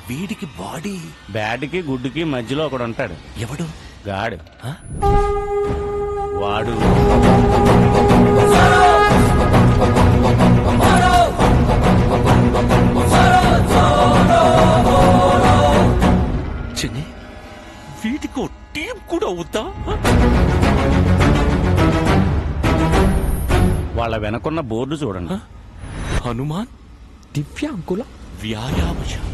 వీడికి బాడీ బ్యాడ్కి గుడ్డుకి మధ్యలో ఒకడు ఉంటాడు. ఎవడు? గాడు. వాడు చిన్ని వీటికో టీం కూడా అవుతా? వాళ్ళ వెనకున్న బోర్డు చూడండి. హనుమాన్ దివ్యాంకుల వ్యాయామశాల.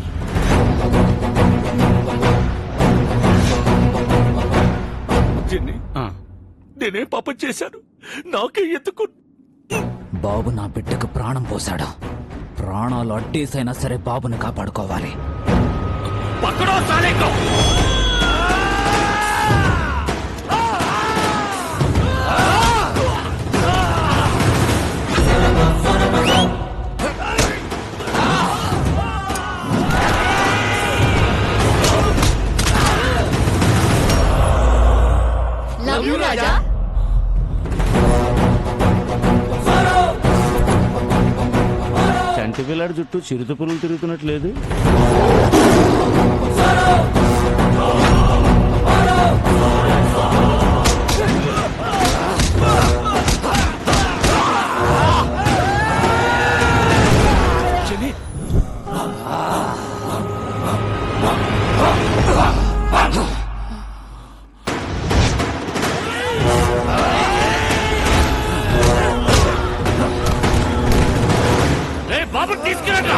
చిన్ని నేనే పాపం చేశాను. నాకే ఎందుకు? బాబు నా బిడ్డకు ప్రాణం పోశాడు. ప్రాణాలు అడ్డేసైనా సరే బాబుని కాపాడుకోవాలి. పక్కడో సాలేకో. రాజా చంటి పిల్లాడి చుట్టూ చిరుత పురుగులు తిరుగుతున్నట్లేదు. బాబు తీసుకురా.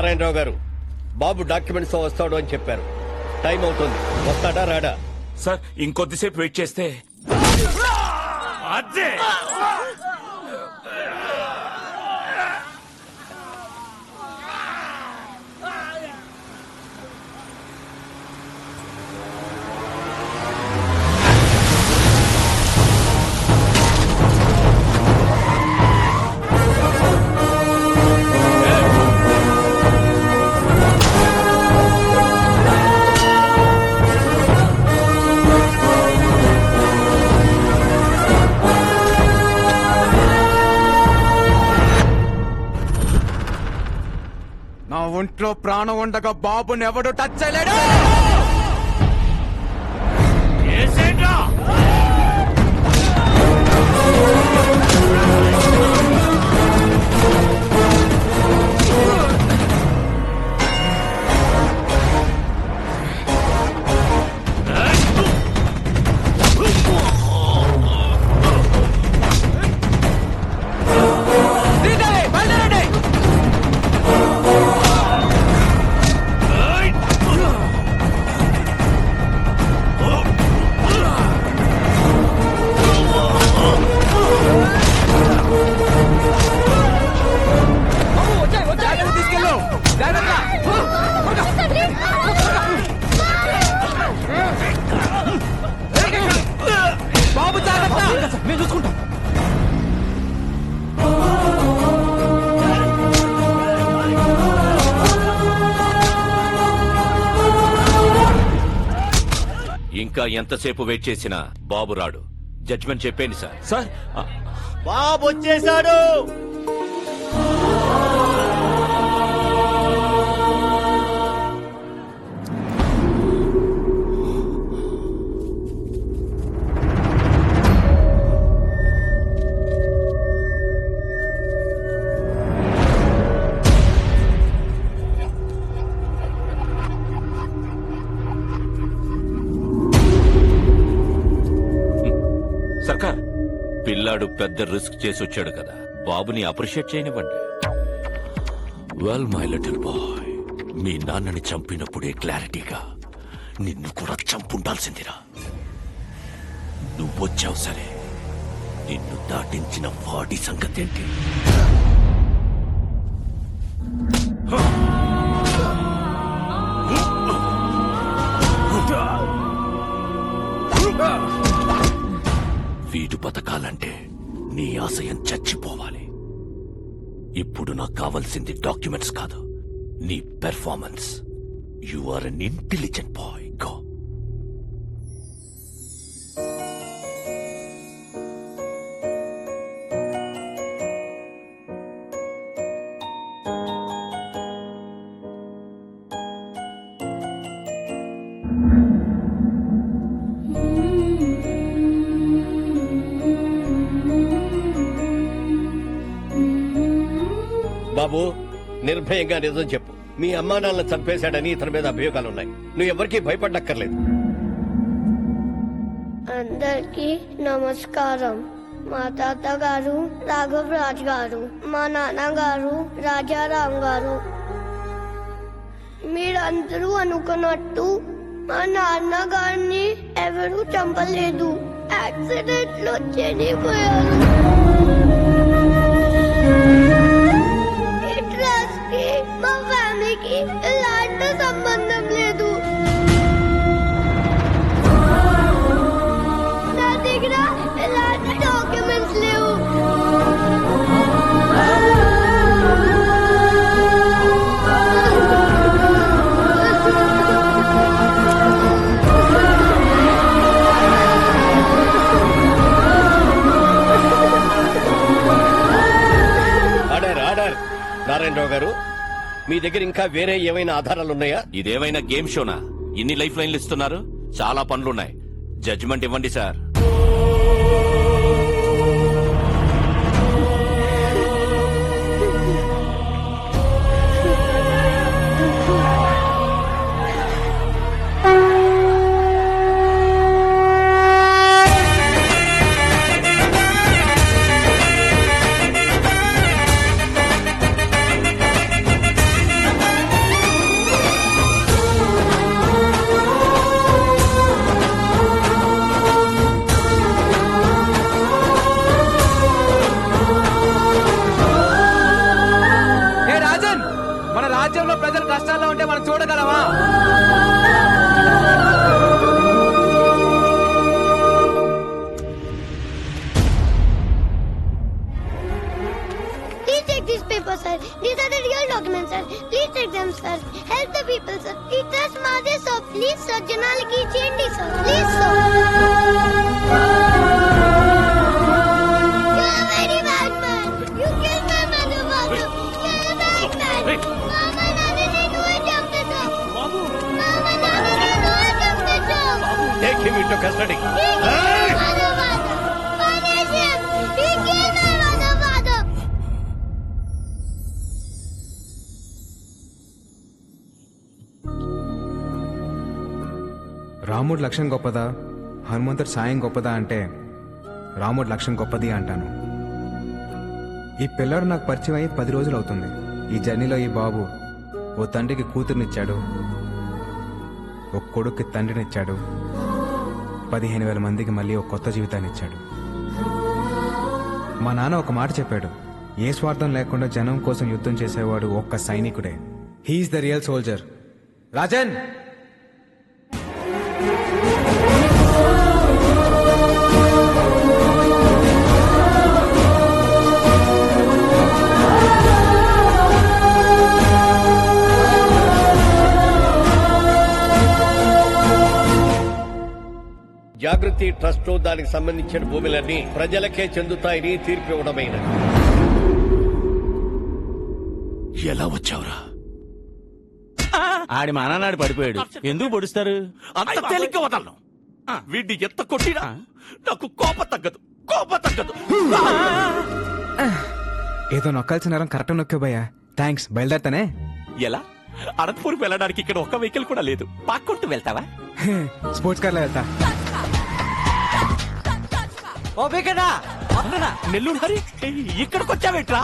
నారాయణరావు గారు, బాబు డాక్యుమెంట్స్ తో వస్తాడు అని చెప్పారు. టైం అవుతుంది, వస్తాడా రాడా? సార్ ఇంకొద్దిసేపు వెయిట్ చేస్తే అదే నా ఒంట్లో ప్రాణం ఉండగా బాబుని ఎవడు టచ్ చేయలేడు. బాబు జాగ్రత్త, మేము చూసుకుంటాం. ఇంకా ఎంతసేపు వెయిట్ చేసినా బాబు రాడు. జడ్జిమెంట్ చెప్పేయండి సార్. సార్ బాబు వచ్చేసాడు. సర్కార్, పిల్లాడు పెద్ద రిస్క్ చేసి వచ్చాడు కదా, బాబుని అప్రిషియేట్ చేయనివ్వండి. వెల్ మై లిటిల్ బాయ్, మీ నాన్నని చంపినప్పుడే క్లారిటీగా నిన్ను కూడా చంపుండాల్సిందిరా. నువ్వొచ్చావు సరే, నిన్ను దాటించిన వాడి సంగతేంటి? వీడు బతకాలంటే నీ ఆశయం చచ్చిపోవాలి. ఇప్పుడు నాకు కావాల్సింది డాక్యుమెంట్స్ కాదు, నీ performance. You are unintelligent boy. Go. బాబు, నిర్భయంగా నిజం చెప్పు. మీ అమ్మా నాన్నలను చంపేశాడని ఇతని మీద అభియోగాలున్నాయి. నువ్వు ఎవరికీ భయపడక్కర్లేదు. అందరికీ నమస్కారం. మా తాతగారు రాఘవ్ రాజ్ గారు, మా నాన్నగారు రాజారాం గారు. మీరందరూ అనుకున్నట్టు మా నాన్నగారిని ఎవరూ చంపలేదు, యాక్సిడెంట్ లో చనిపోయారు. ఈ ట్రస్ట్ కి మా ఫ్యామిలీకి ఎలాంటి సంబంధం లేదు. నా దగ్గర ఎలాంటి డాక్యుమెంట్స్ లేవు. నారాయణరావు గారు, మీ దగ్గర ఇంకా వేరే ఏమైనా ఆధారాలున్నాయా? ఇదేమైనా గేమ్ షోనా? ఇన్ని లైఫ్ లైన్లు ఇస్తున్నారు. చాలా పనులున్నాయి. జడ్జిమెంట్ ఇవ్వండి సార్. జనాలకి ఇచ్చేయండి sir please sir very bad man you kill my mother బాబు మామా నాన్నని నువ్వే చంపేశావు బాబు మామా నాన్నని నువ్వే చంపేశావు టేక్ హిమ్ ఇంటూ కస్టడీ రాముడి లక్ష్యం గొప్పదా హనుమంతుడి సాయం గొప్పదా అంటే రాముడి లక్ష్యం గొప్పది అంటాను. ఈ పిల్లాడు నాకు పరిచయం అయ్యి 10 రోజులు అవుతుంది. ఈ జర్నీలో ఈ బాబు ఓ తండ్రికి కూతుర్నిచ్చాడు, ఓ కొడుక్కి తండ్రినిచ్చాడు, 15,000 మందికి మళ్ళీ ఒక కొత్త జీవితాన్ని ఇచ్చాడు. మా నాన్న ఒక మాట చెప్పాడు, ఏ స్వార్థం లేకుండా జనం కోసం యుద్ధం చేసేవాడు ఒక్క సైనికుడే. He is the real soldier. Rajan Jagriti trust దానికి సంబంధించిన భూములన్నీ ప్రజలకే చెందుతాయని తీర్పు ఇవ్వడమైనది. ఎలా వచ్చావురా? ఆడి మానాడు పడిపోయాడు. ఎందుకు పొడుస్తారు? అంత తేలిక వదలను. వీడిని ఎంత కొట్టినా నాకు కోప తగ్గదు. ఏదో నొక్కాల్సిన నరం కరెక్ట్ నొక్కే భయ్యా. థ్యాంక్స్. బయలుదేరతానే. ఎలా? అనంతపురం వెళ్ళడానికి ఇక్కడ ఒక్క వెహికల్ కూడా లేదు. పాక్కుంటూ వెళ్తావా? స్పోర్ట్స్ కార్లో వెళ్తా. నెల్లూరు హరి ఇక్కడికి వచ్చావేట్రా?